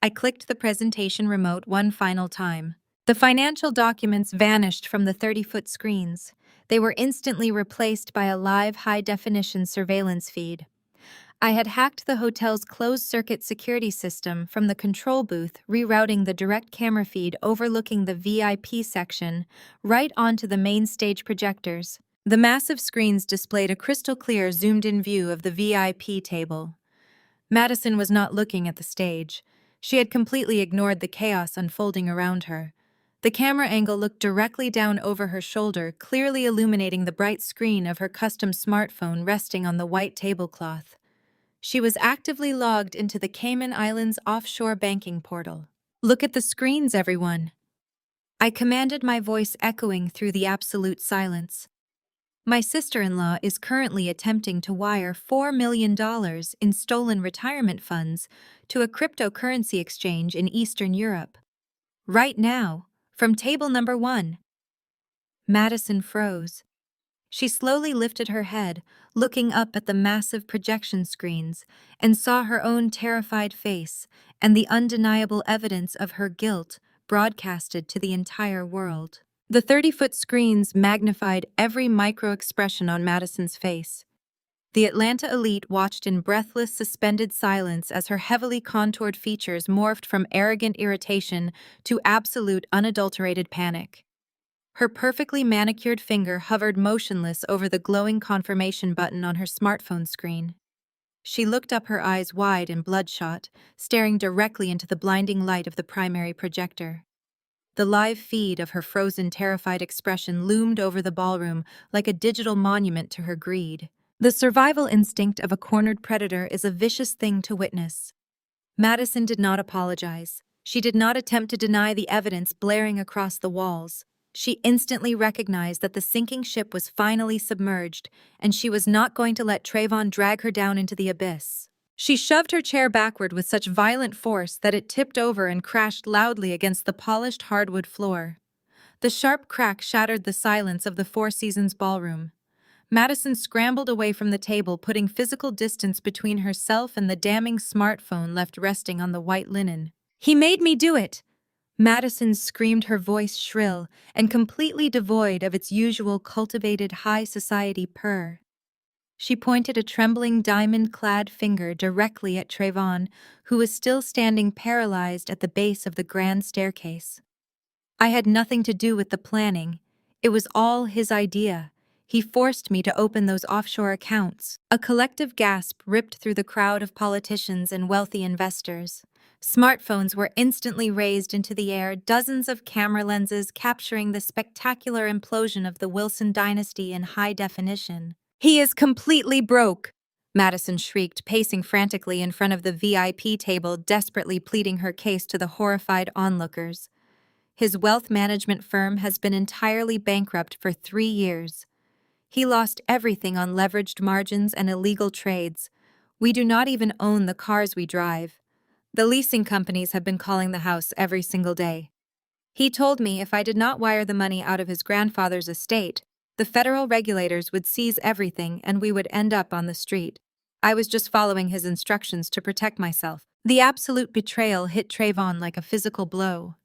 I clicked the presentation remote one final time. The financial documents vanished from the 30-foot screens. They were instantly replaced by a live, high-definition surveillance feed. I had hacked the hotel's closed-circuit security system from the control booth, rerouting the direct camera feed overlooking the VIP section right onto the main stage projectors. The massive screens displayed a crystal-clear, zoomed-in view of the VIP table. Madison was not looking at the stage. She had completely ignored the chaos unfolding around her. The camera angle looked directly down over her shoulder, clearly illuminating the bright screen of her custom smartphone resting on the white tablecloth. She was actively logged into the Cayman Islands offshore banking portal. "Look at the screens, everyone!" I commanded, my voice echoing through the absolute silence. My sister-in-law is currently attempting to wire $4 million in stolen retirement funds to a cryptocurrency exchange in Eastern Europe. Right now, from table number 1. Madison froze. She slowly lifted her head, looking up at the massive projection screens, and saw her own terrified face and the undeniable evidence of her guilt broadcasted to the entire world. The 30-foot screens magnified every micro-expression on Madison's face. The Atlanta elite watched in breathless, suspended silence as her heavily contoured features morphed from arrogant irritation to absolute, unadulterated panic. Her perfectly manicured finger hovered motionless over the glowing confirmation button on her smartphone screen. She looked up, her eyes wide and bloodshot, staring directly into the blinding light of the primary projector. The live feed of her frozen, terrified expression loomed over the ballroom like a digital monument to her greed. The survival instinct of a cornered predator is a vicious thing to witness. Madison did not apologize. She did not attempt to deny the evidence blaring across the walls. She instantly recognized that the sinking ship was finally submerged, and she was not going to let Trayvon drag her down into the abyss. She shoved her chair backward with such violent force that it tipped over and crashed loudly against the polished hardwood floor. The sharp crack shattered the silence of the Four Seasons ballroom. Madison scrambled away from the table, putting physical distance between herself and the damning smartphone left resting on the white linen. "He made me do it!" Madison screamed, her voice shrill and completely devoid of its usual cultivated high society purr. She pointed a trembling diamond-clad finger directly at Trayvon, who was still standing paralyzed at the base of the grand staircase. "I had nothing to do with the planning. It was all his idea. He forced me to open those offshore accounts." A collective gasp ripped through the crowd of politicians and wealthy investors. Smartphones were instantly raised into the air, dozens of camera lenses capturing the spectacular implosion of the Wilson dynasty in high definition. "He is completely broke!" Madison shrieked, pacing frantically in front of the VIP table, desperately pleading her case to the horrified onlookers. "His wealth management firm has been entirely bankrupt for 3 years. He lost everything on leveraged margins and illegal trades. We do not even own the cars we drive. The leasing companies have been calling the house every single day. He told me if I did not wire the money out of his grandfather's estate, the federal regulators would seize everything and we would end up on the street. I was just following his instructions to protect myself." The absolute betrayal hit Trayvon like a physical blow.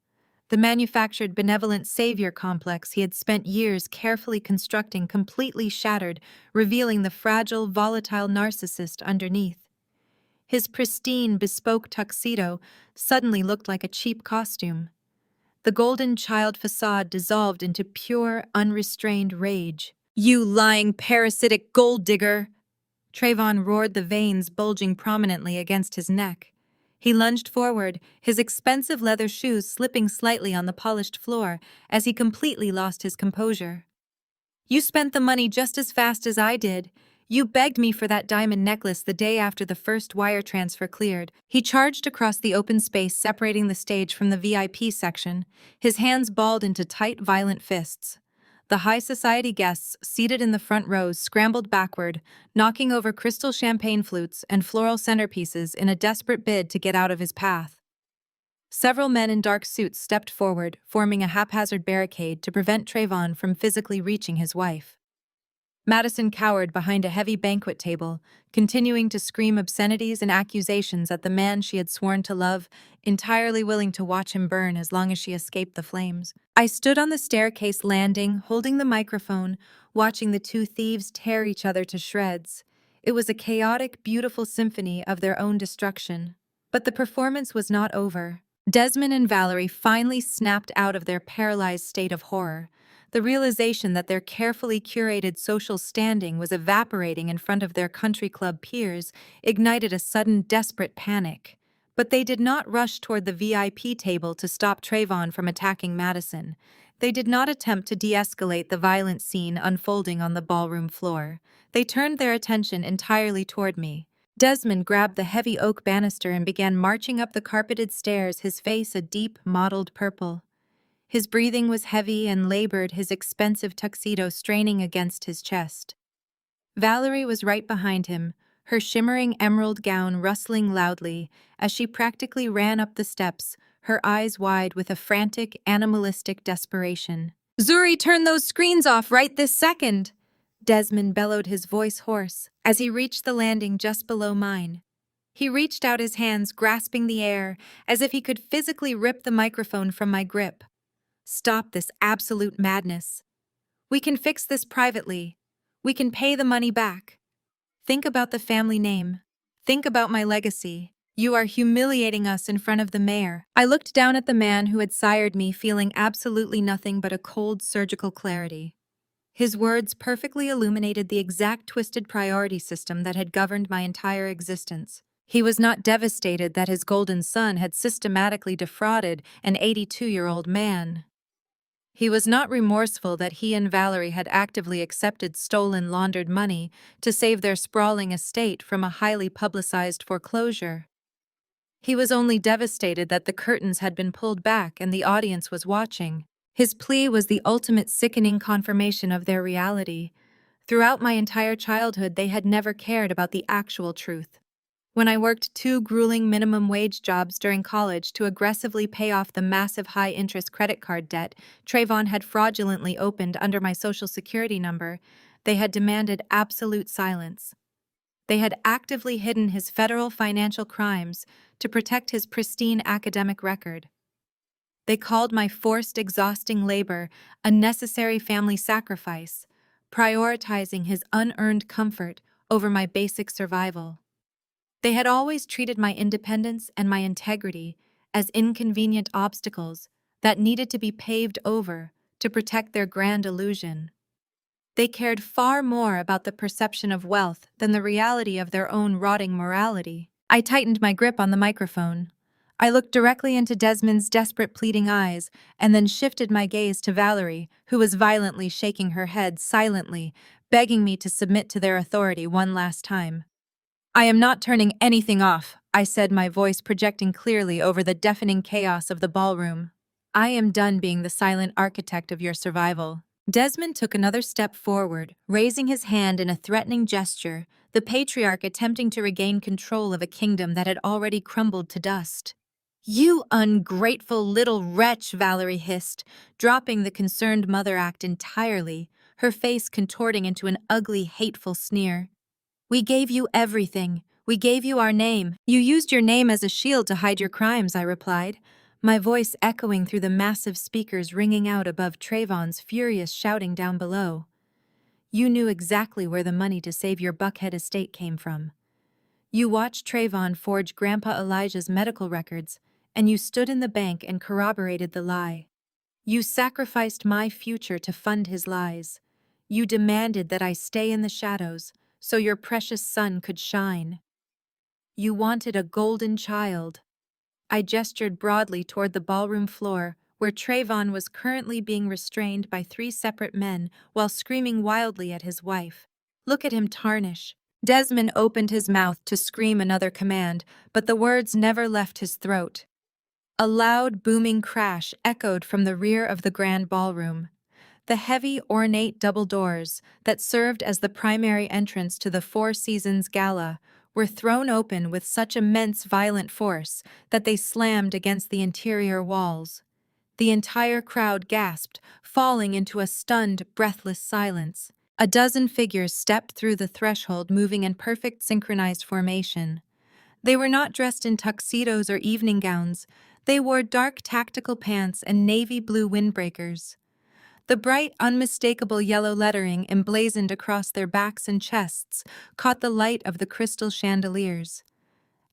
The manufactured benevolent savior complex he had spent years carefully constructing completely shattered, revealing the fragile, volatile narcissist underneath. His pristine, bespoke tuxedo suddenly looked like a cheap costume. The golden child facade dissolved into pure, unrestrained rage. "You lying, parasitic gold digger!" Trayvon roared, the veins bulging prominently against his neck. He lunged forward, his expensive leather shoes slipping slightly on the polished floor as he completely lost his composure. "You spent the money just as fast as I did. You begged me for that diamond necklace the day after the first wire transfer cleared." He charged across the open space separating the stage from the VIP section, his hands balled into tight, violent fists. The high society guests seated in the front rows scrambled backward, knocking over crystal champagne flutes and floral centerpieces in a desperate bid to get out of his path. Several men in dark suits stepped forward, forming a haphazard barricade to prevent Trayvon from physically reaching his wife. Madison cowered behind a heavy banquet table, continuing to scream obscenities and accusations at the man she had sworn to love, entirely willing to watch him burn as long as she escaped the flames. I stood on the staircase landing, holding the microphone, watching the two thieves tear each other to shreds. It was a chaotic, beautiful symphony of their own destruction. But the performance was not over. Desmond and Valerie finally snapped out of their paralyzed state of horror. The realization that their carefully curated social standing was evaporating in front of their country club peers ignited a sudden, desperate panic. But they did not rush toward the VIP table to stop Trayvon from attacking Madison. They did not attempt to de-escalate the violent scene unfolding on the ballroom floor. They turned their attention entirely toward me. Desmond grabbed the heavy oak banister and began marching up the carpeted stairs, his face a deep, mottled purple. His breathing was heavy and labored, his expensive tuxedo straining against his chest. Valerie was right behind him, her shimmering emerald gown rustling loudly as she practically ran up the steps, her eyes wide with a frantic, animalistic desperation. "Zuri, turn those screens off right this second!" Desmond bellowed, his voice hoarse, as he reached the landing just below mine. He reached out his hands, grasping the air, as if he could physically rip the microphone from my grip. Stop this absolute madness. We can fix this privately. We can pay the money back. Think about the family name. Think about my legacy. You are humiliating us in front of the mayor. I looked down at the man who had sired me, feeling absolutely nothing but a cold surgical clarity. His words perfectly illuminated the exact twisted priority system that had governed my entire existence. He was not devastated that his golden son had systematically defrauded an 82-year-old man. He was not remorseful that he and Valerie had actively accepted stolen, laundered money to save their sprawling estate from a highly publicized foreclosure. He was only devastated that the curtains had been pulled back and the audience was watching. His plea was the ultimate sickening confirmation of their reality. Throughout my entire childhood, they had never cared about the actual truth. When I worked 2 grueling minimum wage jobs during college to aggressively pay off the massive high-interest credit card debt Trayvon had fraudulently opened under my social security number, they had demanded absolute silence. They had actively hidden his federal financial crimes to protect his pristine academic record. They called my forced, exhausting labor a necessary family sacrifice, prioritizing his unearned comfort over my basic survival. They had always treated my independence and my integrity as inconvenient obstacles that needed to be paved over to protect their grand illusion. They cared far more about the perception of wealth than the reality of their own rotting morality. I tightened my grip on the microphone. I looked directly into Desmond's desperate, pleading eyes and then shifted my gaze to Valerie, who was violently shaking her head silently, begging me to submit to their authority one last time. I am not turning anything off, I said, my voice projecting clearly over the deafening chaos of the ballroom. I am done being the silent architect of your survival. Desmond took another step forward, raising his hand in a threatening gesture, the patriarch attempting to regain control of a kingdom that had already crumbled to dust. You ungrateful little wretch, Valerie hissed, dropping the concerned mother act entirely, her face contorting into an ugly, hateful sneer. We gave you everything. We gave you our name. You used your name as a shield to hide your crimes, I replied, my voice echoing through the massive speakers ringing out above Trayvon's furious shouting down below. You knew exactly where the money to save your Buckhead estate came from. You watched Trayvon forge Grandpa Elijah's medical records, and you stood in the bank and corroborated the lie. You sacrificed my future to fund his lies. You demanded that I stay in the shadows so your precious son could shine. You wanted a golden child. I gestured broadly toward the ballroom floor, where Trayvon was currently being restrained by 3 separate men while screaming wildly at his wife. Look at him tarnish. Desmond opened his mouth to scream another command, but the words never left his throat. A loud, booming crash echoed from the rear of the grand ballroom. The heavy, ornate double doors that served as the primary entrance to the Four Seasons Gala were thrown open with such immense violent force that they slammed against the interior walls. The entire crowd gasped, falling into a stunned, breathless silence. A dozen figures stepped through the threshold, moving in perfect synchronized formation. They were not dressed in tuxedos or evening gowns. They wore dark tactical pants and navy blue windbreakers. The bright, unmistakable yellow lettering emblazoned across their backs and chests caught the light of the crystal chandeliers.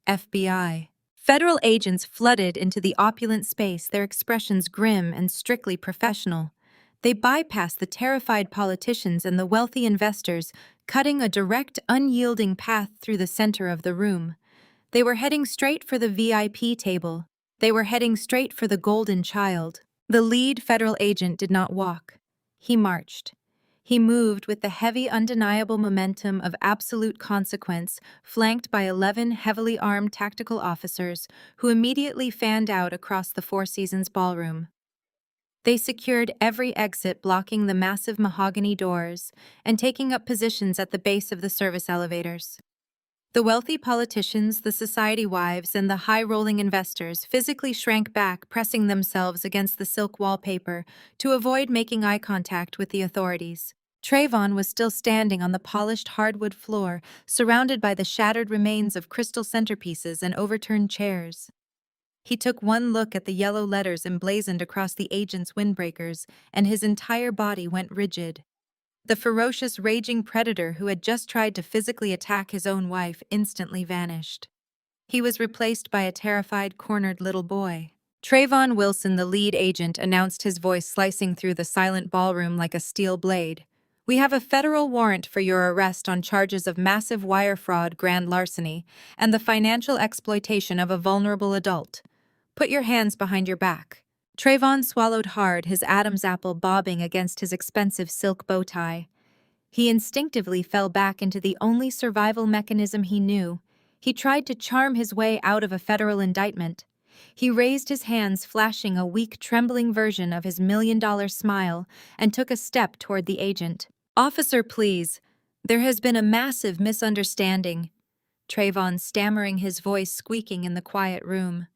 FBI. Federal agents flooded into the opulent space, their expressions grim and strictly professional. They bypassed the terrified politicians and the wealthy investors, cutting a direct, unyielding path through the center of the room. They were heading straight for the VIP table. They were heading straight for the golden child. The lead federal agent did not walk. He marched. He moved with the heavy, undeniable momentum of absolute consequence, flanked by 11 heavily armed tactical officers who immediately fanned out across the Four Seasons ballroom. They secured every exit, blocking the massive mahogany doors and taking up positions at the base of the service elevators. The wealthy politicians, the society wives, and the high-rolling investors physically shrank back, pressing themselves against the silk wallpaper to avoid making eye contact with the authorities. Trayvon was still standing on the polished hardwood floor, surrounded by the shattered remains of crystal centerpieces and overturned chairs. He took one look at the yellow letters emblazoned across the agent's windbreakers, and his entire body went rigid. The ferocious, raging predator who had just tried to physically attack his own wife instantly vanished. He was replaced by a terrified, cornered little boy. Trayvon Wilson, the lead agent, announced, his voice slicing through the silent ballroom like a steel blade. "We have a federal warrant for your arrest on charges of massive wire fraud, grand larceny, and the financial exploitation of a vulnerable adult. Put your hands behind your back." Trayvon swallowed hard, his Adam's apple bobbing against his expensive silk bow tie. He instinctively fell back into the only survival mechanism he knew. He tried to charm his way out of a federal indictment. He raised his hands, flashing a weak, trembling version of his million-dollar smile, and took a step toward the agent. "Officer, please. There has been a massive misunderstanding." Trayvon stammering, his voice squeaking in the quiet room.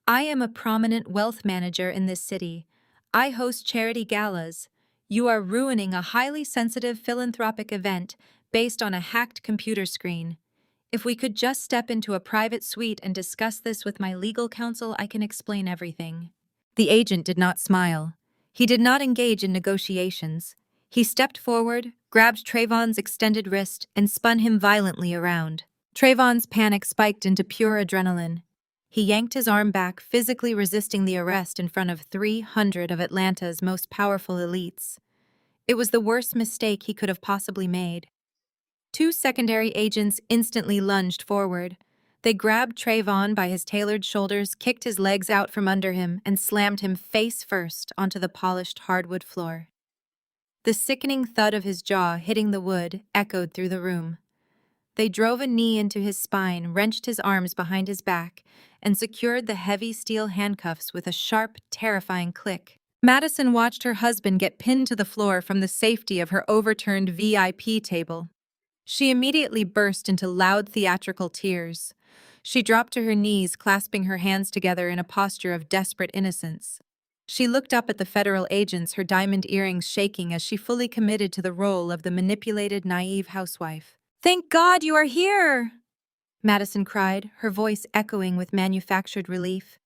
"I am a prominent wealth manager in this city. I host charity galas. You are ruining a highly sensitive philanthropic event based on a hacked computer screen. If we could just step into a private suite and discuss this with my legal counsel, I can explain everything." The agent did not smile. He did not engage in negotiations. He stepped forward, grabbed Trayvon's extended wrist, and spun him violently around. Trayvon's panic spiked into pure adrenaline. He yanked his arm back, physically resisting the arrest in front of 300 of Atlanta's most powerful elites. It was the worst mistake he could have possibly made. Two secondary agents instantly lunged forward. They grabbed Trayvon by his tailored shoulders, kicked his legs out from under him, and slammed him face first onto the polished hardwood floor. The sickening thud of his jaw hitting the wood echoed through the room. They drove a knee into his spine, wrenched his arms behind his back, and secured the heavy steel handcuffs with a sharp, terrifying click. Madison watched her husband get pinned to the floor from the safety of her overturned VIP table. She immediately burst into loud theatrical tears. She dropped to her knees, clasping her hands together in a posture of desperate innocence. She looked up at the federal agents, her diamond earrings shaking as she fully committed to the role of the manipulated, naive housewife. "Thank God you are here!" Madison cried, her voice echoing with manufactured relief.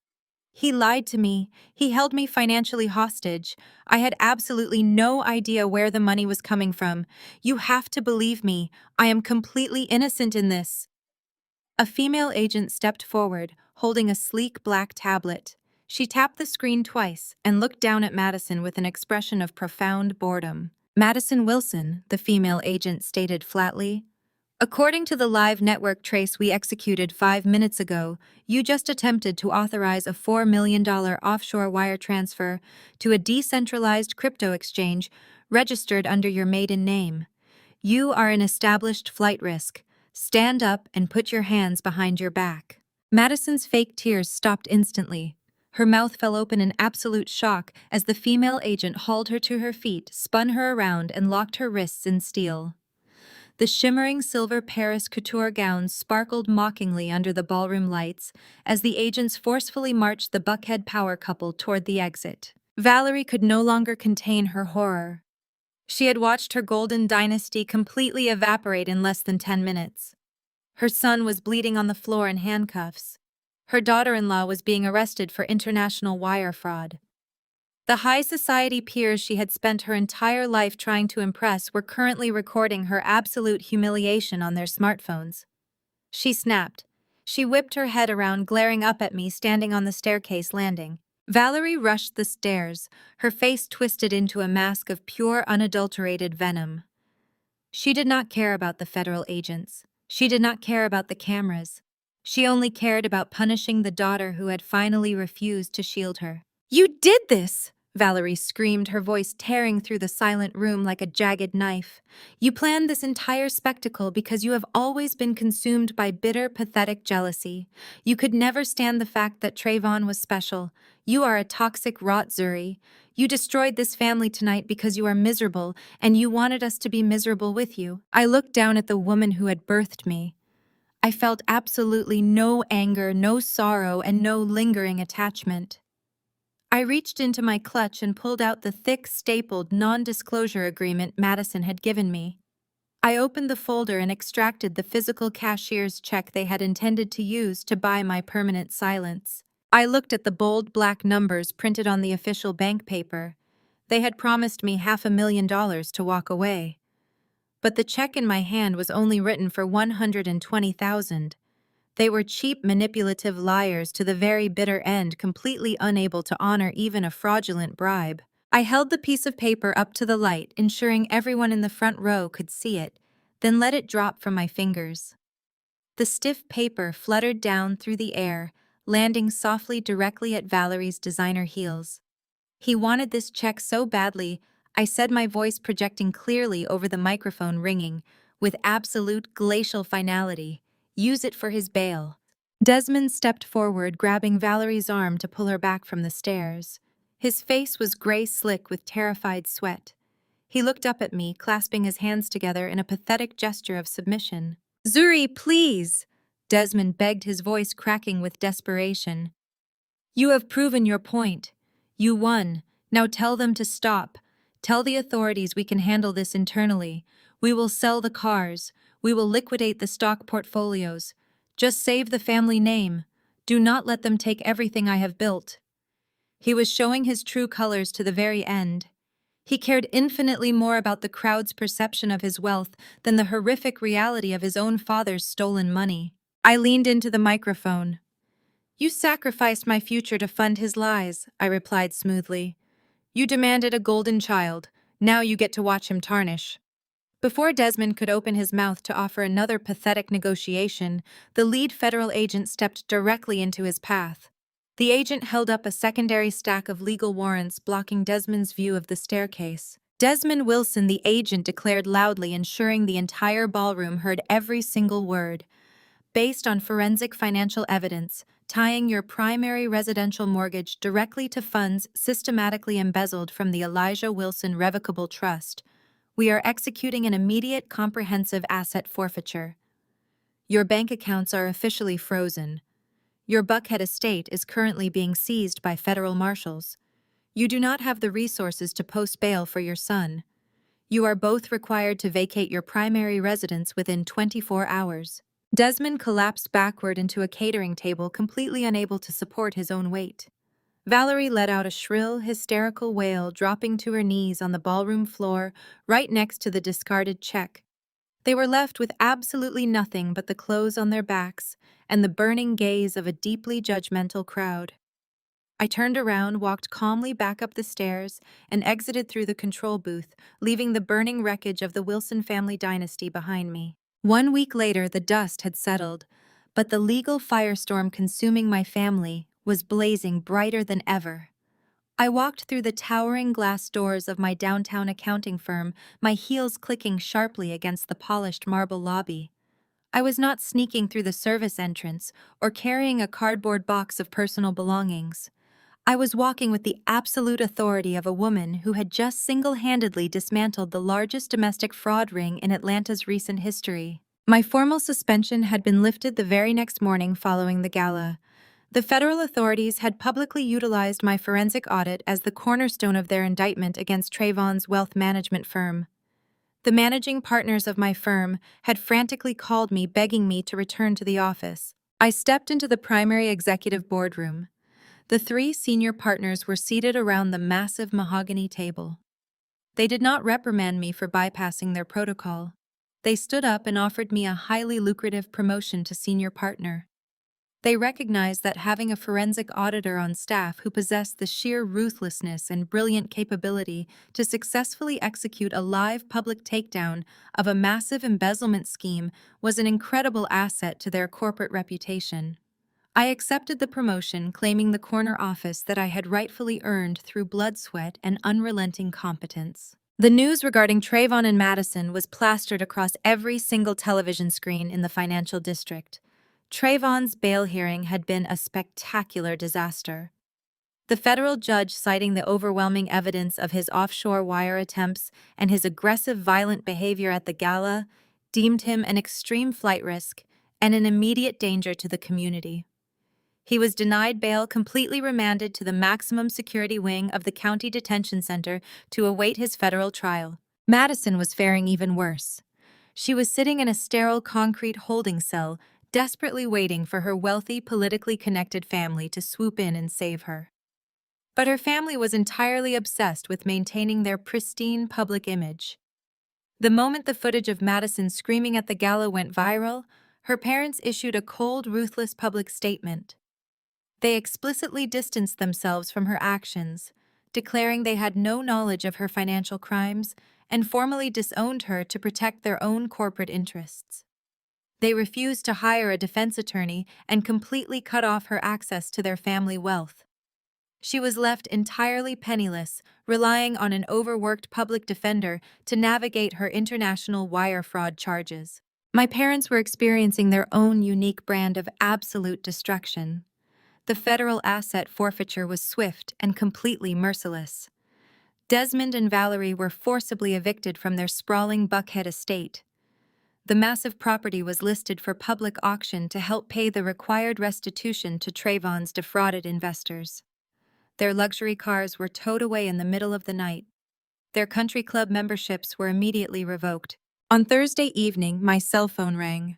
"He lied to me. He held me financially hostage. I had absolutely no idea where the money was coming from. You have to believe me. I am completely innocent in this." A female agent stepped forward, holding a sleek black tablet. She tapped the screen twice and looked down at Madison with an expression of profound boredom. "Madison Wilson," the female agent stated flatly. "According to the live network trace we executed 5 minutes ago, you just attempted to authorize a $4 million offshore wire transfer to a decentralized crypto exchange registered under your maiden name. You are an established flight risk. Stand up and put your hands behind your back." Madison's fake tears stopped instantly. Her mouth fell open in absolute shock as the female agent hauled her to her feet, spun her around, and locked her wrists in steel. The shimmering silver Paris couture gowns sparkled mockingly under the ballroom lights as the agents forcefully marched the Buckhead power couple toward the exit. Valerie could no longer contain her horror. She had watched her golden dynasty completely evaporate in less than 10 minutes. Her son was bleeding on the floor in handcuffs. Her daughter-in-law was being arrested for international wire fraud. The high society peers she had spent her entire life trying to impress were currently recording her absolute humiliation on their smartphones. She snapped. She whipped her head around, glaring up at me standing on the staircase landing. Valerie rushed the stairs, her face twisted into a mask of pure, unadulterated venom. She did not care about the federal agents. She did not care about the cameras. She only cared about punishing the daughter who had finally refused to shield her. "You did this!" Valerie screamed, her voice tearing through the silent room like a jagged knife. "You planned this entire spectacle because you have always been consumed by bitter, pathetic jealousy. You could never stand the fact that Trayvon was special. You are a toxic rot, Zuri. You destroyed this family tonight because you are miserable, and you wanted us to be miserable with you." I looked down at the woman who had birthed me. I felt absolutely no anger, no sorrow, and no lingering attachment. I reached into my clutch and pulled out the thick, stapled, non-disclosure agreement Madison had given me. I opened the folder and extracted the physical cashier's check they had intended to use to buy my permanent silence. I looked at the bold black numbers printed on the official bank paper. They had promised me $500,000 to walk away. But the check in my hand was only written for $120,000. They were cheap, manipulative liars to the very bitter end, completely unable to honor even a fraudulent bribe. I held the piece of paper up to the light, ensuring everyone in the front row could see it, then let it drop from my fingers. The stiff paper fluttered down through the air, landing softly directly at Valerie's designer heels. He wanted this check so badly, I said, my voice projecting clearly over the microphone ringing, with absolute glacial finality. Use it for his bail. Desmond stepped forward, grabbing Valerie's arm to pull her back from the stairs. His face was gray-slick with terrified sweat. He looked up at me, clasping his hands together in a pathetic gesture of submission. "Zuri, please!" Desmond begged, his voice cracking with desperation. "You have proven your point. You won. Now tell them to stop. Tell the authorities we can handle this internally. We will sell the cars. We will liquidate the stock portfolios. Just save the family name. Do not let them take everything I have built." He was showing his true colors to the very end. He cared infinitely more about the crowd's perception of his wealth than the horrific reality of his own father's stolen money. I leaned into the microphone. "You sacrificed my future to fund his lies," I replied smoothly. "You demanded a golden child. Now you get to watch him tarnish." Before Desmond could open his mouth to offer another pathetic negotiation, the lead federal agent stepped directly into his path. The agent held up a secondary stack of legal warrants, blocking Desmond's view of the staircase. "Desmond Wilson," the agent declared loudly, ensuring the entire ballroom heard every single word. "Based on forensic financial evidence, tying your primary residential mortgage directly to funds systematically embezzled from the Elijah Wilson Revocable Trust, we are executing an immediate comprehensive asset forfeiture. Your bank accounts are officially frozen. Your Buckhead estate is currently being seized by federal marshals. You do not have the resources to post bail for your son. You are both required to vacate your primary residence within 24 hours. Desmond collapsed backward into a catering table, completely unable to support his own weight. Valerie let out a shrill, hysterical wail, dropping to her knees on the ballroom floor right next to the discarded check. They were left with absolutely nothing but the clothes on their backs and the burning gaze of a deeply judgmental crowd. I turned around, walked calmly back up the stairs, and exited through the control booth, leaving the burning wreckage of the Wilson family dynasty behind me. 1 week later, the dust had settled, but the legal firestorm consuming my family was blazing brighter than ever. I walked through the towering glass doors of my downtown accounting firm, my heels clicking sharply against the polished marble lobby. I was not sneaking through the service entrance or carrying a cardboard box of personal belongings. I was walking with the absolute authority of a woman who had just single-handedly dismantled the largest domestic fraud ring in Atlanta's recent history. My formal suspension had been lifted the very next morning following the gala. The federal authorities had publicly utilized my forensic audit as the cornerstone of their indictment against Trayvon's wealth management firm. The managing partners of my firm had frantically called me, begging me to return to the office. I stepped into the primary executive boardroom. The 3 senior partners were seated around the massive mahogany table. They did not reprimand me for bypassing their protocol. They stood up and offered me a highly lucrative promotion to senior partner. They recognized that having a forensic auditor on staff who possessed the sheer ruthlessness and brilliant capability to successfully execute a live public takedown of a massive embezzlement scheme was an incredible asset to their corporate reputation. I accepted the promotion, claiming the corner office that I had rightfully earned through blood, sweat, and unrelenting competence. The news regarding Trayvon and Madison was plastered across every single television screen in the financial district. Trayvon's bail hearing had been a spectacular disaster. The federal judge, citing the overwhelming evidence of his offshore wire attempts and his aggressive, violent behavior at the gala, deemed him an extreme flight risk and an immediate danger to the community. He was denied bail, completely remanded to the maximum security wing of the county detention center to await his federal trial. Madison was faring even worse. She was sitting in a sterile concrete holding cell, desperately waiting for her wealthy, politically connected family to swoop in and save her. But her family was entirely obsessed with maintaining their pristine public image. The moment the footage of Madison screaming at the gala went viral, her parents issued a cold, ruthless public statement. They explicitly distanced themselves from her actions, declaring they had no knowledge of her financial crimes and formally disowned her to protect their own corporate interests. They refused to hire a defense attorney and completely cut off her access to their family wealth. She was left entirely penniless, relying on an overworked public defender to navigate her international wire fraud charges. My parents were experiencing their own unique brand of absolute destruction. The federal asset forfeiture was swift and completely merciless. Desmond and Valerie were forcibly evicted from their sprawling Buckhead estate. The massive property was listed for public auction to help pay the required restitution to Trayvon's defrauded investors. Their luxury cars were towed away in the middle of the night. Their country club memberships were immediately revoked. On Thursday evening, my cell phone rang.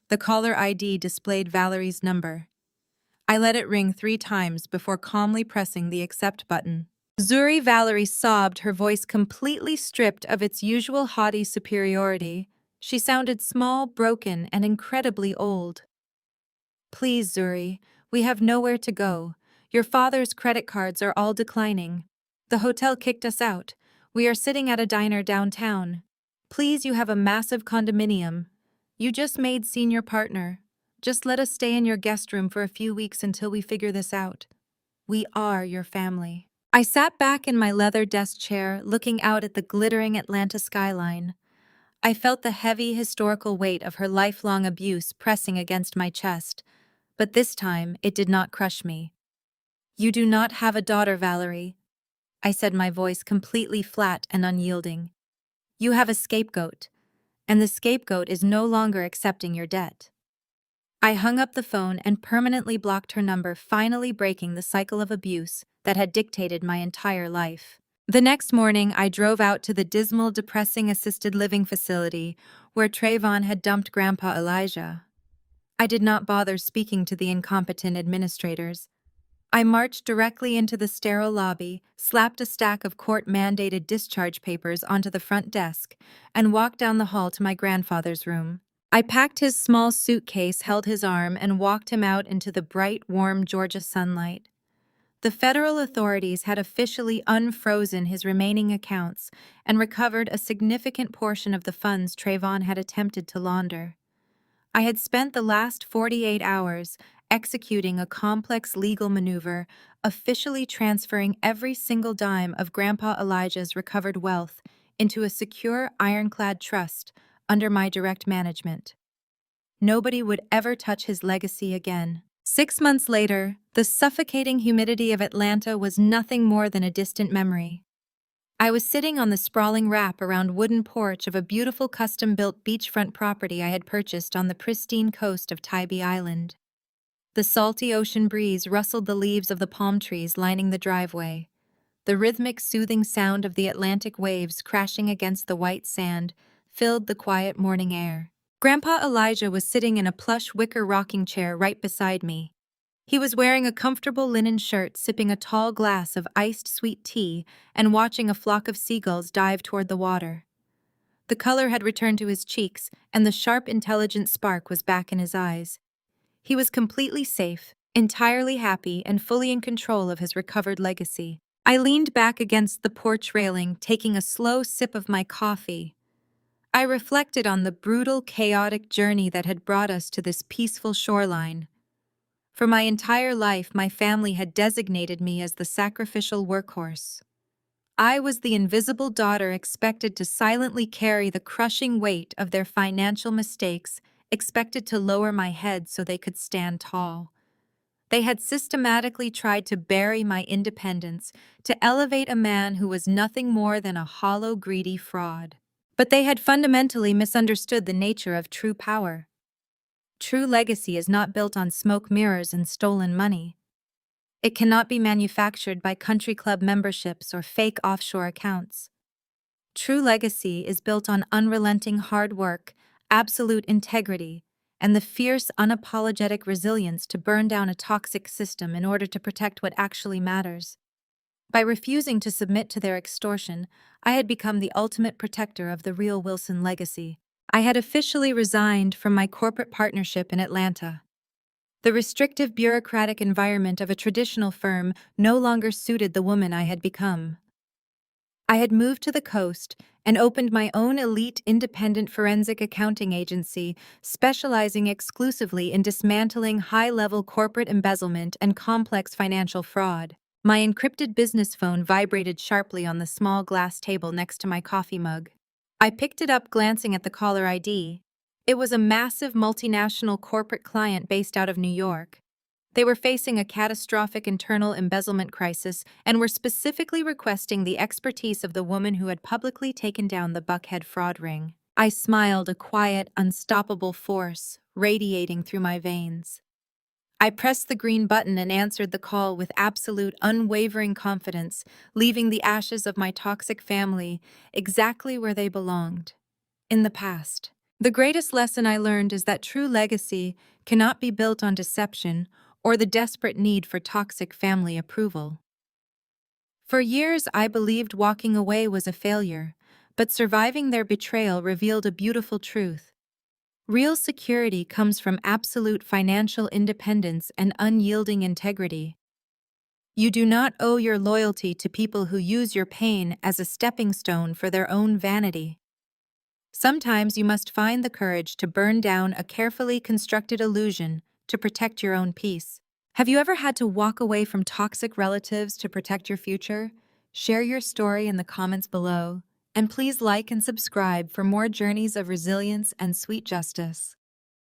The caller ID displayed Valerie's number. I let it ring 3 times before calmly pressing the accept button. Zuri Valerie sobbed, her voice completely stripped of its usual haughty superiority. She sounded small, broken, and incredibly old. Please, Zuri, we have nowhere to go. Your father's credit cards are all declining. The hotel kicked us out. We are sitting at a diner downtown. Please, you have a massive condominium. You just made senior partner. Just let us stay in your guest room for a few weeks until we figure this out. We are your family. I sat back in my leather desk chair, looking out at the glittering Atlanta skyline. I felt the heavy historical weight of her lifelong abuse pressing against my chest, but this time it did not crush me. You do not have a daughter, Valerie, I said, my voice completely flat and unyielding. You have a scapegoat, and the scapegoat is no longer accepting your debt. I hung up the phone and permanently blocked her number, finally breaking the cycle of abuse that had dictated my entire life. The next morning, I drove out to the dismal, depressing assisted living facility where Trayvon had dumped Grandpa Elijah. I did not bother speaking to the incompetent administrators. I marched directly into the sterile lobby, slapped a stack of court-mandated discharge papers onto the front desk, and walked down the hall to my grandfather's room. I packed his small suitcase, held his arm, and walked him out into the bright, warm Georgia sunlight. The federal authorities had officially unfrozen his remaining accounts and recovered a significant portion of the funds Trayvon had attempted to launder. I had spent the last 48 hours executing a complex legal maneuver, officially transferring every single dime of Grandpa Elijah's recovered wealth into a secure, ironclad trust under my direct management. Nobody would ever touch his legacy again. 6 months later, the suffocating humidity of Atlanta was nothing more than a distant memory. I was sitting on the sprawling wrap-around wooden porch of a beautiful custom-built beachfront property I had purchased on the pristine coast of Tybee Island. The salty ocean breeze rustled the leaves of the palm trees lining the driveway. The rhythmic, soothing sound of the Atlantic waves crashing against the white sand filled the quiet morning air. Grandpa Elijah was sitting in a plush wicker rocking chair right beside me. He was wearing a comfortable linen shirt, sipping a tall glass of iced sweet tea and watching a flock of seagulls dive toward the water. The color had returned to his cheeks, and the sharp, intelligent spark was back in his eyes. He was completely safe, entirely happy, and fully in control of his recovered legacy. I leaned back against the porch railing, taking a slow sip of my coffee. I reflected on the brutal, chaotic journey that had brought us to this peaceful shoreline. For my entire life, my family had designated me as the sacrificial workhorse. I was the invisible daughter expected to silently carry the crushing weight of their financial mistakes, expected to lower my head so they could stand tall. They had systematically tried to bury my independence, to elevate a man who was nothing more than a hollow, greedy fraud. But they had fundamentally misunderstood the nature of true power. True legacy is not built on smoke mirrors and stolen money. It cannot be manufactured by country club memberships or fake offshore accounts. True legacy is built on unrelenting hard work, absolute integrity, and the fierce, unapologetic resilience to burn down a toxic system in order to protect what actually matters. By refusing to submit to their extortion, I had become the ultimate protector of the real Wilson legacy. I had officially resigned from my corporate partnership in Atlanta. The restrictive bureaucratic environment of a traditional firm no longer suited the woman I had become. I had moved to the coast and opened my own elite independent forensic accounting agency, specializing exclusively in dismantling high-level corporate embezzlement and complex financial fraud. My encrypted business phone vibrated sharply on the small glass table next to my coffee mug. I picked it up, glancing at the caller ID. It was a massive multinational corporate client based out of New York. They were facing a catastrophic internal embezzlement crisis and were specifically requesting the expertise of the woman who had publicly taken down the Buckhead fraud ring. I smiled, a quiet, unstoppable force radiating through my veins. I pressed the green button and answered the call with absolute, unwavering confidence, leaving the ashes of my toxic family exactly where they belonged, in the past. The greatest lesson I learned is that true legacy cannot be built on deception or the desperate need for toxic family approval. For years, I believed walking away was a failure, but surviving their betrayal revealed a beautiful truth. Real security comes from absolute financial independence and unyielding integrity. You do not owe your loyalty to people who use your pain as a stepping stone for their own vanity. Sometimes you must find the courage to burn down a carefully constructed illusion to protect your own peace. Have you ever had to walk away from toxic relatives to protect your future? Share your story in the comments below, and please like and subscribe for more journeys of resilience and sweet justice.